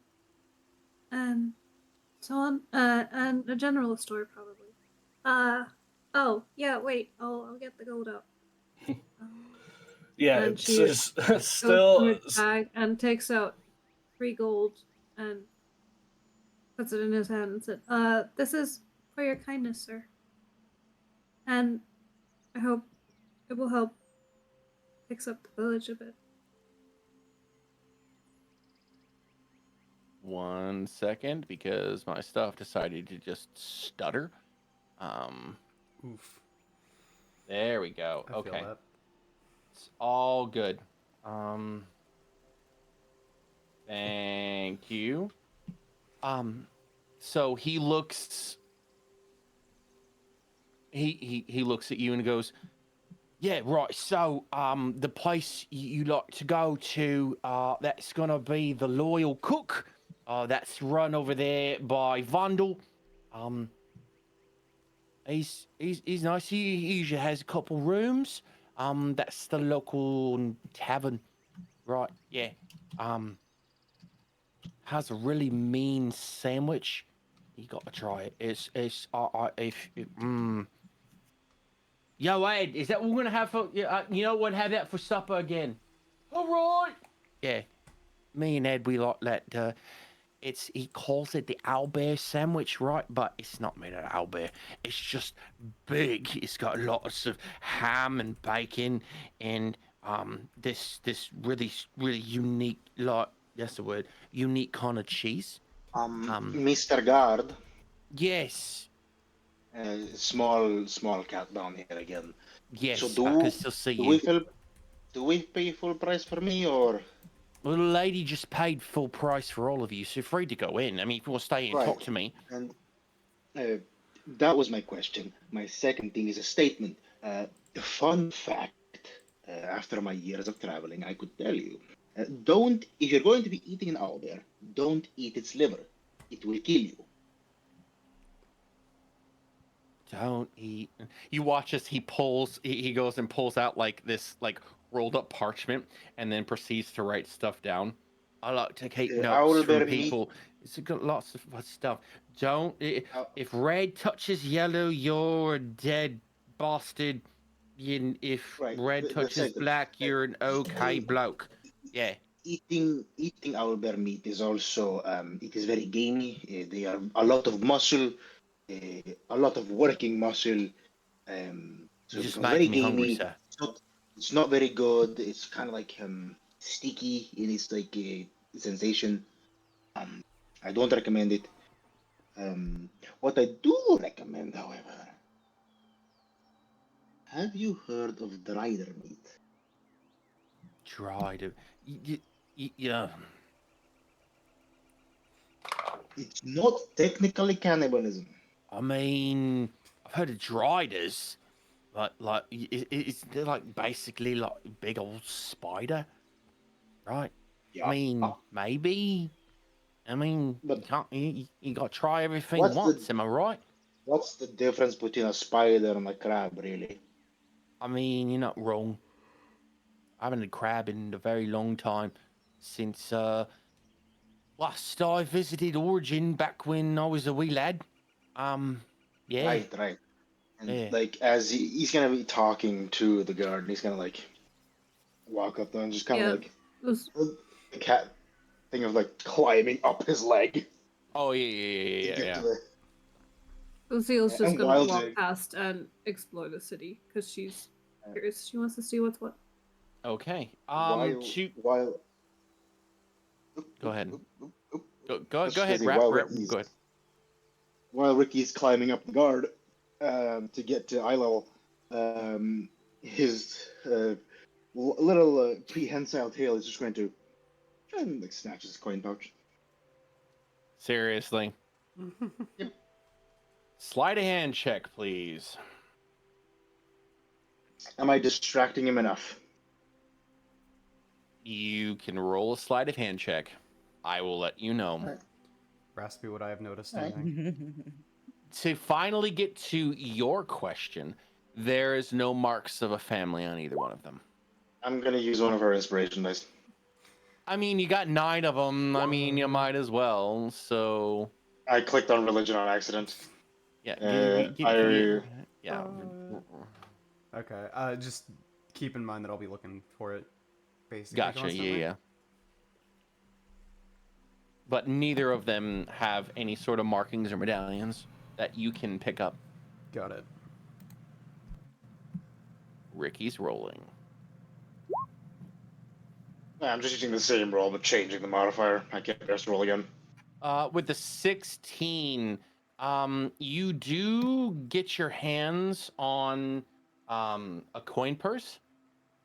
so on, and a general store probably. Oh yeah, wait, I'll get the gold out. yeah, And it's she just goes to still her bag and takes out 3 gold and puts it in his hand and said, this is for your kindness, sir. And I hope it will help fix up the village a bit. 1 second, because my stuff decided to just stutter. Oof. There we go. I feel Okay, that. it's all good. Thank you. So he looks. He looks at you and goes, "Yeah, right. So, the place you like to go to, that's gonna be the Loyal Cook. That's run over there by Vandal. He's nice. He usually has a couple rooms. That's the local tavern, right? Yeah. Has a really mean sandwich. You gotta try it. Yo, Ed, is that what we're gonna have for? Have that for supper again. All right. Yeah, me and Ed, we like that. He calls it the owlbear sandwich, right? But it's not made out of owlbear. It's just big. It's got lots of ham and bacon and this really unique, like that's the word, unique kind of cheese. Mr. Guard, Yes, small cat down here again. yes, So I can still see do you. we pay full price for me, or? Well, the lady just paid full price for all of you, so you're free to go in. I mean, if you want to stay and talk Right. to me. And that was my question. My second thing is a statement. Fun fact, after my years of traveling, I could tell you, if you're going to be eating an owlbear, don't eat its liver. It will kill you. Don't eat. You watch as he goes and pulls out like this, like rolled up parchment, and then proceeds to write stuff down. I like to keep notes from Owlbear meat. people. It's got lots of stuff. Don't. Uh, If red touches yellow, you're a dead bastard. If Right. red The touches second. black, you're an okay bloke. Yeah. Eating owlbear meat is also it is very gamey. They are a lot of muscle. a lot of working muscle. So You it just becomes very making me hungry, gamey. sir. It's not very good. It's kind of like sticky in its like sensation. Um, I don't recommend it. What I do recommend, however, have you heard of drider meat? Dried. Yeah. It's not technically cannibalism. I mean, I've heard of driders, but like, it's they're like basically like a big old spider, right? Yeah. I mean, maybe. I mean, you But can't. You got to try everything what's once. the Am I right? what's the difference between a spider and a crab, really? I mean, you're not wrong. I haven't had crab in a very long time, since last I visited Origin back when I was a wee lad. Yeah, Right. And yeah. like as he's gonna be talking to the guard, and he's gonna like walk up there and just kind of Yeah, like those the cat thing of like climbing up his leg Oh to yeah. get to the. Lucille's just And gonna while walk they, past and explore the city because she's curious. She wants to see what's what. Okay. while Shoot. while Go ahead. oop, oop, oop. Go Just ahead. gonna say, Rap. Go ahead. while Ricky's climbing up the guard to get to eye level, his little prehensile tail is just going to try and like snatch his coin pouch. Seriously. Yep. Sleight of hand check, please. Am I distracting him enough? You can roll a sleight of hand check. I will let you know. Alright. Raspy, would I have noticed Alright. anything? To finally get to your question, there is no marks of a family on either one of them. I'm gonna use one of our inspiration dice. I mean, you got 9 of them. I mean, you might as well. So, I clicked on religion on accident. yeah. Yeah. Okay, just keep in mind that I'll be looking for it basically Gotcha. constantly. Yeah. But neither of them have any sort of markings or medallions that you can pick up. Got it. Ricky's rolling. I'm just using the same roll but changing the modifier. I can't best roll again. With the 16, you do get your hands on a coin purse,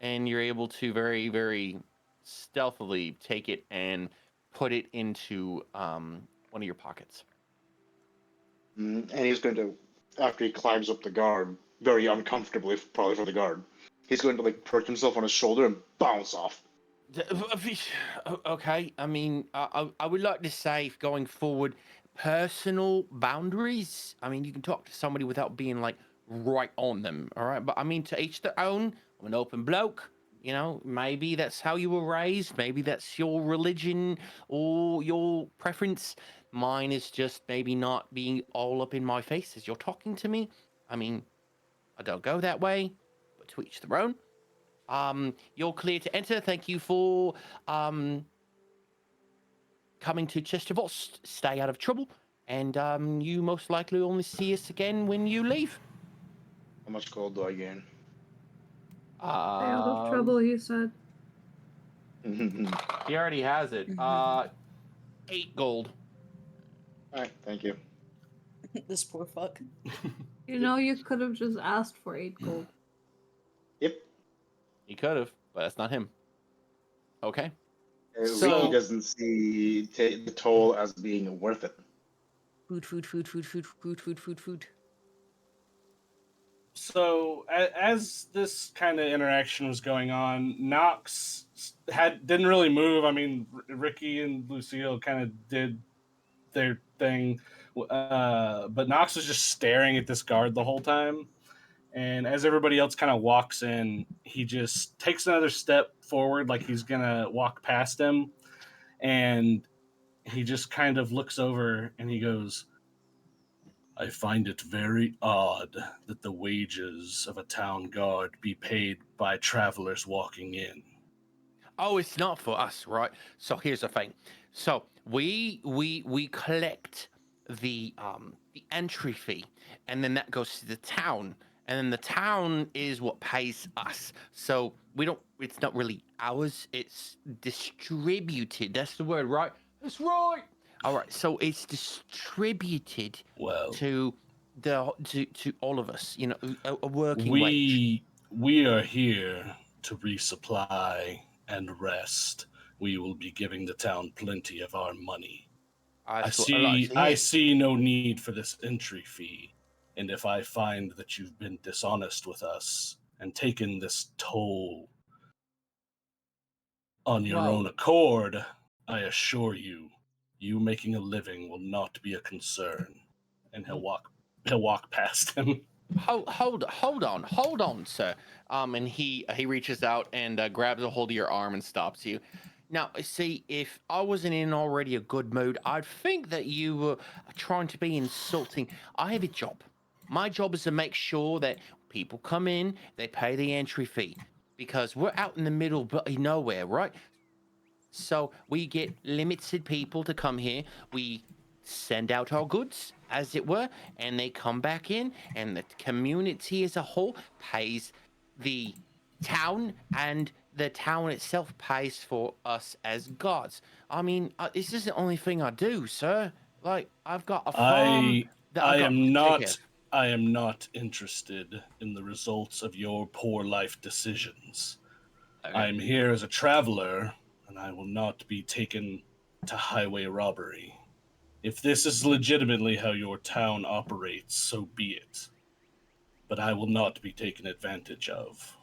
and you're able to very, very stealthily take it and put it into one of your pockets. And he's going to, after he climbs up the guard, very uncomfortably, probably for the guard, he's going to like perch himself on his shoulder and bounce off. Okay, I mean, I would like to say, going forward, personal boundaries. I mean, you can talk to somebody without being like right on them, all right? But I mean, to each their own. I'm an open bloke. You know, maybe that's how you were raised. Maybe that's your religion or your preference. Mine is just maybe not being all up in my face as you're talking to me. I mean, I don't go that way, but to each their own. You're clear to enter. Thank you for coming to Chester Voss. Stay out of trouble, and you most likely only see us again when you leave. How much gold do I gain? Stay out of trouble, he said. He already has it. 8 gold. Alright, thank you. This poor fuck. You know, you could have just asked for 8 gold. Yep. He could have, but that's not him. Okay. Ricky doesn't see the toll as being worth it. Food. So as this kind of interaction was going on, Nox didn't really move. I mean, Ricky and Lucille kind of did their thing, but Nox was just staring at this guard the whole time. And as everybody else kind of walks in, he just takes another step forward, like he's gonna walk past him, and he just kind of looks over and he goes, I find it very odd that the wages of a town guard be paid by travelers walking in. Oh, it's not for us, right? So here's the thing. So we collect the entry fee, and then that goes to the town, and then the town is what pays us. So we don't. It's not really ours. It's distributed. That's the word, right? That's right. All right. So it's distributed Well, to to all of us. You know, a working wage. we are here to resupply and rest. We will be giving the town plenty of our money. I That's what I like to hear. see no need for this entry fee. And if I find that you've been dishonest with us and taken this toll on your Well- own accord, I assure you, you making a living will not be a concern. And he'll walk past him. Hold on, sir. And he reaches out and grabs a hold of your arm and stops you. Now, see, if I wasn't in already a good mood, I'd think that you were trying to be insulting. I have a job. My job is to make sure that people come in, they pay the entry fee, because we're out in the middle of nowhere, right? So we get limited people to come here. We send out our goods, as it were, and they come back in, and the community as a whole pays the town, and the town itself pays for us as gods. I mean, this is the only thing I do, sir. Like, I've got a farm that I I've got am to take not care of. I am not interested in the results of your poor life decisions. I am here as a traveler, and I will not be taken to highway robbery. If this is legitimately how your town operates, so be it. But I will not be taken advantage of.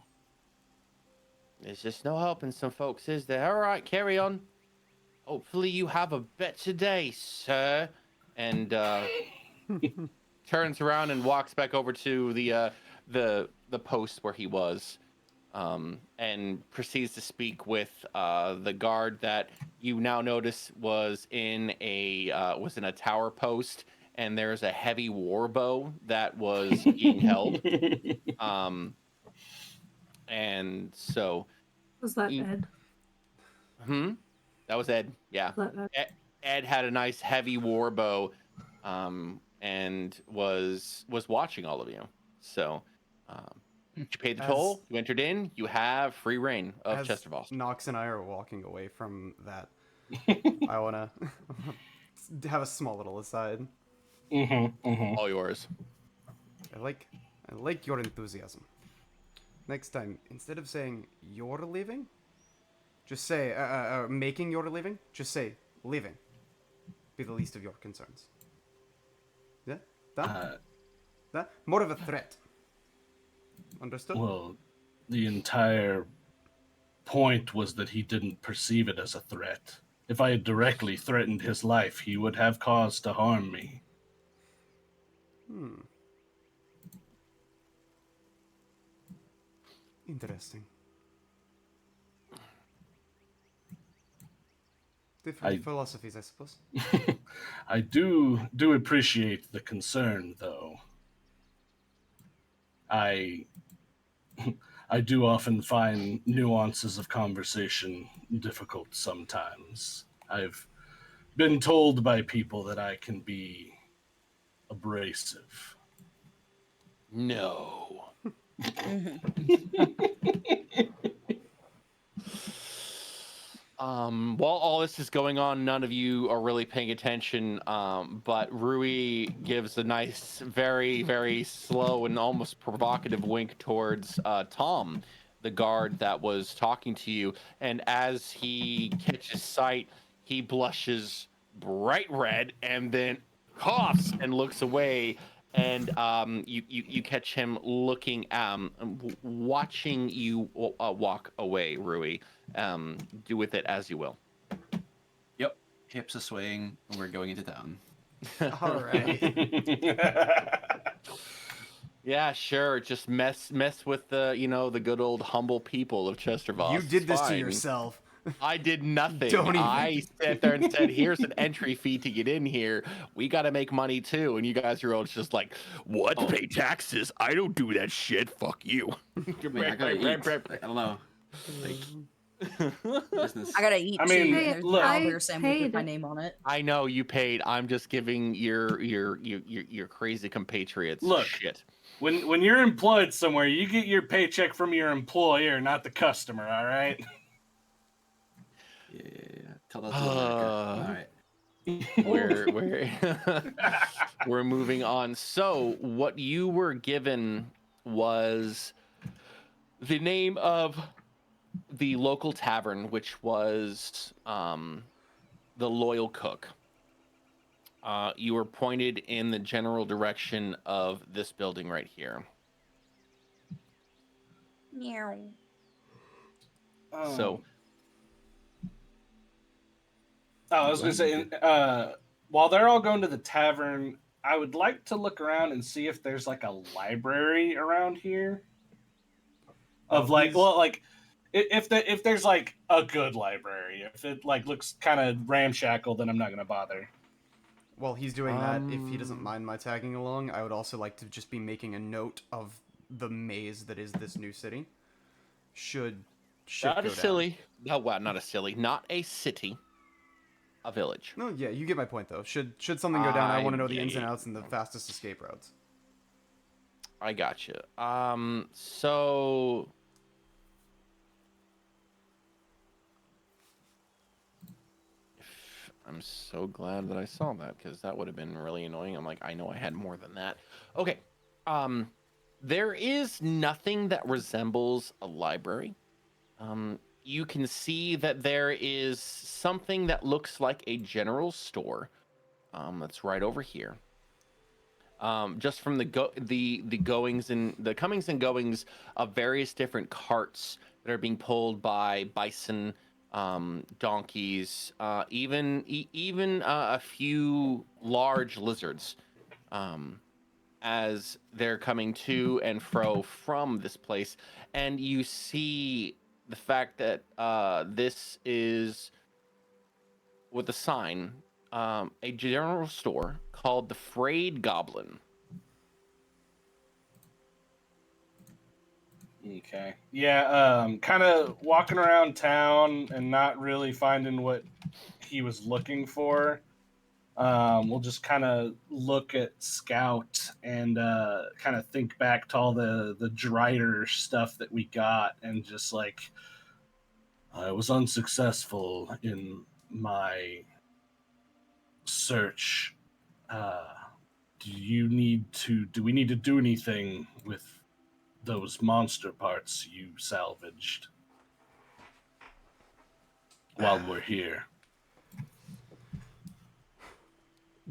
There's just no helping some folks, is there? All right, carry on. Hopefully you have a better day, sir. And turns around and walks back over to the post where he was, and proceeds to speak with the guard that you now notice was in a tower post, and there's a heavy war bow that was being held. And so, Was that You- Ed? that was Ed. Yeah. Was that Ed? Ed had a nice heavy war bow, and was watching all of you. So, you paid the toll. You entered in. You have free reign of As Chester Voss. Nox and I are walking away from that, I want to have a small little aside. All yours. I like your enthusiasm. Next time, instead of saying you're leaving, just say making you're leaving. Just say leaving. Be the least of your concerns. Yeah, that more of a threat. Understood? Well, the entire point was that he didn't perceive it as a threat. If I had directly threatened his life, he would have cause to harm me. Interesting. Different philosophies, I suppose. I do appreciate the concern, though. I do often find nuances of conversation difficult sometimes. I've been told by people that I can be abrasive. No. While all this is going on, none of you are really paying attention. But Rui gives a nice, very, very slow and almost provocative wink towards Tom, the guard that was talking to you. And as he catches sight, he blushes bright red and then coughs and looks away. And you catch him looking, watching you walk away, Rui. Do with it as you will. Yep. Hips are swaying, and we're going into town. All right. Yeah, sure. Just mess with the good old humble people of Chester Voss. You did It's this to fine. yourself. I did nothing. Don't even- I sat there and said, "Here's an entry fee to get in here. We got to make money too." And you guys are all just like, "What? Pay taxes? I don't do that shit. Fuck you." I mean, I gotta eat. Like, I don't know. Like, Business. I gotta eat I too. mean, and there's look- an I owlbear sandwich with my paid. name on it. I know you paid. I'm just giving your crazy compatriots Look. shit. When you're employed somewhere, you get your paycheck from your employer, not the customer. All right. Yeah. Tell that to America. All right. We're moving on. So what you were given was the name of the local tavern, which was the Loyal Cook. You were pointed in the general direction of this building right here. Meow. So I was gonna say, while they're all going to the tavern, I would like to look around and see if there's like a library around here. Of like, well, like if there's like a good library, if it like looks kind of ramshackle, then I'm not gonna bother. While he's doing that, if he doesn't mind my tagging along, I would also like to just be making a note of the maze that is this new city. Should shit not go a silly. No, well, not a silly. Not a city. A village. down. No, yeah, you get my point though. Should something go down, I want to know the yeah, ins and yeah. outs and the fastest escape routes. I gotcha. So I'm so glad that I saw that because that would have been really annoying. I'm like, I know I had more than that. Okay. There is nothing that resembles a library. You can see that there is something that looks like a general store. That's right over here. Just from the goings and the comings and goings of various different carts that are being pulled by bison, donkeys, even a few large lizards, as they're coming to and fro from this place, and you see the fact that this is with a sign. A general store called the Frayed Goblin. Okay. Yeah. Kind of walking around town and not really finding what he was looking for. We'll just kind of look at Scout and kind of think back to all the Drider stuff that we got, and just like, I was unsuccessful in my search. Do we need to do anything with those monster parts you salvaged while we're here?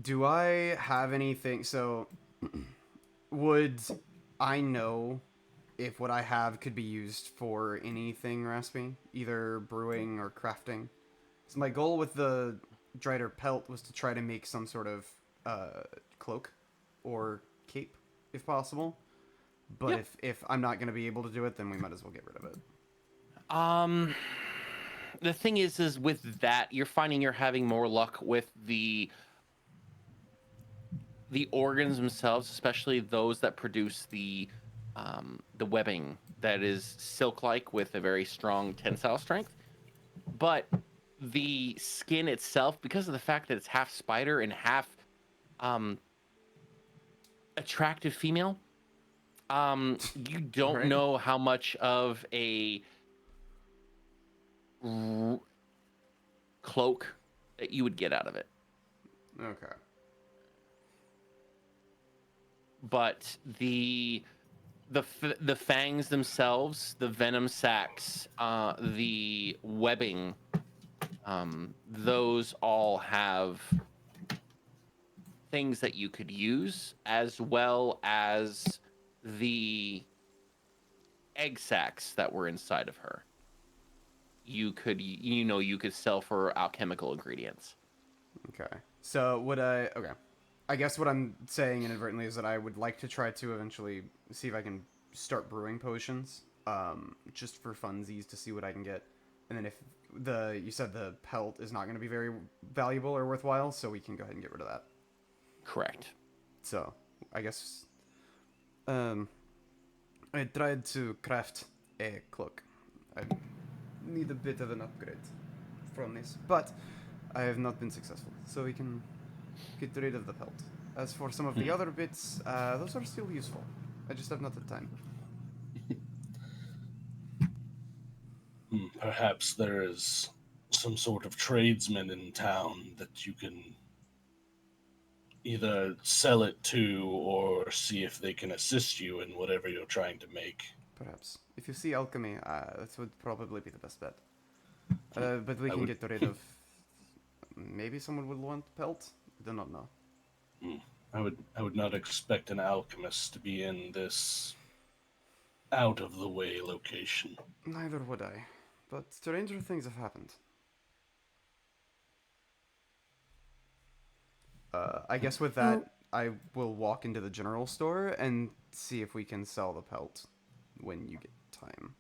Do I have anything? So, would I know if what I have could be used for anything, Raspy? Either brewing or crafting? So my goal with the Drider pelt was to try to make some sort of cloak or cape, if possible. But Yep. if I'm not going to be able to do it, then we might as well get rid of it. The thing is with that, you're finding you're having more luck with the organs themselves, especially those that produce the webbing that is silk-like with a very strong tensile strength. But the skin itself, because of the fact that it's half spider and half attractive female, you don't Right. know how much of a cloak that you would get out of it. Okay. But the fangs themselves, the venom sacs, the webbing, those all have things that you could use, as well as the egg sacs that were inside of her. You could sell for alchemical ingredients. Okay. So would I? Okay. I guess what I'm saying inadvertently is that I would like to try to eventually see if I can start brewing potions, just for funsies to see what I can get, and then if you said the pelt is not going to be very valuable or worthwhile, so we can go ahead and get rid of that. Correct. So I guess, I tried to craft a cloak. I need a bit of an upgrade from this, but I have not been successful, so we can get rid of the pelt. As for some of the other bits, those are still useful. I just have not the time. Perhaps there is some sort of tradesman in town that you can either sell it to or see if they can assist you in whatever you're trying to make. Perhaps. If you see alchemy, that would probably be the best bet. But we can get rid of... Maybe someone would want pelt? I do not know. I would not expect an alchemist to be in this out of the way location. Neither would I. But stranger things have happened. I guess with that, I will walk into the general store and see if we can sell the pelt when you get time.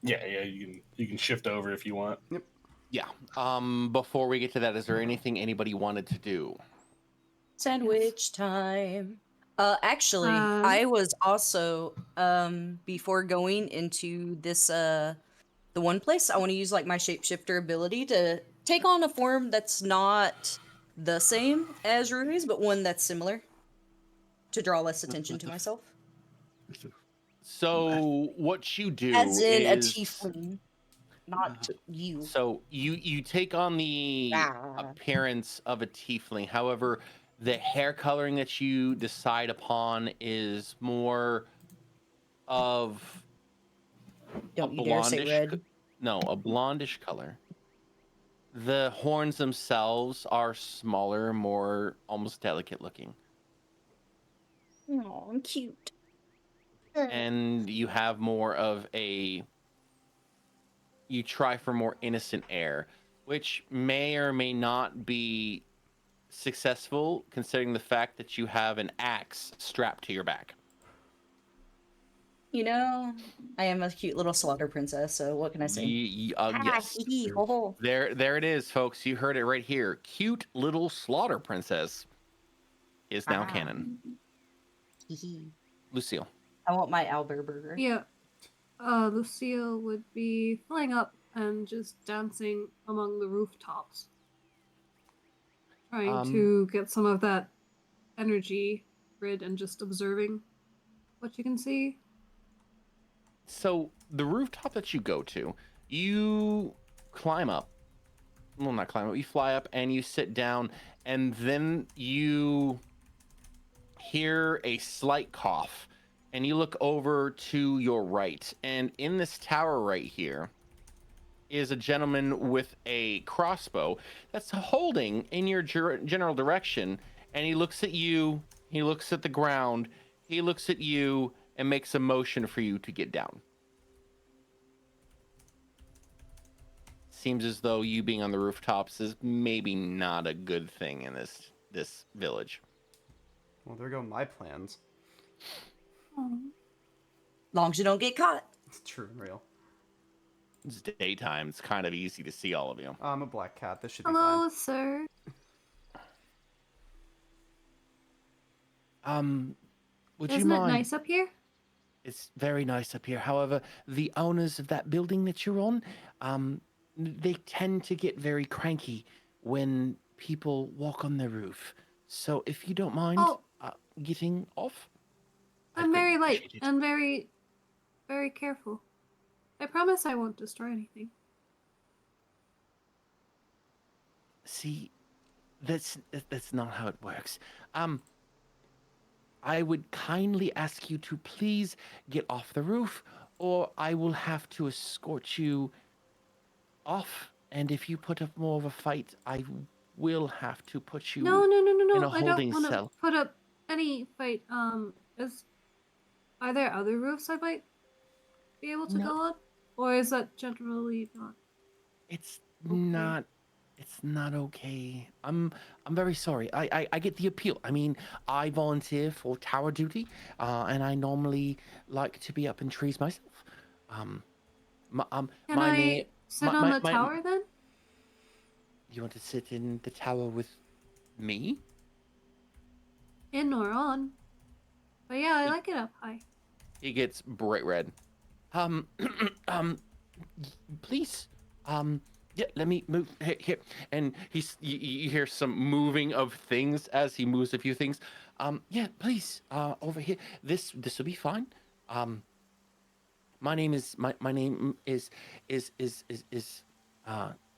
Yeah, you can shift over if you want. Yep. Yeah. Before we get to that, is there anything anybody wanted to do? Sandwich time. Actually, Um, I was also before going into this the one place, I want to use like my shapeshifter ability to take on a form that's not the same as Ruby's, but one that's similar to draw less attention to myself. So what you do As in a is tiefling, not you. so you take on the Ah. appearance of a tiefling. However, the hair coloring that you decide upon is more of Don't you dare say red. No, a blondish color. The horns themselves are smaller, more almost delicate looking. Oh, I'm cute. And you have more of a you try for more innocent air, which may or may not be successful considering the fact that you have an axe strapped to your back. You know, I am a cute little slaughter princess, so what can I say? Yes. Hee hee, ho ho. There it is, folks. You heard it right here. Cute little slaughter princess is now Ah. canon. Hee hee. Lucille. I want my Albert burger. Yeah. Lucille would be flying up and just dancing among the rooftops. Trying to get some of that energy grid and just observing what you can see. So the rooftop that you go to, you climb up. Well, not climb up. You fly up and you sit down, and then you hear a slight cough, and you look over to your right. And in this tower right here is a gentleman with a crossbow that's holding in your general direction. And he looks at you. He looks at the ground. He looks at you and makes a motion for you to get down. Seems as though you being on the rooftops is maybe not a good thing in this village. Well, there go my plans. Long as you don't get caught. It's true and real. It's daytime. It's kind of easy to see all of you. I'm a black cat. This should be Hello, fine. sir. Would Isn't you it mind? nice up here? It's very nice up here. However, the owners of that building that you're on, they tend to get very cranky when people walk on their roof. So if you don't mind Oh. getting off, I'd I'm very greatly light appreciate it. and very, very careful. I promise I won't destroy anything. See, that's not how it works. I would kindly ask you to please get off the roof, or I will have to escort you off. And if you put up more of a fight, I will have to put you No. in a I holding don't want to cell. put up any fight. Are there other roofs I might be able to No. go on, or is that generally not? It's Okay. not. It's not okay. I'm very sorry. I get the appeal. I mean, I volunteer for tower duty, and I normally like to be up in trees myself. Can my I na- sit my- on my- the my- tower then? You want to sit in the tower with me? In or on? But yeah, I like it up high. He gets bright red. Please, Yeah, let me move here. And you hear some moving of things as he moves a few things. Yeah, please, over here. This will be fine. Um, my name is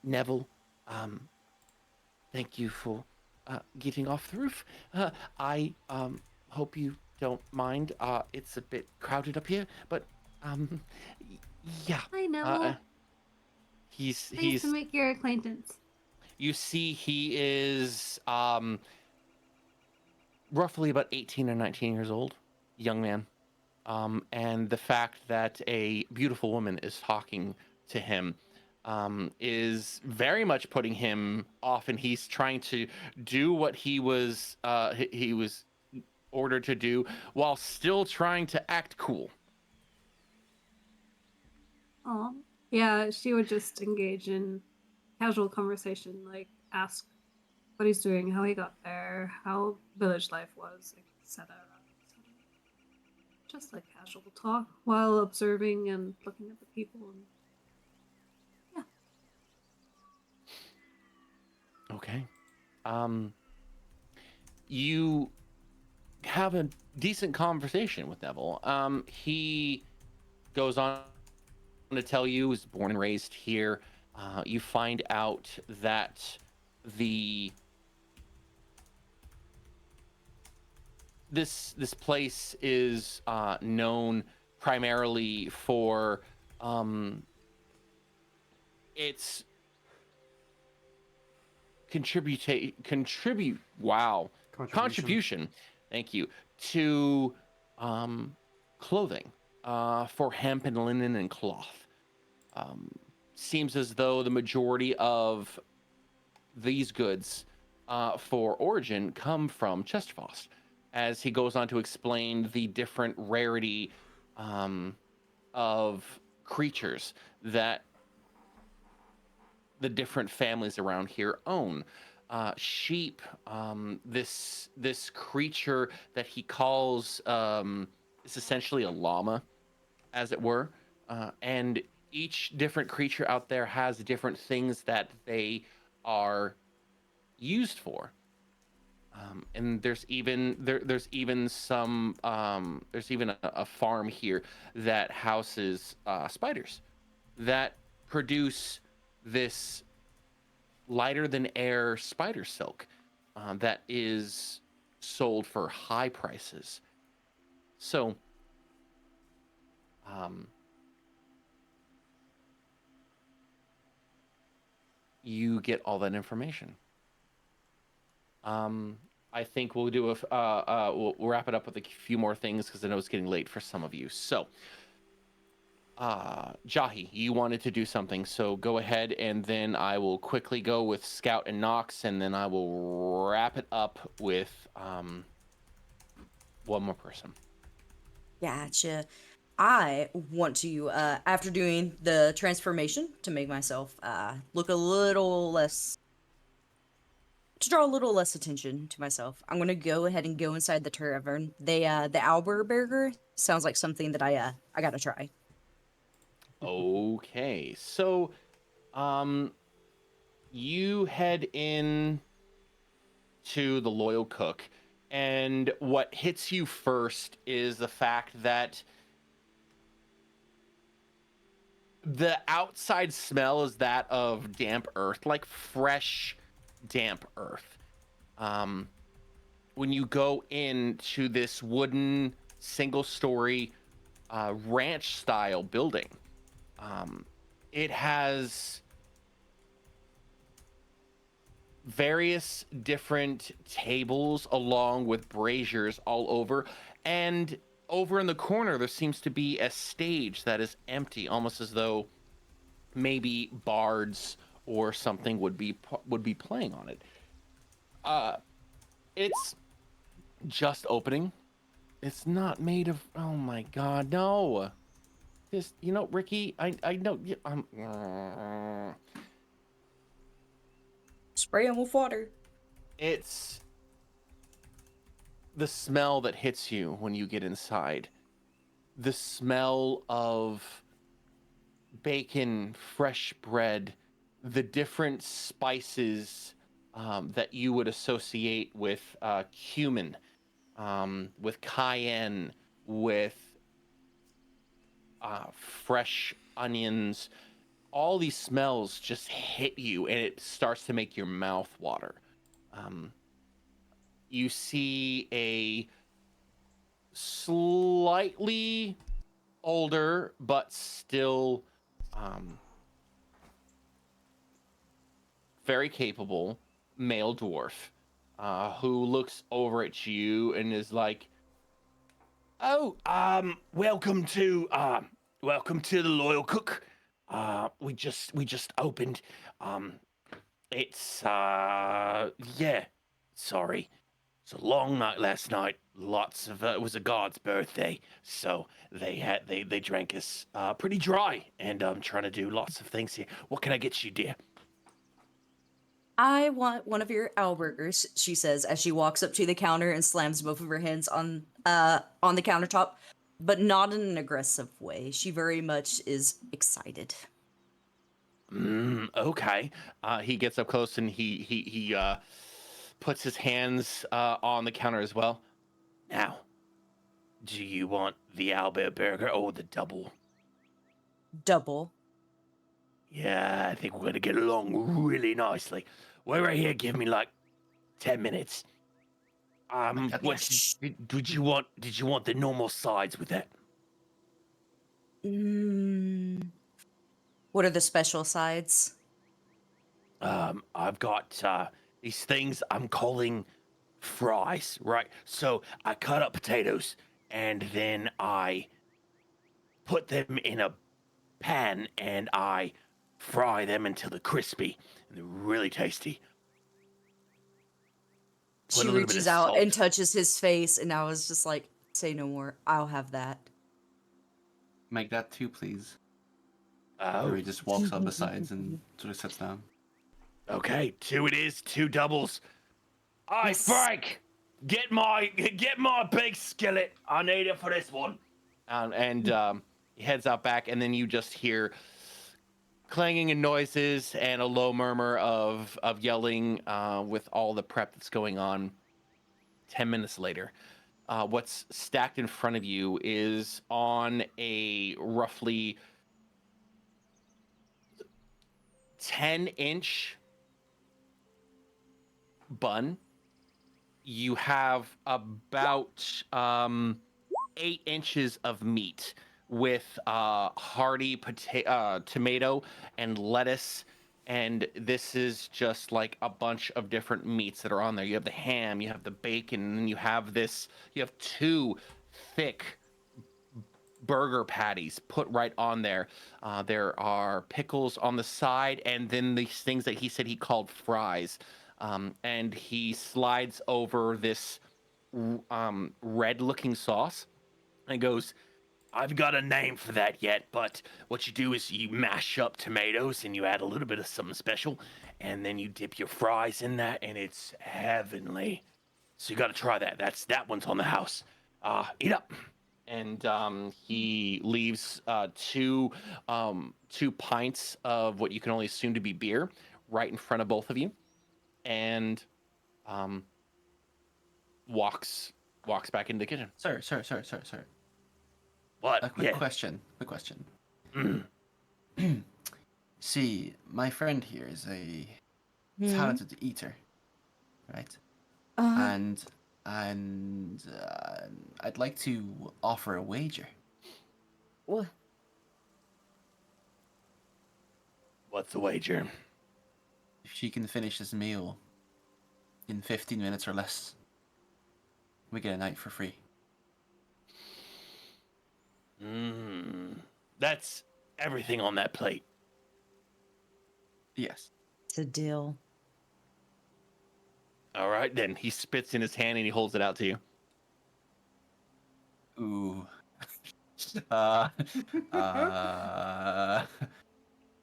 Neville. Um, thank you for getting off the roof. I hope you don't mind. It's a bit crowded up here, but um, y- yeah. I Uh, know. he's Nice he's to make your acquaintance. you see he is roughly about 18 or 19 years old, young man. And the fact that a beautiful woman is talking to him is very much putting him off, and he's trying to do what he was ordered to do while still trying to act cool. Oh, yeah. She would just engage in casual conversation, like ask what he's doing, how he got there, how village life was, etc. Just like casual talk while observing and looking at the people. And yeah, Okay. Um, you have a decent conversation with Neville. He goes on to tell you he was born and raised here. You find out that the this place is known primarily for its contribution, thank you, to clothing, for hemp and linen and cloth. Seems as though the majority of these goods for origin come from Chesterfoss, as he goes on to explain the different rarity of creatures that the different families around here own. Sheep, this creature that he calls is essentially a llama, as it were, and each different creature out there has different things that they are used for. And there's even some there's even a farm here that houses spiders that produce this lighter than air spider silk that is sold for high prices. So um, you get all that information. I think we'll do we'll wrap it up with a few more things because I know it's getting late for some of you. So, Jahi, you wanted to do something, so go ahead, and then I will quickly go with Scout and Nox, and then I will wrap it up with one more person. Gotcha. I want to, after doing the transformation, to make myself look a little less, to draw a little less attention to myself. I'm gonna go ahead and go inside the tavern. The Alberberger sounds like something that I gotta try. Okay, so you head in to the Loyal Cook, and what hits you first is the fact that the outside smell is that of damp earth, like fresh damp earth. When you go into this wooden single-story ranch-style building, it has various different tables along with braziers all over, and over in the corner there seems to be a stage that is empty, almost as though maybe bards or something would be playing on it. It's just opening. It's not made of, oh my god, no. Just, Ricky, I know Spray them with water. it's the smell that hits you when you get inside. The smell of bacon, fresh bread, the different spices that you would associate with cumin, with cayenne, with fresh onions. All these smells just hit you, and it starts to make your mouth water. Um, you see a slightly older, but still very capable male dwarf who looks over at you and is like, "Oh, welcome to the Loyal Cook. We just opened. Um, it's yeah. Sorry, it's a long night last night. Lots of it was a god's birthday, so they drank us pretty dry, and I'm trying to do lots of things here. What can I get you, dear?" I want one of your Alburgers, she says as she walks up to the counter and slams both of her hands on the countertop, but not in an aggressive way. She very much is excited. Okay. He gets up close and he puts his hands on the counter as well. Now, do you want the Albert burger or the double? Double. Yeah, I think we're gonna get along really nicely. Wait right here. Give me like 10 minutes. Did you want? Did you want the normal sides with that? Mm, what are the special sides? I've got these things I'm calling fries, right? So I cut up potatoes and then I put them in a pan and I fry them until they're crispy and they're really tasty. Put She a little bit reaches of out and salt. touches his face, and I was just like, say no more. I'll have that. Make that 2, please. Oh, He just walks up the sides and sort of sits down. okay. 2 it is. 2 doubles. All right, Yes. Frank, get my big skillet. I need it for this one. And he heads out back, and then you just hear clanging and noises and a low murmur of yelling with all the prep that's going on. 10 minutes later, what's stacked in front of you is on a roughly 10-inch bun. You have about 8 inches of meat with hearty tomato and lettuce, and this is just like a bunch of different meats that are on there. You have the ham, you have the bacon, and you have this. You have 2 thick burger patties put right on there. There are pickles on the side, and then these things that he said he called fries. And he slides over this red-looking sauce and goes, "I've got a name for that yet, but what you do is you mash up tomatoes and you add a little bit of something special, and then you dip your fries in that, and it's heavenly. So you got to try that. That one's on the house. Eat up." And he leaves 2 pints of what you can only assume to be beer right in front of both of you, and walks back into the kitchen. Sir. What? A quick question. See, my friend here is a talented eater, right? And I'd like to offer a wager. What? What's the wager? If she can finish this meal in 15 minutes or less, we get a night for free. That's everything on that plate. Yes. It's a deal. All right, then. He spits in his hand and he holds it out to you. Ooh.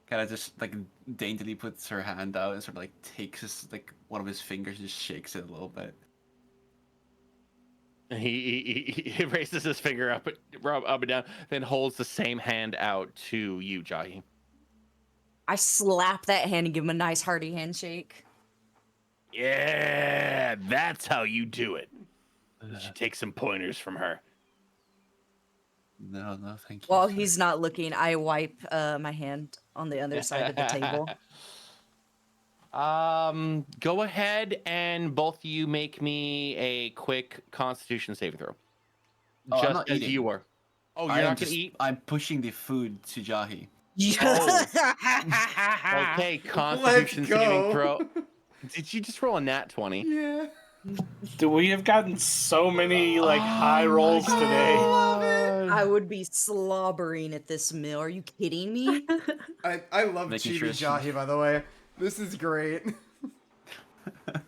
Kind of just like daintily puts her hand out and sort of like takes his, like one of his fingers, just shakes it a little bit. And he raises his finger up and down, then holds the same hand out to you, Jahi. I slap that hand and give him a nice hearty handshake. Yeah, that's how you do it. You should take some pointers from her. No, no, thank you. While sir. he's not looking, I wipe my hand on the other side of the table. Go ahead and both of you make me a quick Constitution saving throw. Oh, I'm Just not as eating. you are. Oh, I you're am not gonna just, eat? I'm pushing the food to Jahi. Okay, Constitution Let's saving go. throw. Did you just roll a nat 20? Yeah. Do we have gotten so many high Oh my rolls today? God. I would be slobbering at this meal. Are you kidding me? I love Making Chibi sure she- Jahi, by the way. This is great. I'm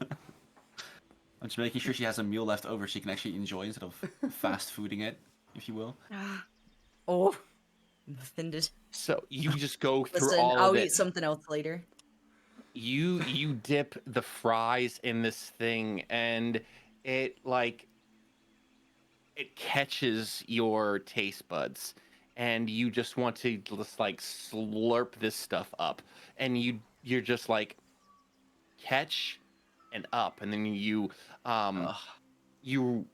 just making sure she has a meal left over she can actually enjoy instead of fast fooding it, if you will. Oh, I'm offended. So you just go through Listen, all I'll of eat it. something else later. You dip the fries in this thing, and it it catches your taste buds, and you just want to just slurp this stuff up, and you're just like catch and up, and then you Ugh. you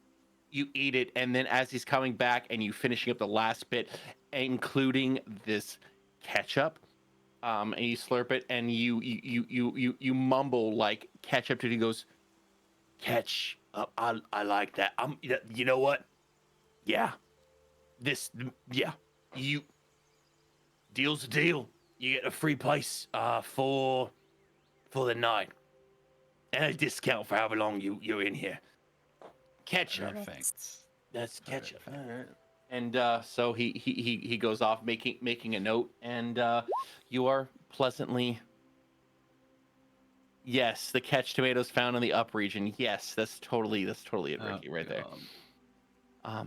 eat it, and then as he's coming back and you finishing up the last bit, including this ketchup, and you slurp it, and you mumble like ketchup to it. He goes, catch up. I like that. You know what? Yeah, yeah. You deal's a deal. You get a free place for the night, and a discount for however long you're in here. Ketchup. Perfect. That's ketchup. Perfect. All right. And so he goes off making a note, and you are pleasantly. Yes, the catch tomatoes found in the up region. Yes, that's totally it, Ricky, right there. God.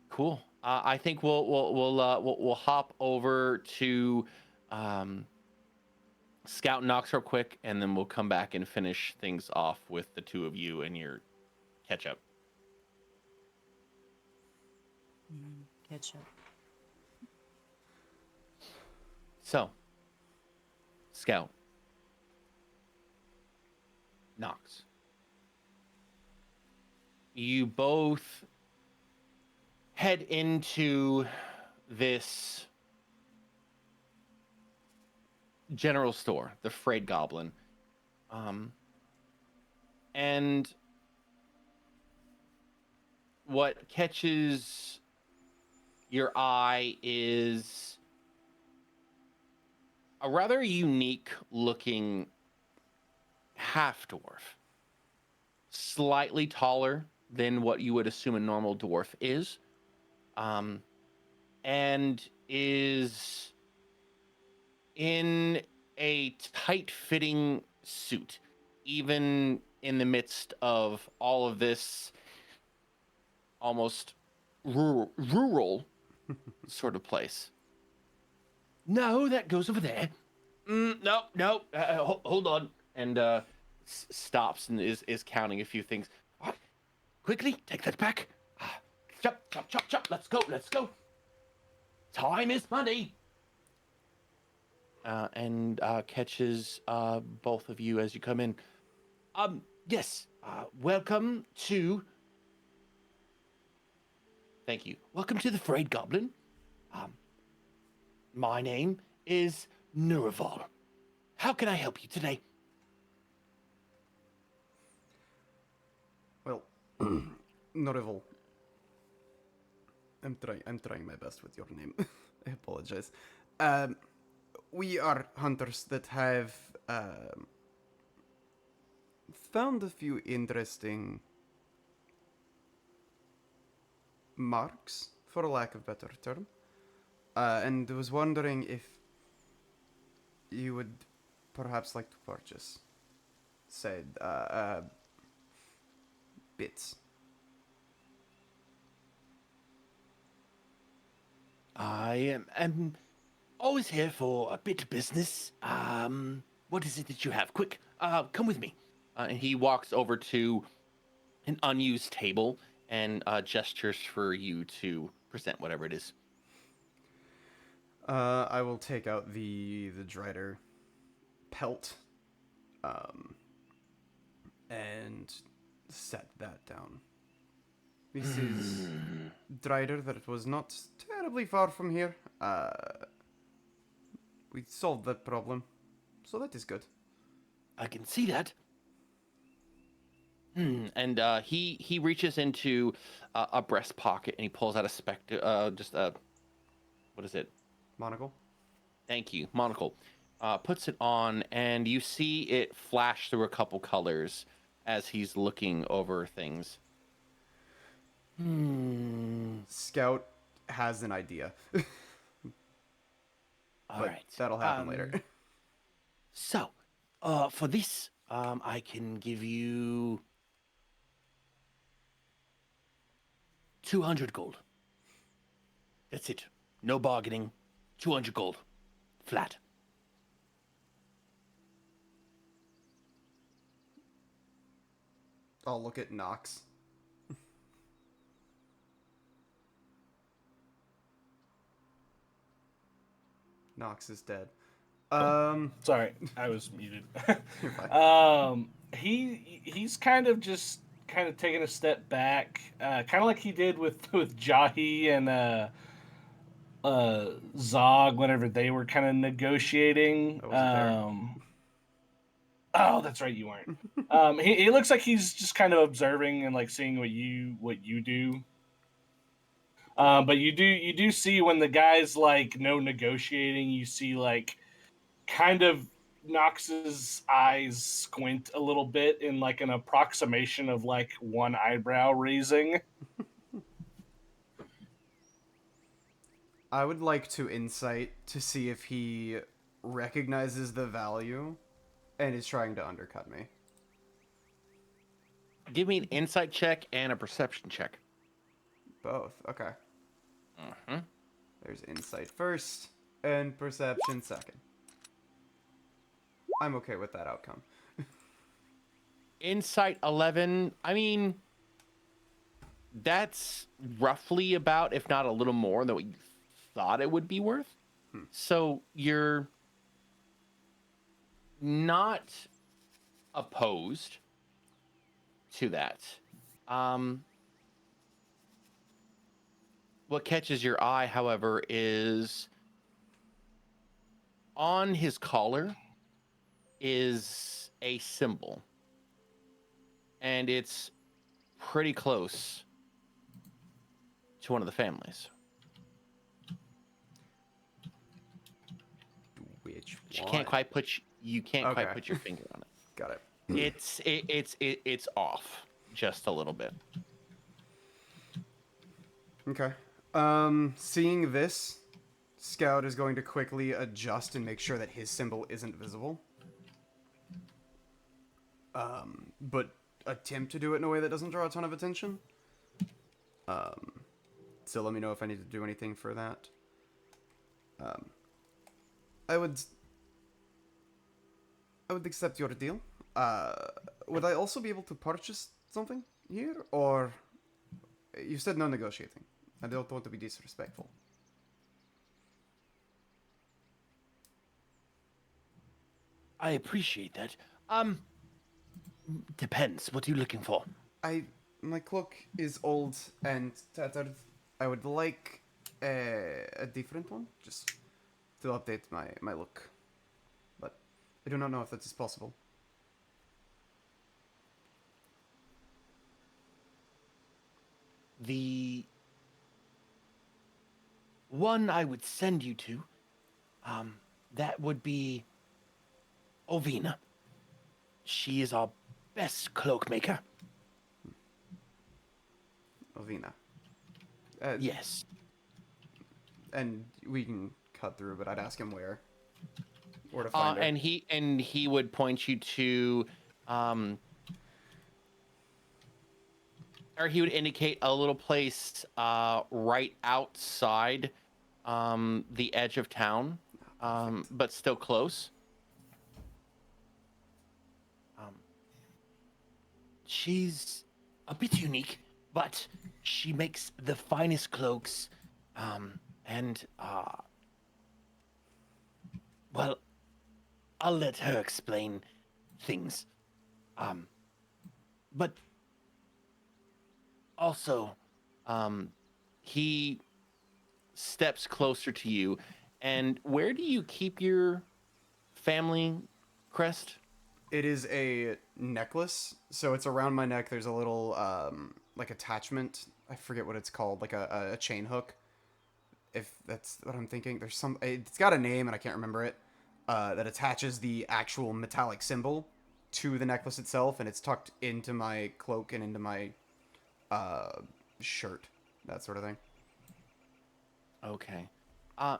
Cool. I think we'll hop over to Scout and Knox real quick, and then we'll come back and finish things off with the two of you and your ketchup. Ketchup. So, Scout, Knox, you both head into this general store, the Frayed Goblin, and what catches your eye is a rather unique looking half dwarf, slightly taller than what you would assume a normal dwarf is, and is in a tight fitting suit, even in the midst of all of this almost rural sort of place. No, that goes over there. No. Hold on. And stops and is counting a few things. What? Quickly, take that back. Chop. Let's go. Time is money. And catches both of you as you come in. Yes. Welcome to. Thank you. Welcome to the Frayed Goblin. My name is Nuraval. How can I help you today? Well, Norival. I'm trying my best with your name. I apologize. We are hunters that have found a few interesting marks, for lack of a better term, and was wondering if you would perhaps like to purchase said bits. I am always here for a bit of business. What is it that you have? Quick, come with me. And he walks over to an unused table and gestures for you to present whatever it is. I will take out the Drider pelt, and set that down. This is Drider that was not terribly far from here. We solved that problem, so that is good. I can see that. And he reaches into a breast pocket and he pulls out a just a, what is it? Monocle? Thank you, monocle. Puts it on, and you see it flash through a couple colors as he's looking over things. Scout has an idea. All but right, that'll happen later. So, for this, I can give you 200 gold. That's it. No bargaining. 200 gold. Flat. I'll look at Nox. Nox is dead. Sorry, I was muted. You're fine. He's kind of taking a step back, kind of like he did with Jahi and Zog whenever they were kind of negotiating. I wasn't there. Oh, that's right, you weren't. He looks like he's just kind of observing and like seeing what you do. But you do see when the guys like no negotiating, you see like kind of Nox's eyes squint a little bit in like an approximation of like one eyebrow raising. I would like to insight to see if he recognizes the value and is trying to undercut me. Give me an insight check and a perception check. Both. Okay. Mm-hmm. There's insight first and perception second. I'm okay with that outcome. Insight 11. I mean, that's roughly about, if not a little more than what you thought it would be worth. So you're not opposed to that. What catches your eye, however, is on his collar is a symbol, and it's pretty close to one of the families. Which But you one? can't quite put Okay. put your finger on it. Got it. It's off just a little bit. Okay. Seeing this, Scout is going to quickly adjust and make sure that his symbol isn't visible. But attempt to do it in a way that doesn't draw a ton of attention. So let me know if I need to do anything for that. I would accept your deal. Would I also be able to purchase something here, or you said no negotiating? I don't want to be disrespectful. I appreciate that. Depends. What are you looking for? My cloak is old and tattered. I would like a different one, just to update my look. But I do not know if that is possible. The one I would send you to, that would be Ovina. She is our best cloak maker. Ovina. Yes. And we can cut through, but I'd ask him where to find her. And he would point you to, or he would indicate a little place right outside the edge of town, but still close. She's a bit unique. but she makes the finest cloaks, and well, I'll let her explain things. But also, he steps closer to you. And where do you keep your family crest? It is a necklace, so it's around my neck. There's a little like attachment. I forget what it's called, like a chain hook. If that's what I'm thinking, there's some. It's got a name and I can't remember it. That attaches the actual metallic symbol to the necklace itself, and it's tucked into my cloak and into my shirt, that sort of thing. Okay.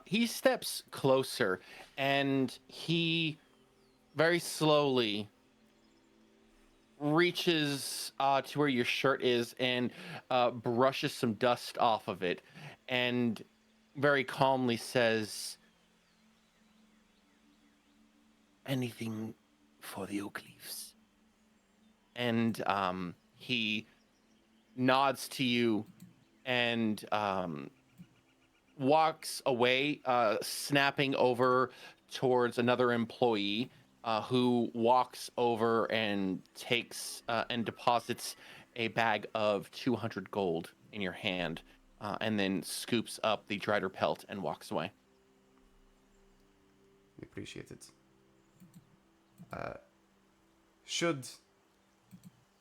He steps closer and he very slowly reaches to where your shirt is and brushes some dust off of it and very calmly says, anything for the Oakleaves. And he nods to you and walks away, snapping over towards another employee who walks over and takes and deposits a bag of 200 gold in your hand, and then scoops up the drider pelt and walks away. We appreciate it. Should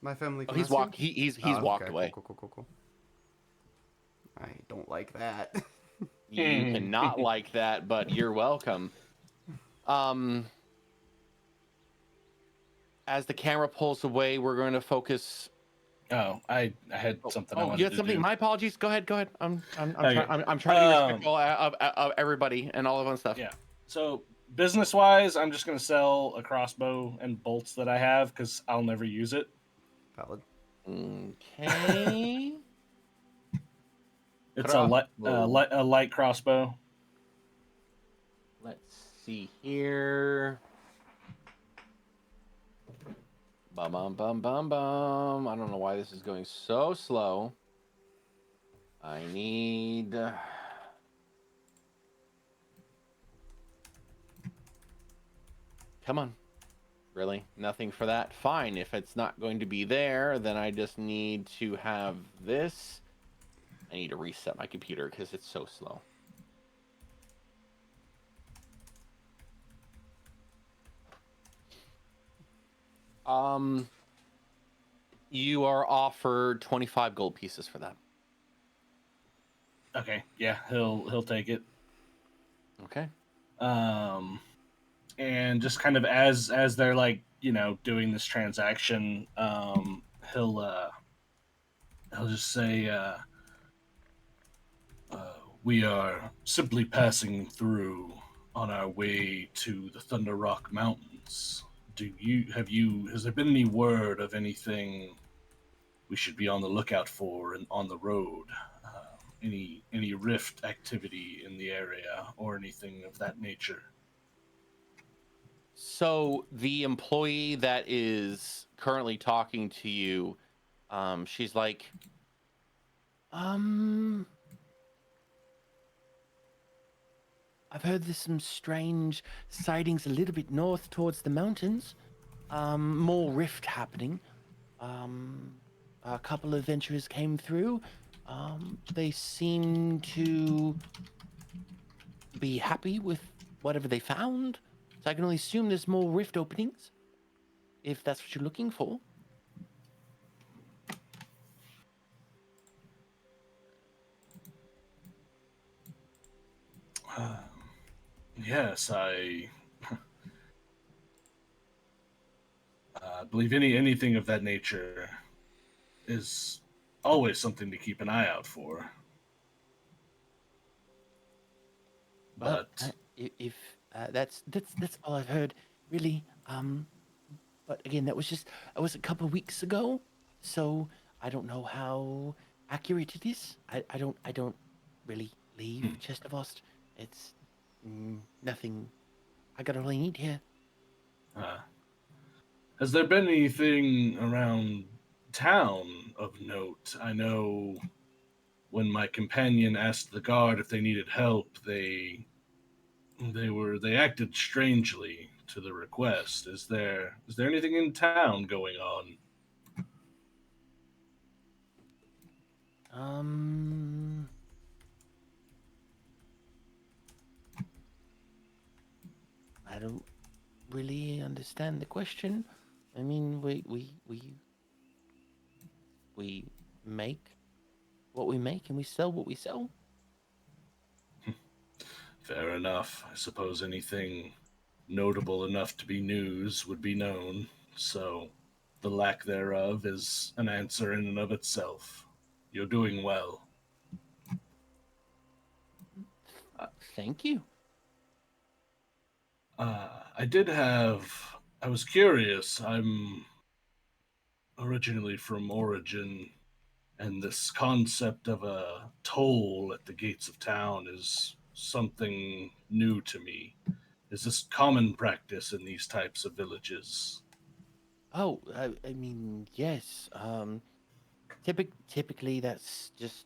my family? Oh, he's come walked. ask you? He's Oh, walked okay, away. Cool. I don't like that. You cannot like that, but you're welcome. As the camera pulls away, we're going to focus. Oh, I had something. I Oh, wanted you had to something. do. My apologies. Go ahead. I'm Okay. I'm trying to be respectful of everybody and all of that stuff. Yeah. So business wise, I'm just gonna sell a crossbow and bolts that I have because I'll never use it. Valid. Okay. It's a light crossbow. Let's see here. Bum. I don't know why this is going so slow. I need. Come on. Really? Nothing for that? Fine. If it's not going to be there, then I just need to have this. I need to reset my computer because it's so slow. You are offered 25 gold pieces for that. Okay. Yeah, he'll take it. Okay. And just kind of as they're like, doing this transaction, he'll just say, we are simply passing through on our way to the Thunder Rock Mountains. Has there been any word of anything we should be on the lookout for and on the road? Any rift activity in the area or anything of that nature? So the employee that is currently talking to you, she's like, I've heard there's some strange sightings a little bit north towards the mountains. More rift happening. A couple of adventurers came through. They seem to be happy with whatever they found. So I can only assume there's more rift openings, if that's what you're looking for. Yes, I believe anything of that nature is always something to keep an eye out for. Well, But if that's all I've heard, really. But again, that was a couple of weeks ago, so I don't know how accurate it is. I don't really leave Chestervost. It's nothing. I got all I need here. has there been anything around town of note. I know when my companion asked the guard if they needed help, they acted strangely to the request. Is there anything in town going on? Um, I don't really understand the question. I mean, we make what we make and we sell what we sell. Fair enough. I suppose anything notable enough to be news would be known, so the lack thereof is an answer in and of itself. You're doing well. Thank you. I did have. I was curious. I'm originally from Origin, and this concept of a toll at the gates of town is something new to me. Is this common practice in these types of villages? Oh, I mean, yes. Typically that's just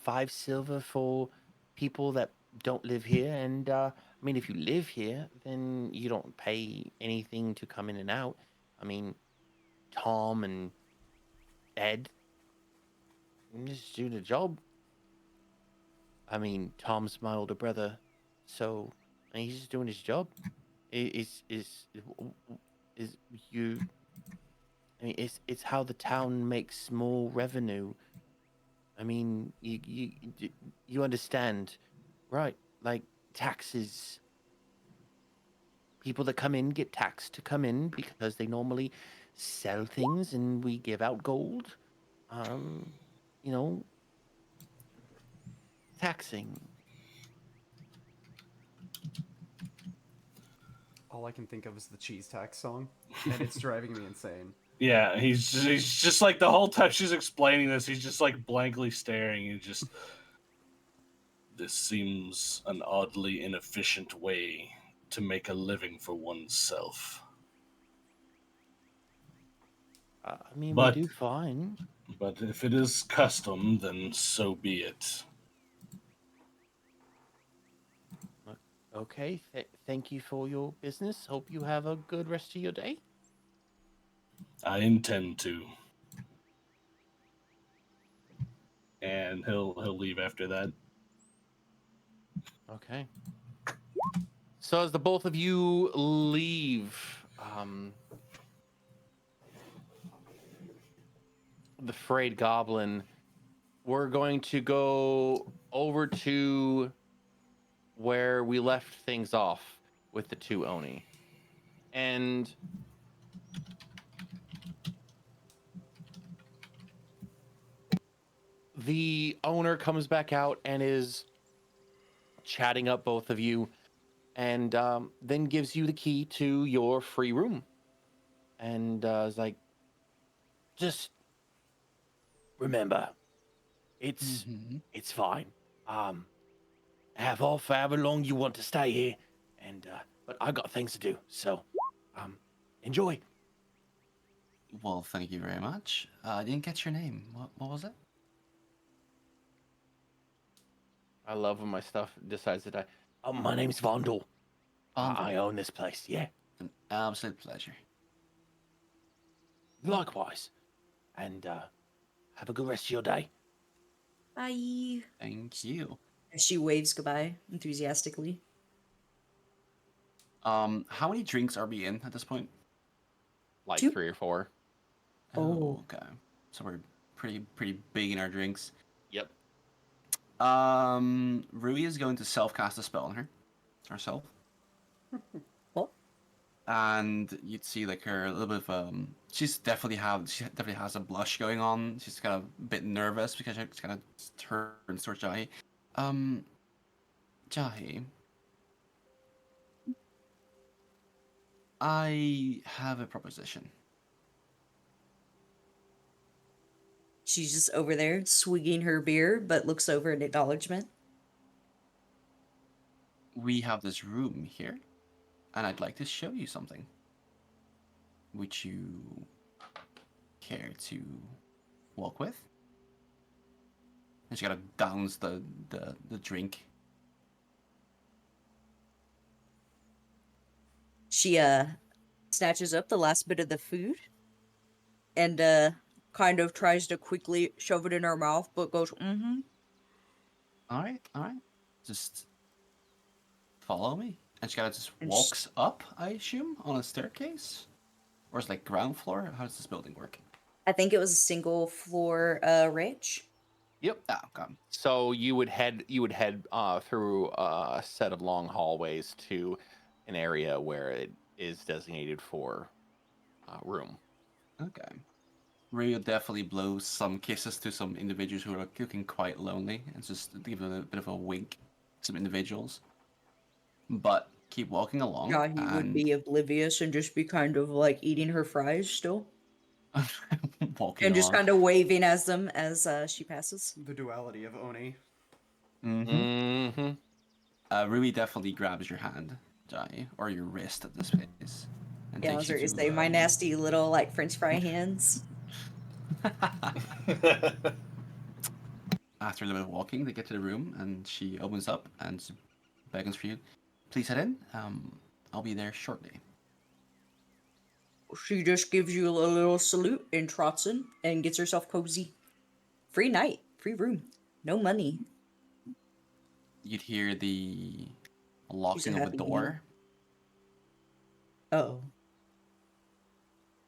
5 silver for people that don't live here, and I mean, if you live here, then you don't pay anything to come in and out. I mean, Tom and Ed just do the job. I mean, Tom's my older brother, so and he's just doing his job. Is you? I mean, it's how the town makes more revenue. I mean, you understand, right? Like taxes. People that come in get taxed to come in because they normally sell things, and we give out gold. Um, you know, taxing. All I can think of is the cheese tax song, and it's driving me insane. Yeah, he's just like the whole time she's explaining this, he's just like blankly staring and just. This seems an oddly inefficient way to make a living for oneself. I mean, But- we do fine. But if it is custom, then so be it. Okay. Thank you for your business. Hope you have a good rest of your day. I intend to. And he'll leave after that. Okay. So as the both of you leave, the frayed goblin, we're going to go over to where we left things off with the two Oni. And the owner comes back out and is chatting up both of you, and then gives you the key to your free room. And is like, just remember, it's fine. Have off however long you want to stay here, and but I got things to do, so enjoy. Well, thank you very much. I didn't get your name. What was it? I love when my stuff decides that my name's Vondel. I own this place, yeah. An absolute pleasure. Likewise. And have a good rest of your day. Bye. Thank you. As she waves goodbye enthusiastically. How many drinks are we in at this point? Like 2. 3 or 4. Oh. Okay. So we're pretty big in our drinks. Yep. Rui is going to self-cast a spell on herself. What? And you'd see like her a little bit of she definitely has a blush going on. She's kind of a bit nervous because she's kind of turns towards Jahi. Jahi, I have a proposition. She's just over there swigging her beer, but looks over in acknowledgement. We have this room here, and I'd like to show you something. Would you care to walk with? And she gotta downs the drink. She snatches up the last bit of the food and kind of tries to quickly shove it in her mouth, but goes, mm-hmm. All right. Just follow me. And she gotta just And walks up, I assume, on a staircase, or it's like ground floor. How does this building work? I think it was a single floor ridge. Yep. Ah, okay. So you would head through a set of long hallways to an area where it is designated for room. Okay. Rio definitely blows some kisses to some individuals who are looking quite lonely, and just give a bit of a wink to some individuals. But keep walking along. Yeah, he would be oblivious and just be kind of like eating her fries still. walking And just along. kind of waving as them as she passes. The duality of Oni. Mm-hmm. Rui definitely grabs your hand, Jai, or your wrist at this place. And Yeah, I takes was you ready to to, say my nasty little like French fry hands. After a little bit of walking, they get to the room, and she opens up and beckons for you. Please head in. I'll be there shortly. She just gives you a little salute and trots in and gets herself cozy. Free night, free room, no money. You'd hear the She's a locking of a happy door, Oh,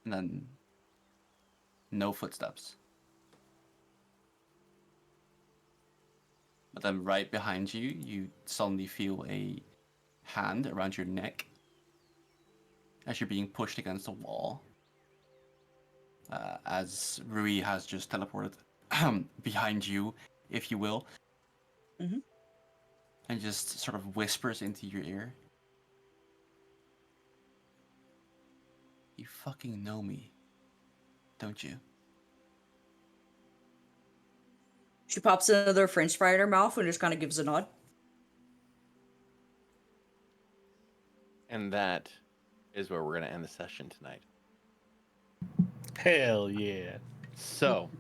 and then no footsteps. But then right behind you, you suddenly feel a hand around your neck as you're being pushed against a wall. As Rui has just teleported behind you, if you will. Mhm. And just sort of whispers into your ear. You fucking know me, don't you? she pops another French fry in her mouth and just kind of gives a nod. And that is where we're going to end the session tonight. Hell yeah. So,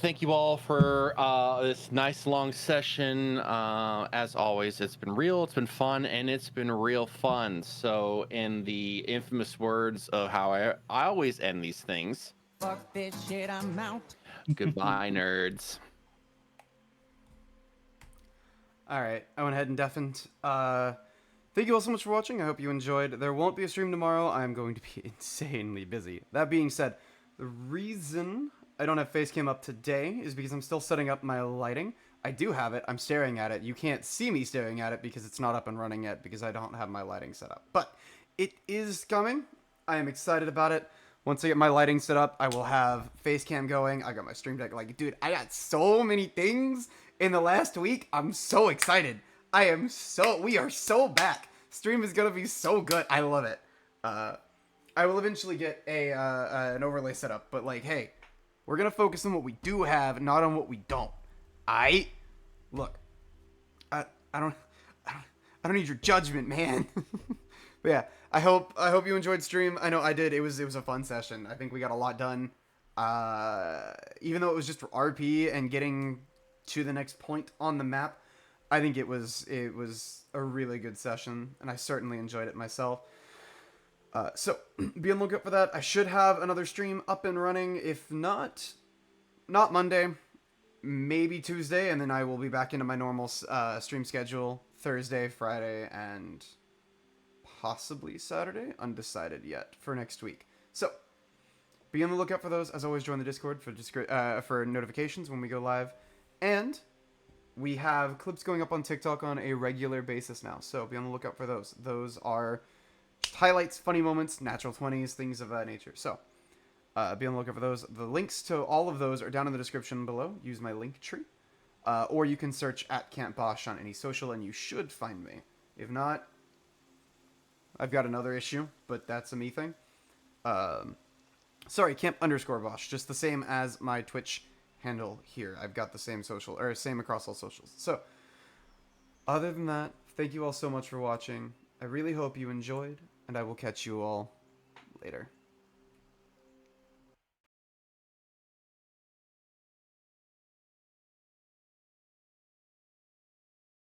thank you all for this nice long session. As always, it's been real, it's been fun, and it's been real fun. So, in the infamous words of how I always end these things, Fuck this shit, I'm out. goodbye, nerds. All right, I went ahead and deafened. Thank you all so much for watching. I hope you enjoyed. There won't be a stream tomorrow. I'm going to be insanely busy. That being said, the reason I don't have Facecam up today is because I'm still setting up my lighting. I do have it. I'm staring at it. You can't see me staring at it because it's not up and running yet because I don't have my lighting set up. But it is coming. I am excited about it. Once I get my lighting set up, I will have Facecam going. I got my stream deck. Like, dude, I got so many things in the last week. I'm so excited. We are so back. Stream is gonna be so good. I love it. I will eventually get an overlay set up, but like, hey, we're gonna focus on what we do have, not on what we don't. Look, I don't need your judgment, man. But yeah, I hope you enjoyed stream. I know I did. It was a fun session. I think we got a lot done. Even though it was just for RP and getting to the next point on the map, I think it was a really good session, and I certainly enjoyed it myself. So be on the lookout for that. I should have another stream up and running. If not Monday, maybe Tuesday, and then I will be back into my normal stream schedule Thursday, Friday, and possibly Saturday. Undecided yet for next week. So be on the lookout for those. As always, join the Discord for notifications when we go live, and we have clips going up on TikTok on a regular basis now, so be on the lookout for those. Those are highlights, funny moments, natural 20s, things of that nature. So be on the lookout for those. The links to all of those are down in the description below. Use my link tree. Or you can search at Camp Bosch on any social, and you should find me. If not, I've got another issue, but that's a me thing. Sorry, Camp_Bosch, just the same as my Twitch handle here. I've got the same same across all socials. So, other than that, thank you all so much for watching. I really hope you enjoyed, and I will catch you all later.